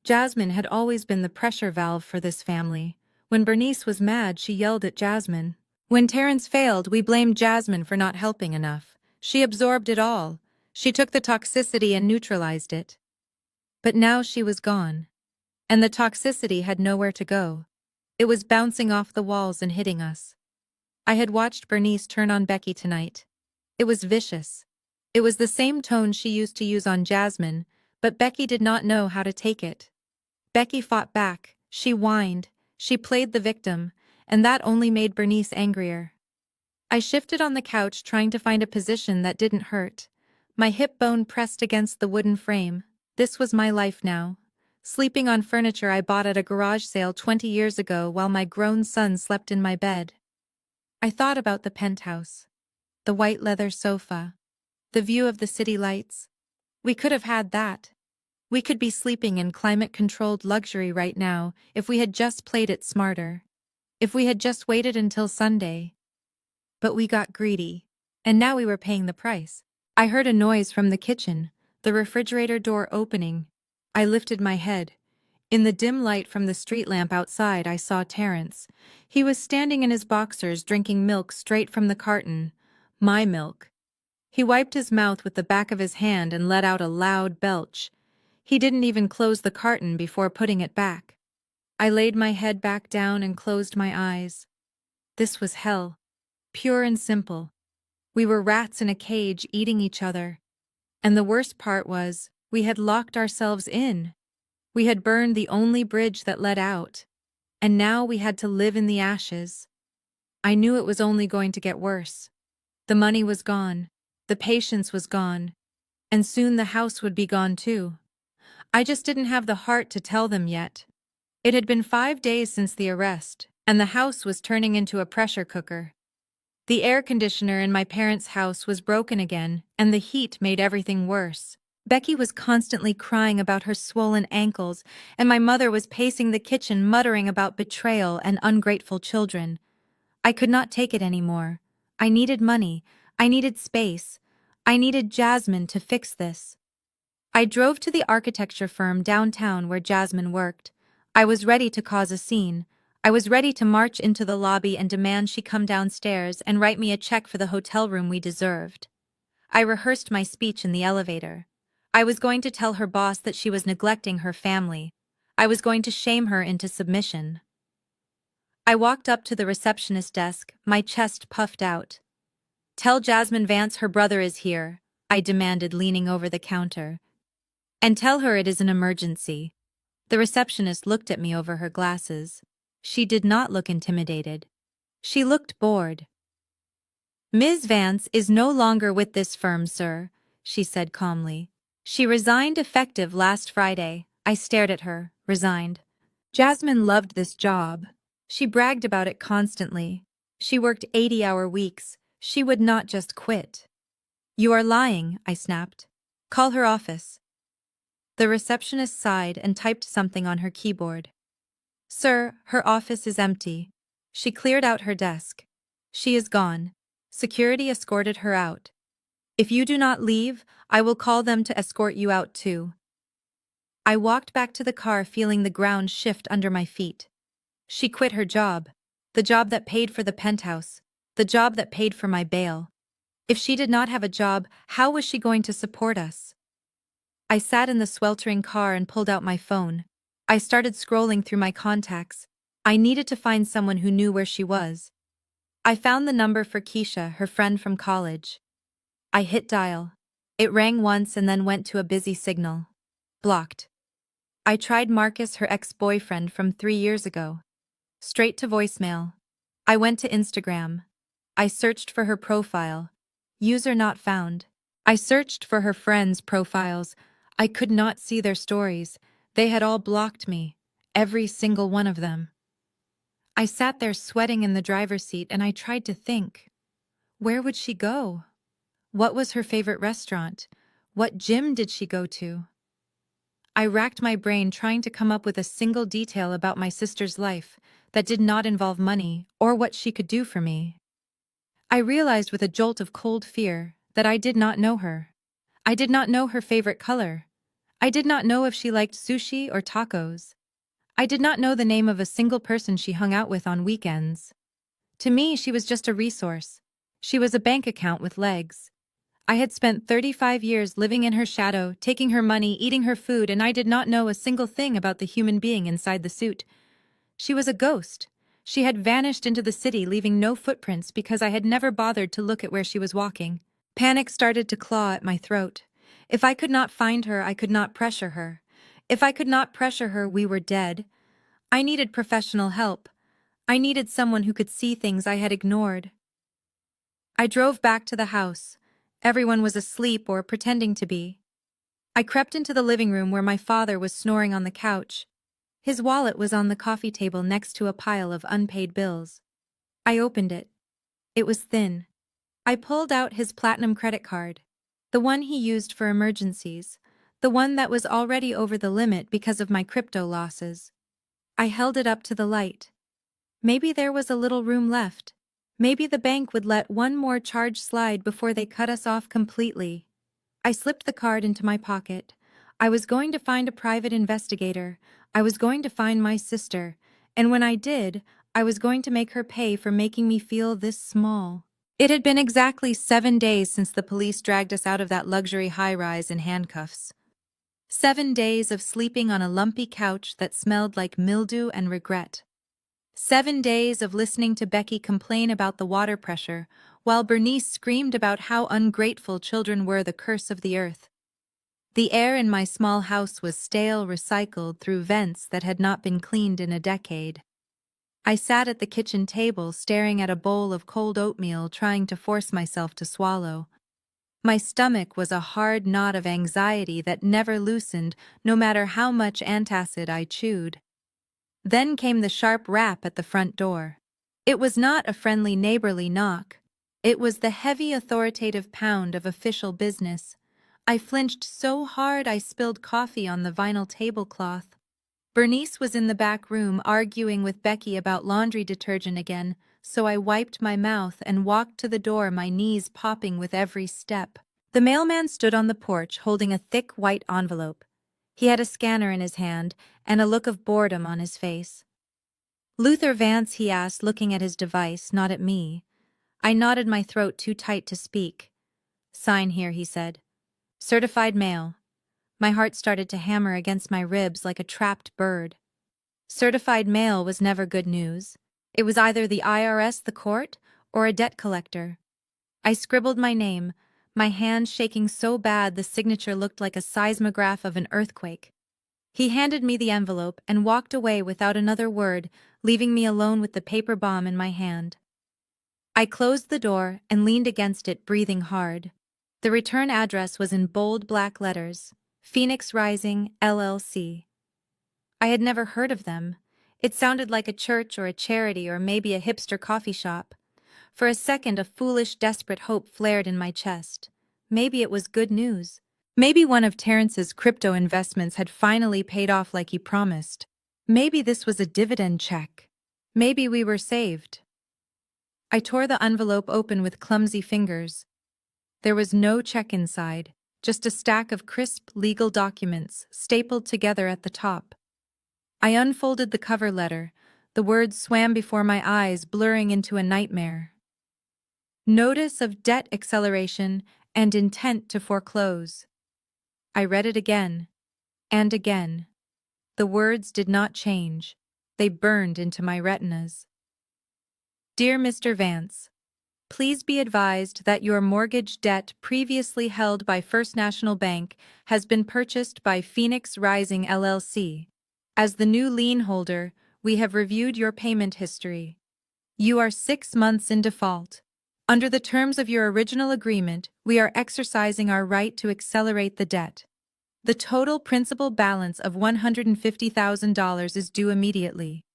Jasmine had always been the pressure valve for this family. When Bernice was mad, she yelled at Jasmine. When Terrence failed, we blamed Jasmine for not helping enough. She absorbed it all. She took the toxicity and neutralized it. But now she was gone. And the toxicity had nowhere to go. It was bouncing off the walls and hitting us. I had watched Bernice turn on Becky tonight. It was vicious. It was the same tone she used to use on Jasmine, but Becky did not know how to take it. Becky fought back, she whined, she played the victim, and that only made Bernice angrier. I shifted on the couch trying to find a position that didn't hurt. My hip bone pressed against the wooden frame. This was my life now. Sleeping on furniture I bought at a garage sale 20 years ago while my grown son slept in my bed. I thought about the penthouse, the white leather sofa, the view of the city lights. We could have had that. We could be sleeping in climate-controlled luxury right now if we had just played it smarter. If we had just waited until Sunday. But we got greedy. And now we were paying the price. I heard a noise from the kitchen, the refrigerator door opening. I lifted my head. In the dim light from the street lamp outside, I saw Terrence. He was standing in his boxers drinking milk straight from the carton. My milk. He wiped his mouth with the back of his hand and let out a loud belch. He didn't even close the carton before putting it back. I laid my head back down and closed my eyes. This was hell. Pure and simple. We were rats in a cage eating each other. And the worst part was, we had locked ourselves in. We had burned the only bridge that led out. And now we had to live in the ashes. I knew it was only going to get worse. The money was gone. The patience was gone. And soon the house would be gone too. I just didn't have the heart to tell them yet. It had been 5 days since the arrest, and the house was turning into a pressure cooker. The air conditioner in my parents' house was broken again, and the heat made everything worse. Becky was constantly crying about her swollen ankles, and my mother was pacing the kitchen muttering about betrayal and ungrateful children. I could not take it anymore. I needed money. I needed space. I needed Jasmine to fix this. I drove to the architecture firm downtown where Jasmine worked. I was ready to cause a scene. I was ready to march into the lobby and demand she come downstairs and write me a check for the hotel room we deserved. I rehearsed my speech in the elevator. I was going to tell her boss that she was neglecting her family. I was going to shame her into submission. I walked up to the receptionist desk, my chest puffed out. "Tell Jasmine Vance her brother is here," I demanded, leaning over the counter. "And tell her it is an emergency." The receptionist looked at me over her glasses. She did not look intimidated. She looked bored. "Ms. Vance is no longer with this firm, sir," she said calmly. "She resigned effective last Friday." I stared at her, resigned. Jasmine loved this job. She bragged about it constantly. She worked 80-hour weeks. She would not just quit. "You are lying," I snapped. "Call her office." The receptionist sighed and typed something on her keyboard. "Sir, her office is empty." She cleared out her desk. "She is gone." Security escorted her out. "If you do not leave, I will call them to escort you out too." I walked back to the car feeling the ground shift under my feet. She quit her job. The job that paid for the penthouse. The job that paid for my bail. If she did not have a job, how was she going to support us? I sat in the sweltering car and pulled out my phone. I started scrolling through my contacts. I needed to find someone who knew where she was. I found the number for Keisha, her friend from college. I hit dial. It rang once and then went to a busy signal. Blocked. I tried Marcus, her ex-boyfriend from 3 years ago. Straight to voicemail. I went to Instagram. I searched for her profile. User not found. I searched for her friends' profiles. I could not see their stories. They had all blocked me. Every single one of them. I sat there sweating in the driver's seat and I tried to think. Where would she go? What was her favorite restaurant? What gym did she go to? I racked my brain trying to come up with a single detail about my sister's life that did not involve money or what she could do for me. I realized with a jolt of cold fear that I did not know her. I did not know her favorite color. I did not know if she liked sushi or tacos. I did not know the name of a single person she hung out with on weekends. To me, she was just a resource. She was a bank account with legs. I had spent 35 years living in her shadow, taking her money, eating her food, and I did not know a single thing about the human being inside the suit. She was a ghost. She had vanished into the city, leaving no footprints because I had never bothered to look at where she was walking. Panic started to claw at my throat. If I could not find her, I could not pressure her. If I could not pressure her, we were dead. I needed professional help. I needed someone who could see things I had ignored. I drove back to the house. Everyone was asleep or pretending to be. I crept into the living room where my father was snoring on the couch. His wallet was on the coffee table next to a pile of unpaid bills. I opened it. It was thin. I pulled out his platinum credit card, the one he used for emergencies, the one that was already over the limit because of my crypto losses. I held it up to the light. Maybe there was a little room left. Maybe the bank would let one more charge slide before they cut us off completely. I slipped the card into my pocket. I was going to find a private investigator. I was going to find my sister. And when I did, I was going to make her pay for making me feel this small. It had been exactly 7 days since the police dragged us out of that luxury high-rise in handcuffs. 7 days of sleeping on a lumpy couch that smelled like mildew and regret. 7 days of listening to Becky complain about the water pressure, while Bernice screamed about how ungrateful children were, the curse of the earth. The air in my small house was stale, recycled through vents that had not been cleaned in a decade. I sat at the kitchen table staring at a bowl of cold oatmeal, trying to force myself to swallow. My stomach was a hard knot of anxiety that never loosened, no matter how much antacid I chewed. Then came the sharp rap at the front door. It was not a friendly neighborly knock. It was the heavy authoritative pound of official business. I flinched so hard I spilled coffee on the vinyl tablecloth. Bernice was in the back room arguing with Becky about laundry detergent again, so I wiped my mouth and walked to the door, my knees popping with every step. The mailman stood on the porch holding a thick white envelope. He had a scanner in his hand and a look of boredom on his face. "Luther Vance?" he asked, looking at his device, not at me. I knotted my throat too tight to speak. "Sign here," he said. "Certified mail." My heart started to hammer against my ribs like a trapped bird. Certified mail was never good news. It was either the IRS, the court, or a debt collector. I scribbled my name, my hand shaking so bad the signature looked like a seismograph of an earthquake. He handed me the envelope and walked away without another word, leaving me alone with the paper bomb in my hand. I closed the door and leaned against it, breathing hard. The return address was in bold black letters: Phoenix Rising, LLC. I had never heard of them. It sounded like a church or a charity or maybe a hipster coffee shop. For a second, a foolish, desperate hope flared in my chest. Maybe it was good news. Maybe one of Terrence's crypto investments had finally paid off like he promised. Maybe this was a dividend check. Maybe we were saved. I tore the envelope open with clumsy fingers. There was no check inside, just a stack of crisp legal documents stapled together at the top. I unfolded the cover letter. The words swam before my eyes, blurring into a nightmare. Notice of debt acceleration and intent to foreclose. I read it again and again. The words did not change. They burned into my retinas. Dear Mr. Vance, please be advised that your mortgage debt previously held by First National Bank has been purchased by Phoenix Rising LLC. As the new lien holder, we have reviewed your payment history. You are 6 months in default. Under the terms of your original agreement, we are exercising our right to accelerate the debt. The total principal balance of $150,000 is due immediately.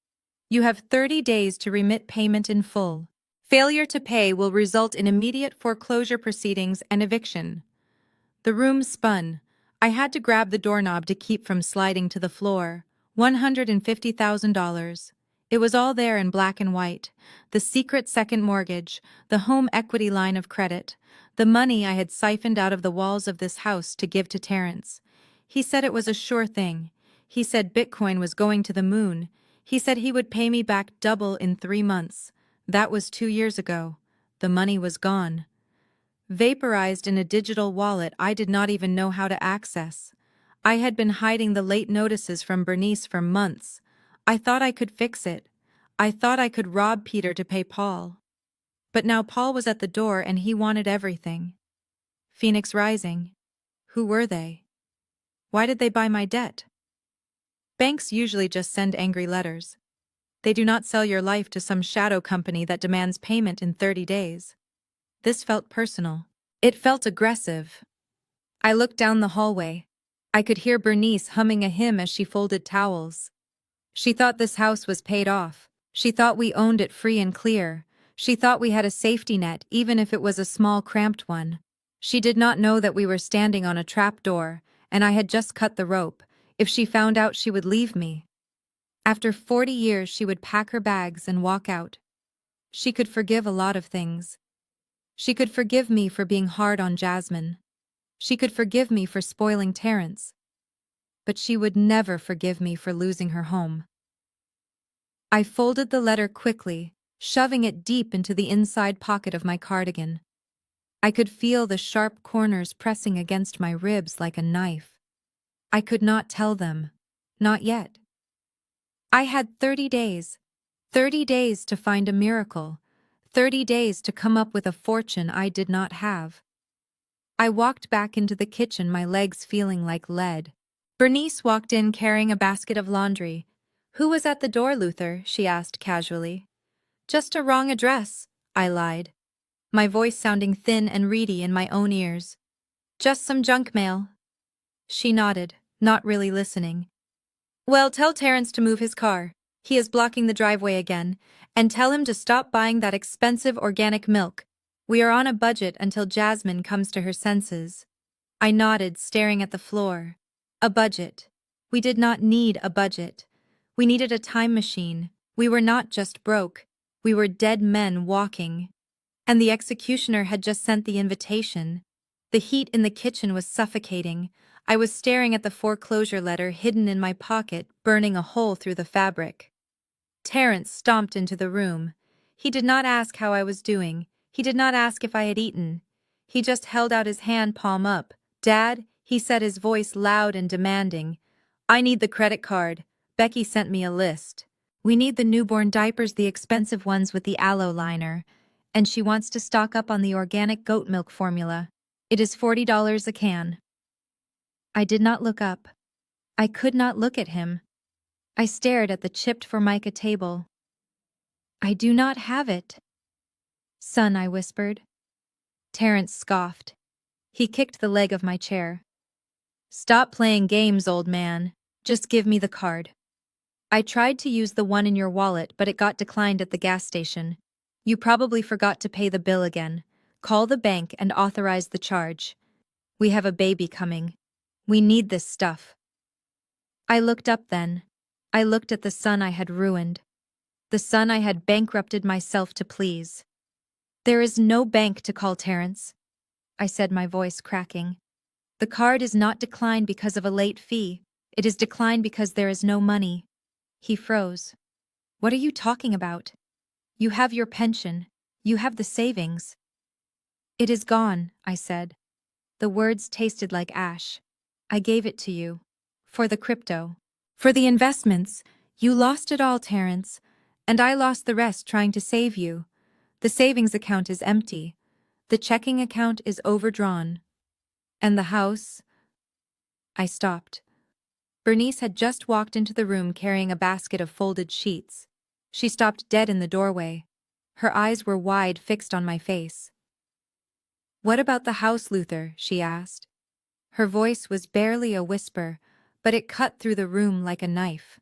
You have 30 days to remit payment in full. Failure to pay will result in immediate foreclosure proceedings and eviction. The room spun. I had to grab the doorknob to keep from sliding to the floor. $150,000. It was all there in black and white. The secret second mortgage, the home equity line of credit, the money I had siphoned out of the walls of this house to give to Terrence. He said it was a sure thing. He said Bitcoin was going to the moon. He said he would pay me back double in 3 months. That was 2 years ago. The money was gone. Vaporized in a digital wallet I did not even know how to access. I had been hiding the late notices from Bernice for months. I thought I could fix it. I thought I could rob Peter to pay Paul. But now Paul was at the door and he wanted everything. Phoenix Rising. Who were they? Why did they buy my debt? Banks usually just send angry letters. They do not sell your life to some shadow company that demands payment in 30 days. This felt personal. It felt aggressive. I looked down the hallway. I could hear Bernice humming a hymn as she folded towels. She thought this house was paid off. She thought we owned it free and clear. She thought we had a safety net, even if it was a small, cramped one. She did not know that we were standing on a trap door, and I had just cut the rope. If she found out, she would leave me. After 40 years, she would pack her bags and walk out. She could forgive a lot of things. She could forgive me for being hard on Jasmine. She could forgive me for spoiling Terrence. But she would never forgive me for losing her home. I folded the letter quickly, shoving it deep into the inside pocket of my cardigan. I could feel the sharp corners pressing against my ribs like a knife. I could not tell them. Not yet. I had 30 days. 30 days to find a miracle. 30 days to come up with a fortune I did not have. I walked back into the kitchen, my legs feeling like lead. Bernice walked in carrying a basket of laundry. "Who was at the door, Luther?" she asked casually. "Just a wrong address," I lied, my voice sounding thin and reedy in my own ears. "Just some junk mail." She nodded, not really listening. "Well, tell Terrence to move his car. He is blocking the driveway again. And tell him to stop buying that expensive organic milk. We are on a budget until Jasmine comes to her senses." I nodded, staring at the floor. A budget. We did not need a budget. We needed a time machine. We were not just broke. We were dead men walking. And the executioner had just sent the invitation. The heat in the kitchen was suffocating. I was staring at the foreclosure letter hidden in my pocket, burning a hole through the fabric. Terrence stomped into the room. He did not ask how I was doing. He did not ask if I had eaten. He just held out his hand, palm up. "Dad," he said, his voice loud and demanding. "I need the credit card. Becky sent me a list. We need the newborn diapers, the expensive ones with the aloe liner. And she wants to stock up on the organic goat milk formula. It is $40 a can." I did not look up. I could not look at him. I stared at the chipped Formica table. "I do not have it." "Son," I whispered. Terrence scoffed. He kicked the leg of my chair. "Stop playing games, old man. Just give me the card." "I tried to use the one in your wallet, but it got declined at the gas station. You probably forgot to pay the bill again. Call the bank and authorize the charge. We have a baby coming. We need this stuff." I looked up then. I looked at the son I had ruined. The son I had bankrupted myself to please. "There is no bank to call, Terrence," I said, my voice cracking. "The card is not declined because of a late fee. It is declined because there is no money." He froze. "What are you talking about? You have your pension. You have the savings." "It is gone," I said. The words tasted like ash. "I gave it to you. For the crypto. For the investments. You lost it all, Terrence. And I lost the rest trying to save you. The savings account is empty. The checking account is overdrawn. And the house—" I stopped. Bernice had just walked into the room carrying a basket of folded sheets. She stopped dead in the doorway. Her eyes were wide, fixed on my face. "What about the house, Luther?" she asked. Her voice was barely a whisper, but it cut through the room like a knife.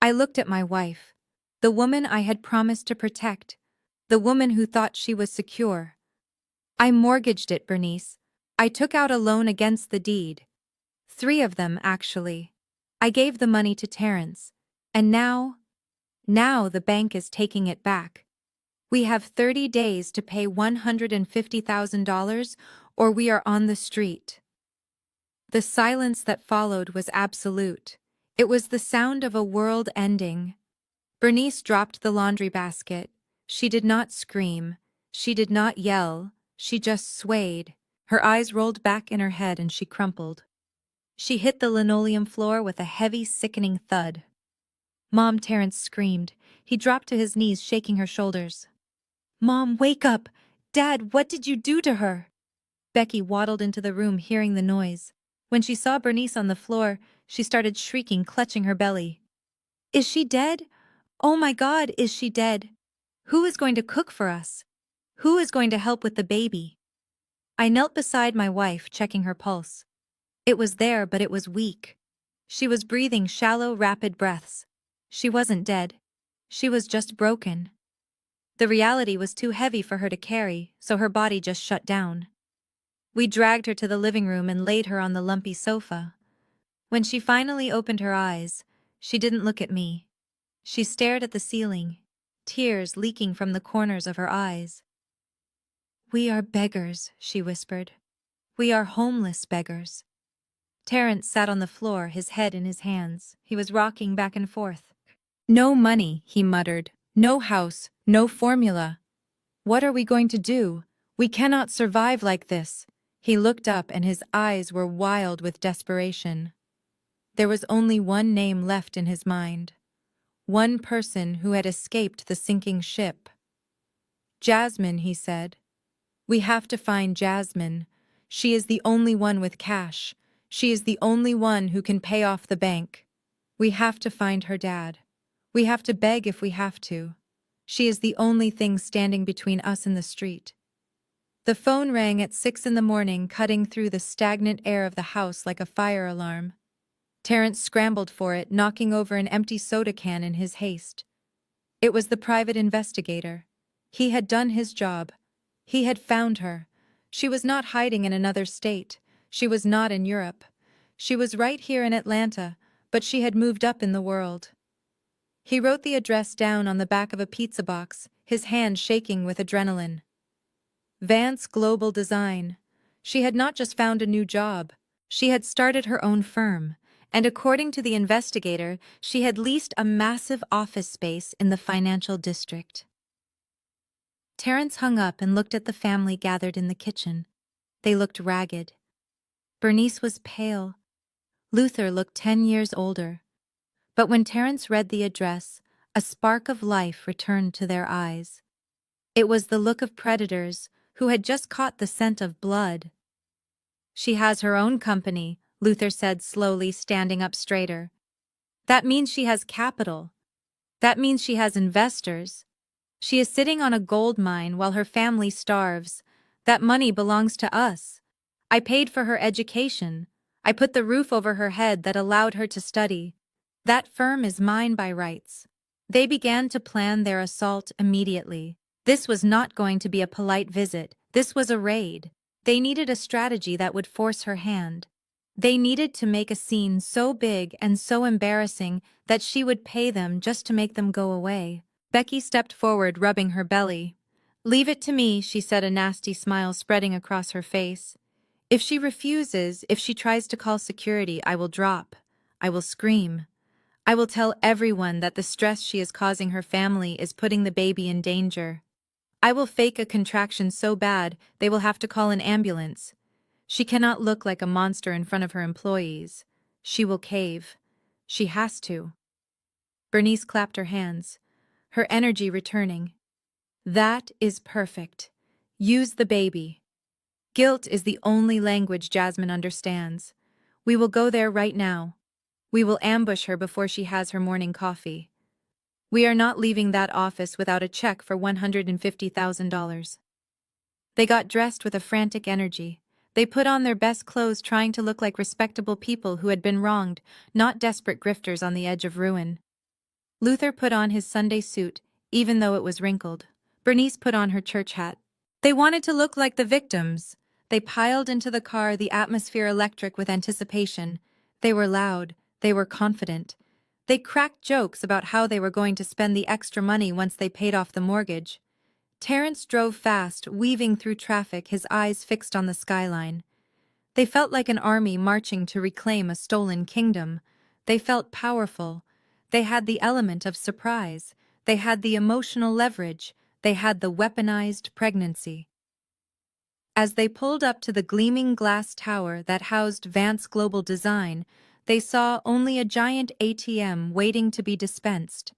I looked at my wife, the woman I had promised to protect, the woman who thought she was secure. "I mortgaged it, Bernice. I took out a loan against the deed. 3 of them, actually. I gave the money to Terrence. And now the bank is taking it back. We have 30 days to pay $150,000 or we are on the street." The silence that followed was absolute. It was the sound of a world ending. Bernice dropped the laundry basket. She did not scream. She did not yell. She just swayed. Her eyes rolled back in her head and she crumpled. She hit the linoleum floor with a heavy, sickening thud. Mom, Terrence screamed. He dropped to his knees, shaking her shoulders. Mom, wake up! Dad, what did you do to her? Becky waddled into the room, hearing the noise. When she saw Bernice on the floor, she started shrieking, clutching her belly. Is she dead? Oh my God, is she dead? Who is going to cook for us? Who is going to help with the baby? I knelt beside my wife, checking her pulse. It was there, but it was weak. She was breathing shallow, rapid breaths. She wasn't dead. She was just broken. The reality was too heavy for her to carry, so her body just shut down. We dragged her to the living room and laid her on the lumpy sofa. When she finally opened her eyes, she didn't look at me. She stared at the ceiling, tears leaking from the corners of her eyes. We are beggars, she whispered. We are homeless beggars. Terrence sat on the floor, his head in his hands. He was rocking back and forth. No money, he muttered. No house, no formula. What are we going to do? We cannot survive like this. He looked up and his eyes were wild with desperation. There was only one name left in his mind. One person who had escaped the sinking ship. Jasmine, he said. We have to find Jasmine. She is the only one with cash. She is the only one who can pay off the bank. We have to find her dad. We have to beg if we have to. She is the only thing standing between us and the street. The phone rang at 6 a.m, cutting through the stagnant air of the house like a fire alarm. Terrence scrambled for it, knocking over an empty soda can in his haste. It was the private investigator. He had done his job. He had found her. She was not hiding in another state. She was not in Europe. She was right here in Atlanta, but she had moved up in the world. He wrote the address down on the back of a pizza box, his hand shaking with adrenaline. Vance Global Design. She had not just found a new job. She had started her own firm, and according to the investigator, she had leased a massive office space in the financial district. Terrence hung up and looked at the family gathered in the kitchen. They looked ragged. Bernice was pale. Luther looked 10 years older. But when Terrence read the address, a spark of life returned to their eyes. It was the look of predators who had just caught the scent of blood. She has her own company, Luther said slowly, standing up straighter. That means she has capital. That means she has investors. She is sitting on a gold mine while her family starves. That money belongs to us. I paid for her education. I put the roof over her head that allowed her to study. That firm is mine by rights. They began to plan their assault immediately. This was not going to be a polite visit. This was a raid. They needed a strategy that would force her hand. They needed to make a scene so big and so embarrassing that she would pay them just to make them go away. Becky stepped forward, rubbing her belly. Leave it to me, she said, a nasty smile spreading across her face. If she refuses, if she tries to call security, I will drop. I will scream. I will tell everyone that the stress she is causing her family is putting the baby in danger. I will fake a contraction so bad they will have to call an ambulance. She cannot look like a monster in front of her employees. She will cave. She has to. Bernice clapped her hands, her energy returning. That is perfect. Use the baby. Guilt is the only language Jasmine understands. We will go there right now. We will ambush her before she has her morning coffee. We are not leaving that office without a check for $150,000. They got dressed with a frantic energy. They put on their best clothes, trying to look like respectable people who had been wronged, not desperate grifters on the edge of ruin. Luther put on his Sunday suit, even though it was wrinkled. Bernice put on her church hat. They wanted to look like the victims. They piled into the car, the atmosphere electric with anticipation. They were loud. They were confident. They cracked jokes about how they were going to spend the extra money once they paid off the mortgage. Terrence drove fast, weaving through traffic, his eyes fixed on the skyline. They felt like an army marching to reclaim a stolen kingdom. They felt powerful. They had the element of surprise. They had the emotional leverage. They had the weaponized pregnancy. As they pulled up to the gleaming glass tower that housed Vance Global Design, they saw only a giant ATM waiting to be dispensed.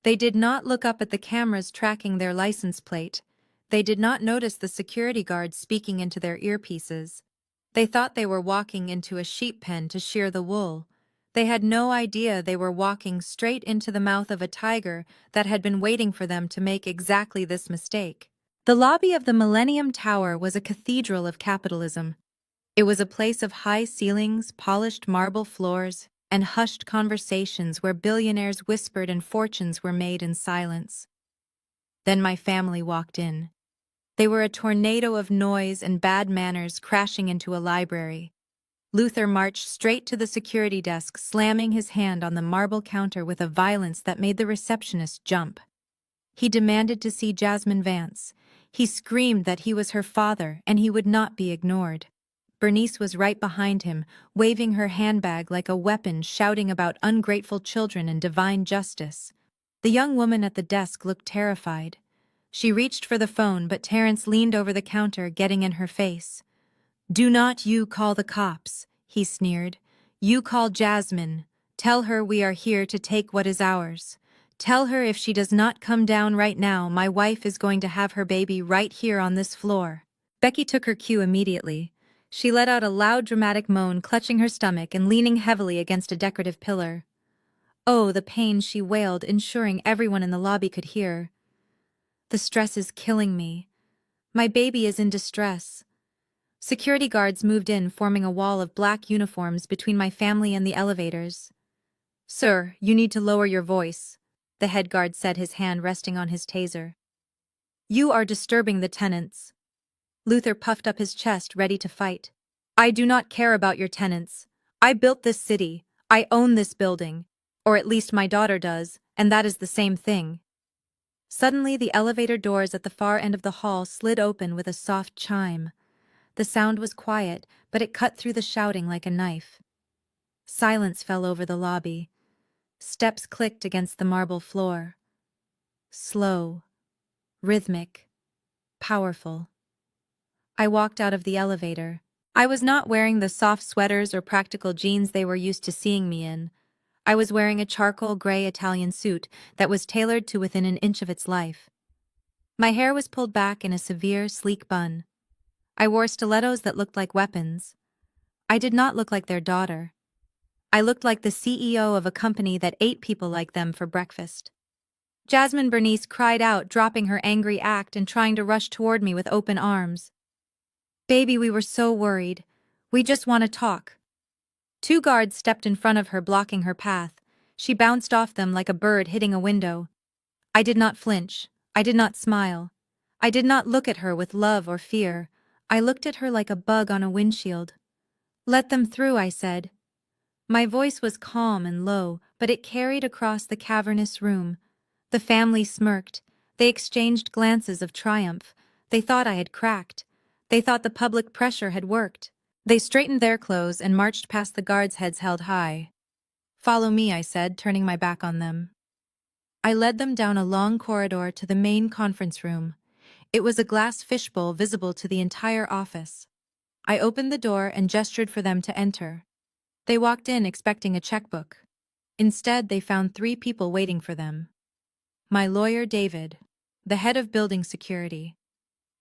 They did not look up at the cameras tracking their license plate. They did not notice the security guards speaking into their earpieces. They thought they were walking into a sheep pen to shear the wool. They had no idea they were walking straight into the mouth of a tiger that had been waiting for them to make exactly this mistake. The lobby of the Millennium Tower was a cathedral of capitalism. It was a place of high ceilings, polished marble floors, and hushed conversations where billionaires whispered and fortunes were made in silence. Then my family walked in. They were a tornado of noise and bad manners crashing into a library. Luther marched straight to the security desk, slamming his hand on the marble counter with a violence that made the receptionist jump. He demanded to see Jasmine Vance. He screamed that he was her father and he would not be ignored. Bernice was right behind him, waving her handbag like a weapon, shouting about ungrateful children and divine justice. The young woman at the desk looked terrified. She reached for the phone, but Terrence leaned over the counter, getting in her face. "Do not you call the cops," he sneered. "You call Jasmine. Tell her we are here to take what is ours. Tell her if she does not come down right now, my wife is going to have her baby right here on this floor." Becky took her cue immediately. She let out a loud, dramatic moan, clutching her stomach and leaning heavily against a decorative pillar. Oh, the pain, she wailed, ensuring everyone in the lobby could hear. "The stress is killing me. My baby is in distress." Security guards moved in, forming a wall of black uniforms between my family and the elevators. "Sir, you need to lower your voice," the head guard said, his hand resting on his taser. "You are disturbing the tenants." Luther puffed up his chest, ready to fight. "I do not care about your tenants. I built this city. I own this building. Or at least my daughter does, and that is the same thing." Suddenly, the elevator doors at the far end of the hall slid open with a soft chime. The sound was quiet, but it cut through the shouting like a knife. Silence fell over the lobby. Steps clicked against the marble floor. Slow, rhythmic, powerful. I walked out of the elevator. I was not wearing the soft sweaters or practical jeans they were used to seeing me in. I was wearing a charcoal gray Italian suit that was tailored to within an inch of its life. My hair was pulled back in a severe, sleek bun. I wore stilettos that looked like weapons. I did not look like their daughter. I looked like the CEO of a company that ate people like them for breakfast. Jasmine Bernice cried out, dropping her angry act and trying to rush toward me with open arms. "Baby, we were so worried. We just want to talk." Two guards stepped in front of her, blocking her path. She bounced off them like a bird hitting a window. I did not flinch. I did not smile. I did not look at her with love or fear. I looked at her like a bug on a windshield. "Let them through," I said. My voice was calm and low, but it carried across the cavernous room. The family smirked. They exchanged glances of triumph. They thought I had cracked. They thought the public pressure had worked. They straightened their clothes and marched past the guards' heads held high. "Follow me," I said, turning my back on them. I led them down a long corridor to the main conference room. It was a glass fishbowl visible to the entire office. I opened the door and gestured for them to enter. They walked in expecting a checkbook. Instead, they found 3 people waiting for them. My lawyer, David, the head of building security,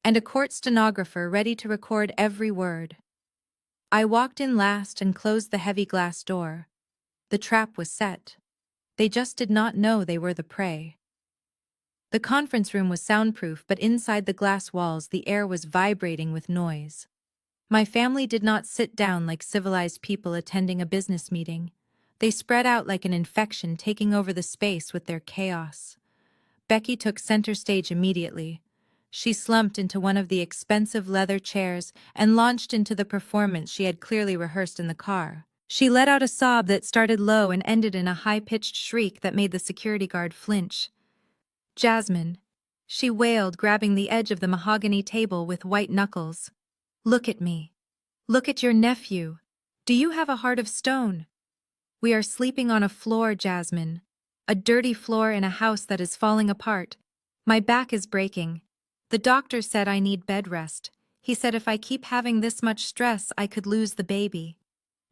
and a court stenographer ready to record every word. I walked in last and closed the heavy glass door. The trap was set. They just did not know they were the prey. The conference room was soundproof, but inside the glass walls the air was vibrating with noise. My family did not sit down like civilized people attending a business meeting. They spread out like an infection, taking over the space with their chaos. Becky took center stage immediately. She slumped into one of the expensive leather chairs and launched into the performance she had clearly rehearsed in the car. She let out a sob that started low and ended in a high-pitched shriek that made the security guard flinch. "Jasmine," she wailed, grabbing the edge of the mahogany table with white knuckles. "Look at me. Look at your nephew. Do you have a heart of stone? We are sleeping on a floor, Jasmine. A dirty floor in a house that is falling apart. My back is breaking. The doctor said I need bed rest. He said if I keep having this much stress, I could lose the baby.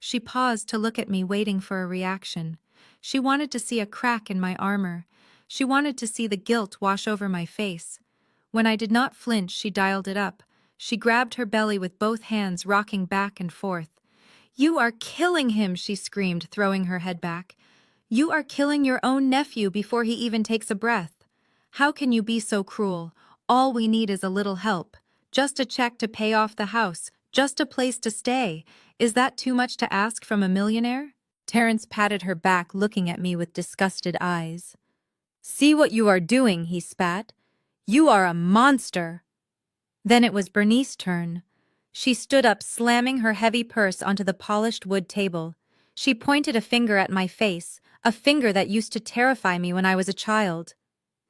She paused to look at me, waiting for a reaction. She wanted to see a crack in my armor. She wanted to see the guilt wash over my face. When I did not flinch, she dialed it up. She grabbed her belly with both hands, rocking back and forth. "You are killing him," she screamed, throwing her head back. "You are killing your own nephew before he even takes a breath. How can you be so cruel? All we need is a little help. Just a check to pay off the house. Just a place to stay. Is that too much to ask from a millionaire?" Terrence patted her back, looking at me with disgusted eyes. "See what you are doing," he spat. "You are a monster." Then it was Bernice's turn. She stood up, slamming her heavy purse onto the polished wood table. She pointed a finger at my face, a finger that used to terrify me when I was a child.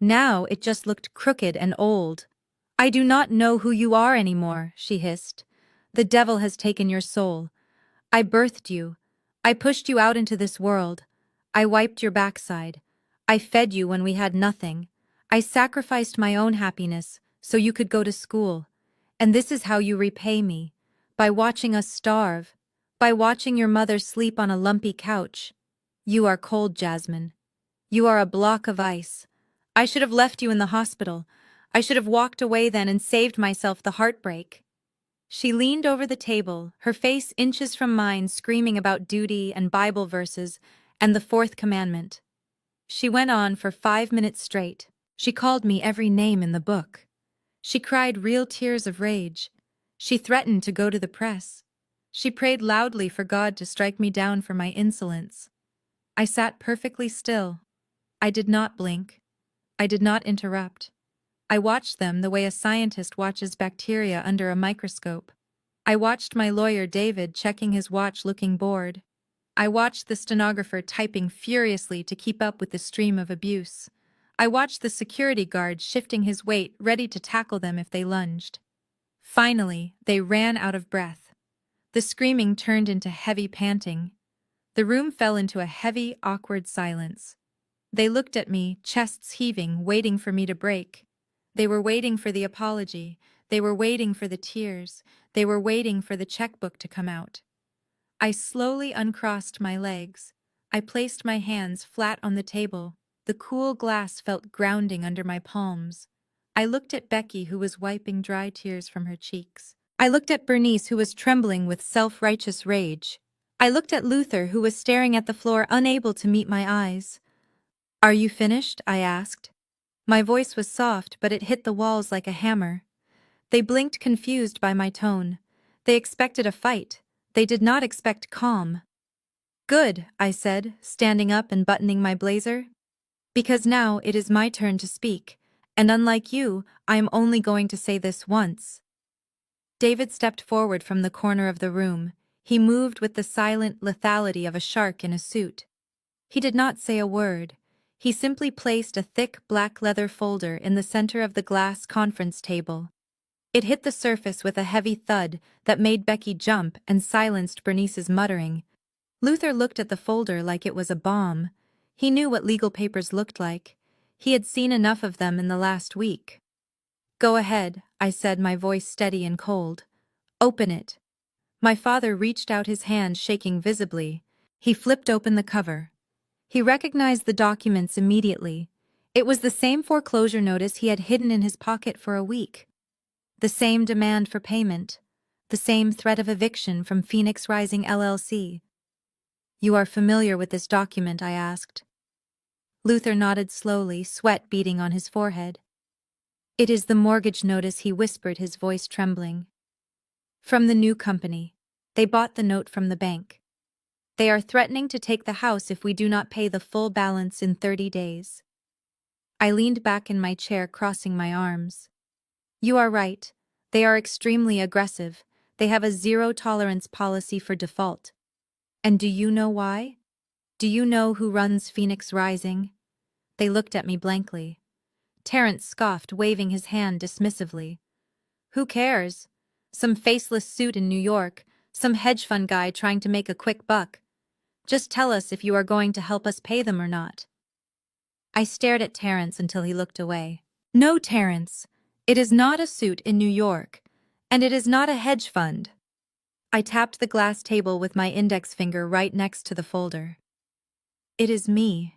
Now it just looked crooked and old. "I do not know who you are anymore," she hissed. "The devil has taken your soul. I birthed you. I pushed you out into this world. I wiped your backside. I fed you when we had nothing. I sacrificed my own happiness so you could go to school. And this is how you repay me, by watching us starve, by watching your mother sleep on a lumpy couch. You are cold, Jasmine. You are a block of ice. I should have left you in the hospital. I should have walked away then and saved myself the heartbreak." She leaned over the table, her face inches from mine, screaming about duty and Bible verses and the fourth commandment. She went on for 5 minutes straight. She called me every name in the book. She cried real tears of rage. She threatened to go to the press. She prayed loudly for God to strike me down for my insolence. I sat perfectly still. I did not blink. I did not interrupt. I watched them the way a scientist watches bacteria under a microscope. I watched my lawyer David checking his watch, looking bored. I watched the stenographer typing furiously to keep up with the stream of abuse. I watched the security guard shifting his weight, ready to tackle them if they lunged. Finally, they ran out of breath. The screaming turned into heavy panting. The room fell into a heavy, awkward silence. They looked at me, chests heaving, waiting for me to break. They were waiting for the apology. They were waiting for the tears. They were waiting for the checkbook to come out. I slowly uncrossed my legs. I placed my hands flat on the table. The cool glass felt grounding under my palms. I looked at Becky, who was wiping dry tears from her cheeks. I looked at Bernice, who was trembling with self-righteous rage. I looked at Luther, who was staring at the floor, unable to meet my eyes. "Are you finished?" I asked. My voice was soft, but it hit the walls like a hammer. They blinked, confused by my tone. They expected a fight. They did not expect calm. "Good," I said, standing up and buttoning my blazer. "Because now it is my turn to speak, and unlike you, I am only going to say this once." David stepped forward from the corner of the room. He moved with the silent lethality of a shark in a suit. He did not say a word. He simply placed a thick black leather folder in the center of the glass conference table. It hit the surface with a heavy thud that made Becky jump and silenced Bernice's muttering. Luther looked at the folder like it was a bomb. He knew what legal papers looked like. He had seen enough of them in the last week. "Go ahead," I said, my voice steady and cold. "Open it." My father reached out, his hand shaking visibly. He flipped open the cover. He recognized the documents immediately. It was the same foreclosure notice he had hidden in his pocket for a week. The same demand for payment. The same threat of eviction from Phoenix Rising LLC. "You are familiar with this document?" I asked. Luther nodded slowly, sweat beading on his forehead. "It is the mortgage notice," he whispered, his voice trembling. "From the new company. They bought the note from the bank. They are threatening to take the house if we do not pay the full balance in 30 days. I leaned back in my chair, crossing my arms. "You are right. They are extremely aggressive. They have a zero-tolerance policy for default. And do you know why? Do you know who runs Phoenix Rising?" They looked at me blankly. Terrence scoffed, waving his hand dismissively. "Who cares? Some faceless suit in New York, Some hedge fund guy trying to make a quick buck. Just tell us if you are going to help us pay them or not. I stared at Terrence until he looked away. No, Terrence. It is not a suit in New York. And it is not a hedge fund. I tapped the glass table with my index finger right next to the folder. It is me.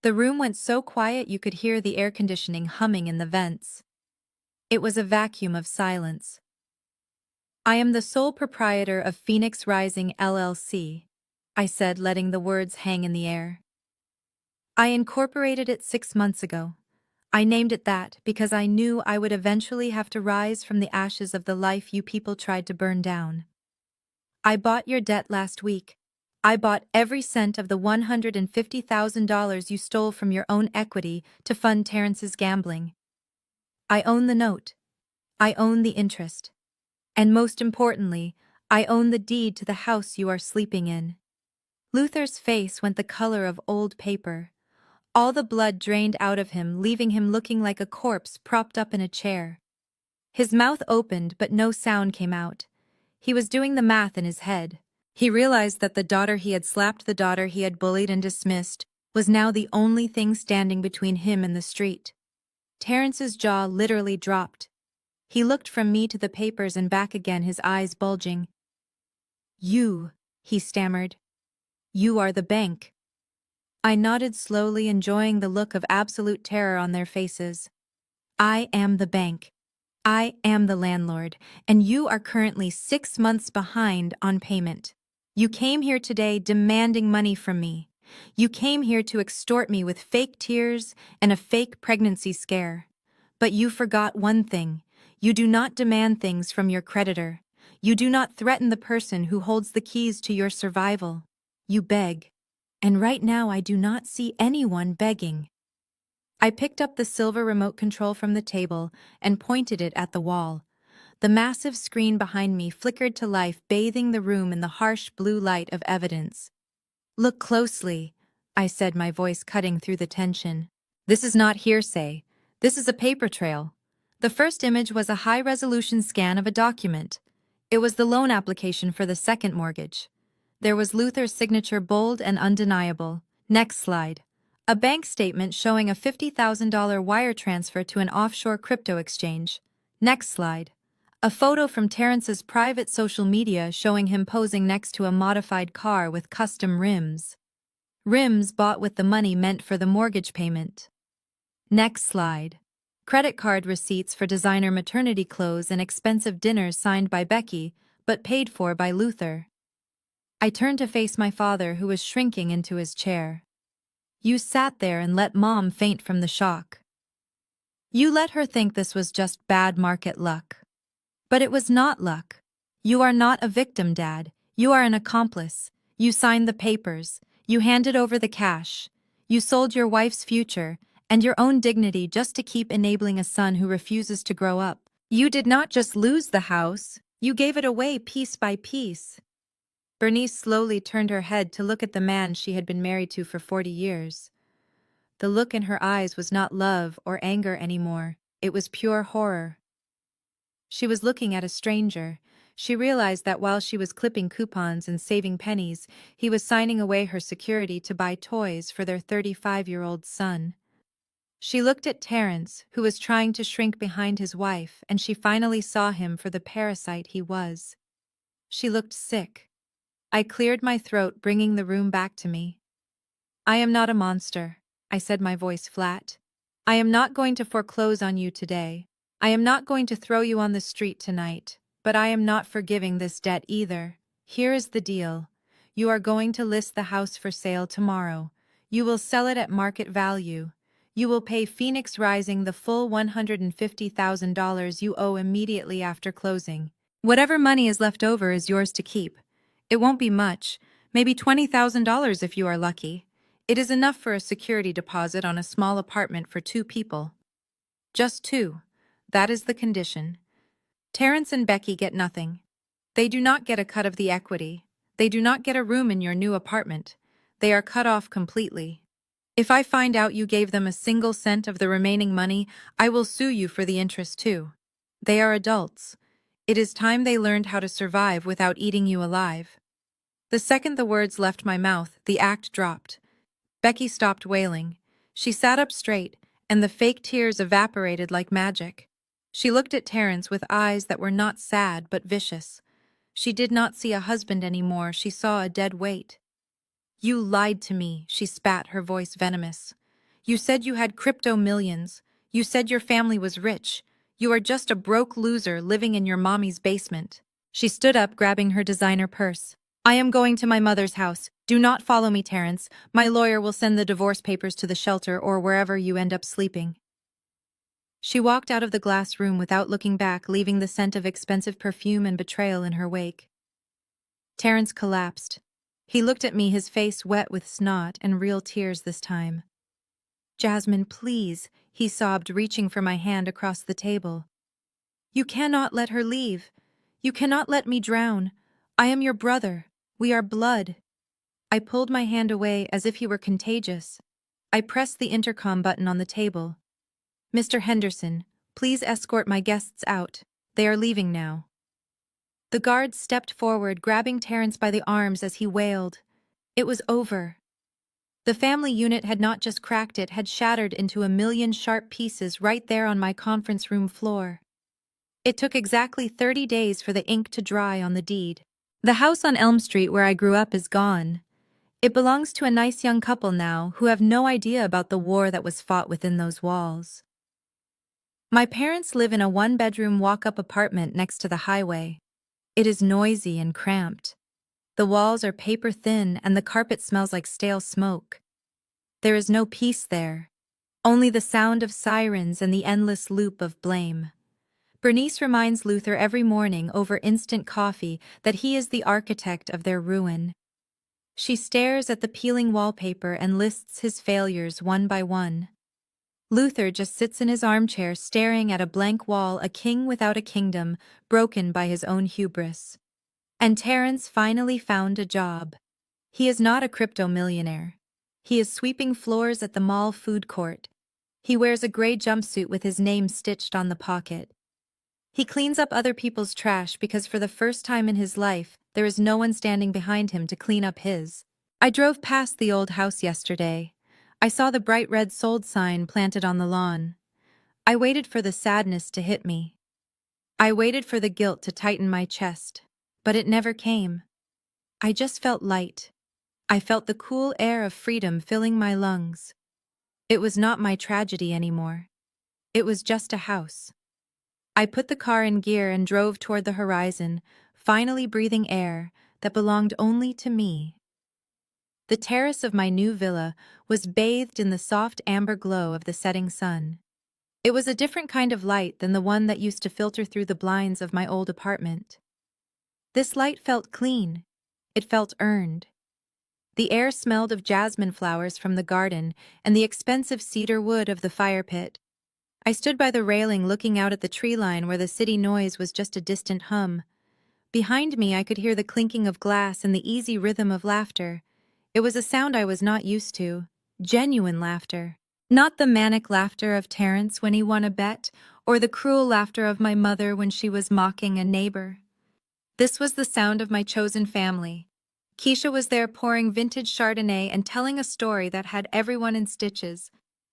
The room went so quiet you could hear the air conditioning humming in the vents. It was a vacuum of silence. I am the sole proprietor of Phoenix Rising LLC, I said, letting the words hang in the air. I incorporated it 6 months ago. I named it that because I knew I would eventually have to rise from the ashes of the life you people tried to burn down. I bought your debt last week. I bought every cent of the $150,000 you stole from your own equity to fund Terrence's gambling. I own the note. I own the interest. And most importantly, I own the deed to the house you are sleeping in. Luther's face went the color of old paper. All the blood drained out of him, leaving him looking like a corpse propped up in a chair. His mouth opened, but no sound came out. He was doing the math in his head. He realized that the daughter he had slapped, the daughter he had bullied and dismissed, was now the only thing standing between him and the street. Terrence's jaw literally dropped. He looked from me to the papers and back again, his eyes bulging. You, he stammered. You are the bank. I nodded slowly, enjoying the look of absolute terror on their faces. I am the bank. I am the landlord, and you are currently 6 months behind on payment. You came here today demanding money from me. You came here to extort me with fake tears and a fake pregnancy scare. But you forgot one thing. You do not demand things from your creditor. You do not threaten the person who holds the keys to your survival. You beg. And right now I do not see anyone begging. I picked up the silver remote control from the table and pointed it at the wall. The massive screen behind me flickered to life, bathing the room in the harsh blue light of evidence. Look closely, I said, my voice cutting through the tension. This is not hearsay. This is a paper trail. The first image was a high-resolution scan of a document. It was the loan application for the second mortgage. There was Luther's signature, bold and undeniable. Next slide. A bank statement showing a $50,000 wire transfer to an offshore crypto exchange. Next slide. A photo from Terrence's private social media showing him posing next to a modified car with custom rims. Rims bought with the money meant for the mortgage payment. Next slide. Credit card receipts for designer maternity clothes and expensive dinners signed by Becky, but paid for by Luther. I turned to face my father, who was shrinking into his chair. You sat there and let Mom faint from the shock. You let her think this was just bad market luck. But it was not luck. You are not a victim, Dad. You are an accomplice. You signed the papers. You handed over the cash. You sold your wife's future and your own dignity just to keep enabling a son who refuses to grow up. You did not just lose the house. You gave it away piece by piece. Bernice slowly turned her head to look at the man she had been married to for 40 years. The look in her eyes was not love or anger anymore. It was pure horror. She was looking at a stranger. She realized that while she was clipping coupons and saving pennies, he was signing away her security to buy toys for their 35-year-old son. She looked at Terrence, who was trying to shrink behind his wife, and she finally saw him for the parasite he was. She looked sick. I cleared my throat, bringing the room back to me. I am not a monster, I said, my voice flat. I am not going to foreclose on you today. I am not going to throw you on the street tonight, but I am not forgiving this debt either. Here is the deal. You are going to list the house for sale tomorrow. You will sell it at market value. You will pay Phoenix Rising the full $150,000 you owe immediately after closing. Whatever money is left over is yours to keep. It won't be much, maybe $20,000 if you are lucky. It is enough for a security deposit on a small apartment for 2 people. Just 2. That is the condition. Terrence and Becky get nothing. They do not get a cut of the equity. They do not get a room in your new apartment. They are cut off completely. If I find out you gave them a single cent of the remaining money, I will sue you for the interest too. They are adults. It is time they learned how to survive without eating you alive. The second the words left my mouth, the act dropped. Becky stopped wailing. She sat up straight, and the fake tears evaporated like magic. She looked at Terence with eyes that were not sad but vicious. She did not see a husband anymore, she saw a dead weight. "You lied to me," she spat, her voice venomous. "You said you had crypto millions. You said your family was rich. You are just a broke loser living in your mommy's basement." She stood up, grabbing her designer purse. "I am going to my mother's house. Do not follow me, Terence. My lawyer will send the divorce papers to the shelter or wherever you end up sleeping." She walked out of the glass room without looking back, leaving the scent of expensive perfume and betrayal in her wake. Terence collapsed. He looked at me, his face wet with snot and real tears this time. "Jasmine, please," he sobbed, reaching for my hand across the table. "You cannot let her leave. You cannot let me drown. I am your brother. We are blood." I pulled my hand away as if he were contagious. I pressed the intercom button on the table. "Mr. Henderson, please escort my guests out. They are leaving now." The guard stepped forward, grabbing Terence by the arms as he wailed. It was over. The family unit had not just cracked, it had shattered into a million sharp pieces right there on my conference room floor. It took exactly 30 days for the ink to dry on the deed. The house on Elm Street where I grew up is gone. It belongs to a nice young couple now who have no idea about the war that was fought within those walls. My parents live in a one-bedroom walk-up apartment next to the highway. It is noisy and cramped. The walls are paper-thin and the carpet smells like stale smoke. There is no peace there, only the sound of sirens and the endless loop of blame. Bernice reminds Luther every morning over instant coffee that he is the architect of their ruin. She stares at the peeling wallpaper and lists his failures one by one. Luther just sits in his armchair staring at a blank wall, a king without a kingdom, broken by his own hubris. And Terence finally found a job. He is not a crypto millionaire. He is sweeping floors at the mall food court. He wears a gray jumpsuit with his name stitched on the pocket. He cleans up other people's trash because for the first time in his life, there is no one standing behind him to clean up his. I drove past the old house yesterday. I saw the bright red sold sign planted on the lawn. I waited for the sadness to hit me. I waited for the guilt to tighten my chest, but it never came. I just felt light. I felt the cool air of freedom filling my lungs. It was not my tragedy anymore. It was just a house. I put the car in gear and drove toward the horizon, finally breathing air that belonged only to me. The terrace of my new villa was bathed in the soft amber glow of the setting sun. It was a different kind of light than the one that used to filter through the blinds of my old apartment. This light felt clean. It felt earned. The air smelled of jasmine flowers from the garden and the expensive cedar wood of the fire pit. I stood by the railing looking out at the tree line where the city noise was just a distant hum. Behind me I could hear the clinking of glass and the easy rhythm of laughter. It was a sound I was not used to. Genuine laughter. Not the manic laughter of Terence when he won a bet, or the cruel laughter of my mother when she was mocking a neighbor. This was the sound of my chosen family. Keisha was there pouring vintage Chardonnay and telling a story that had everyone in stitches.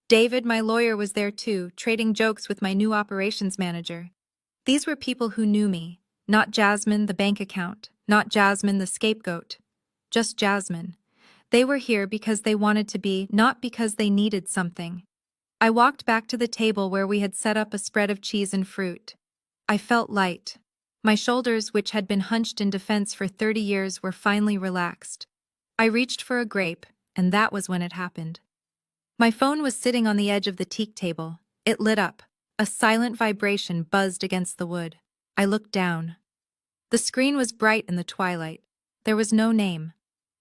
David, my lawyer, was there too, trading jokes with my new operations manager. These were people who knew me. Not Jasmine, the bank account. Not Jasmine, the scapegoat. Just Jasmine. They were here because they wanted to be, not because they needed something. I walked back to the table where we had set up a spread of cheese and fruit. I felt light. My shoulders, which had been hunched in defense for 30 years, were finally relaxed. I reached for a grape, and that was when it happened. My phone was sitting on the edge of the teak table. It lit up. A silent vibration buzzed against the wood. I looked down. The screen was bright in the twilight. There was no name.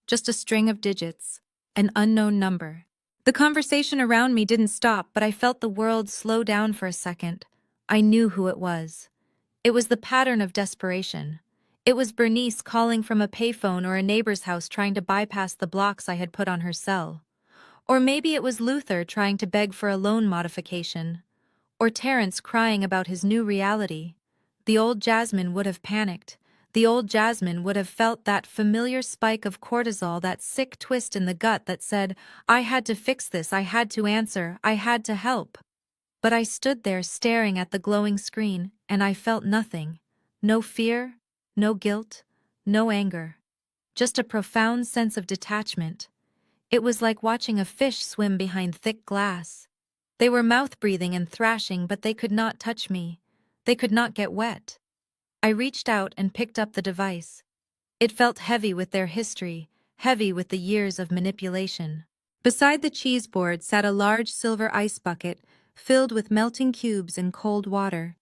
Just a string of digits, an unknown number. The conversation around me didn't stop, but I felt the world slow down for a second. I knew who it was. It was the pattern of desperation. It was Bernice calling from a payphone or a neighbor's house trying to bypass the blocks I had put on her cell. Or maybe it was Luther trying to beg for a loan modification. Or Terence crying about his new reality. The old Jasmine would have panicked. The old Jasmine would have felt that familiar spike of cortisol, that sick twist in the gut that said, I had to fix this, I had to answer, I had to help. But I stood there staring at the glowing screen, and I felt nothing. No fear, no guilt, no anger. Just a profound sense of detachment. It was like watching a fish swim behind thick glass. They were mouth-breathing and thrashing, but they could not touch me. They could not get wet. I reached out and picked up the device. It felt heavy with their history, heavy with the years of manipulation. Beside the cheese board sat a large silver ice bucket filled with melting cubes and cold water.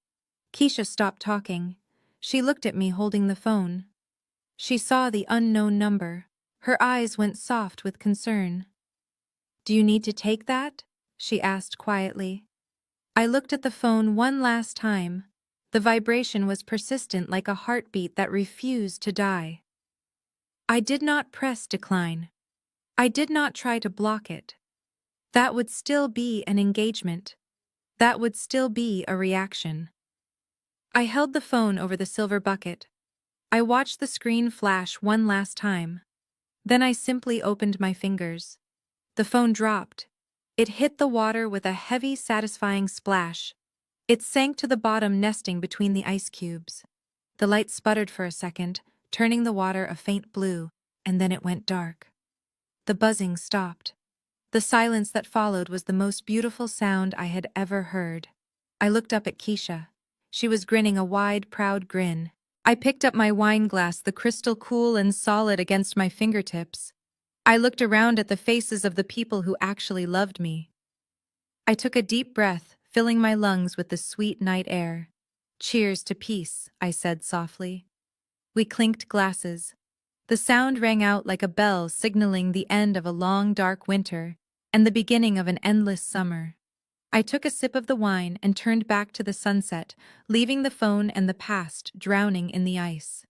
Keisha stopped talking. She looked at me holding the phone. She saw the unknown number. Her eyes went soft with concern. Do you need to take that? She asked quietly. I looked at the phone one last time. The vibration was persistent, like a heartbeat that refused to die. I did not press decline. I did not try to block it. That would still be an engagement. That would still be a reaction. I held the phone over the silver bucket. I watched the screen flash one last time. Then I simply opened my fingers. The phone dropped. It hit the water with a heavy, satisfying splash. It sank to the bottom, nesting between the ice cubes. The light sputtered for a second, turning the water a faint blue, and then it went dark. The buzzing stopped. The silence that followed was the most beautiful sound I had ever heard. I looked up at Keisha. She was grinning a wide, proud grin. I picked up my wine glass, the crystal cool and solid against my fingertips. I looked around at the faces of the people who actually loved me. I took a deep breath, filling my lungs with the sweet night air. Cheers to peace, I said softly. We clinked glasses. The sound rang out like a bell, signaling the end of a long, dark winter and the beginning of an endless summer. I took a sip of the wine and turned back to the sunset, leaving the phone and the past drowning in the ice.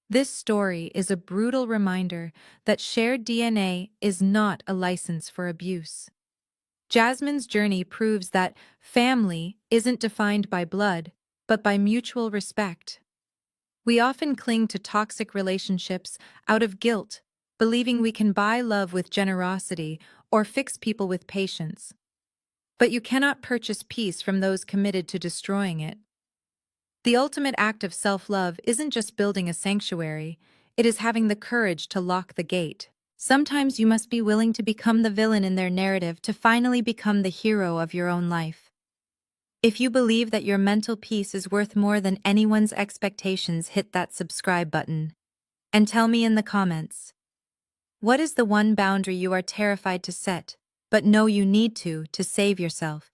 This story is a brutal reminder that shared DNA is not a license for abuse. Jasmine's journey proves that family isn't defined by blood, but by mutual respect. We often cling to toxic relationships out of guilt, believing we can buy love with generosity or fix people with patience. But you cannot purchase peace from those committed to destroying it. The ultimate act of self-love isn't just building a sanctuary, it is having the courage to lock the gate. Sometimes you must be willing to become the villain in their narrative to finally become the hero of your own life. If you believe that your mental peace is worth more than anyone's expectations, hit that subscribe button. And tell me in the comments, what is the one boundary you are terrified to set, but know you need to save yourself?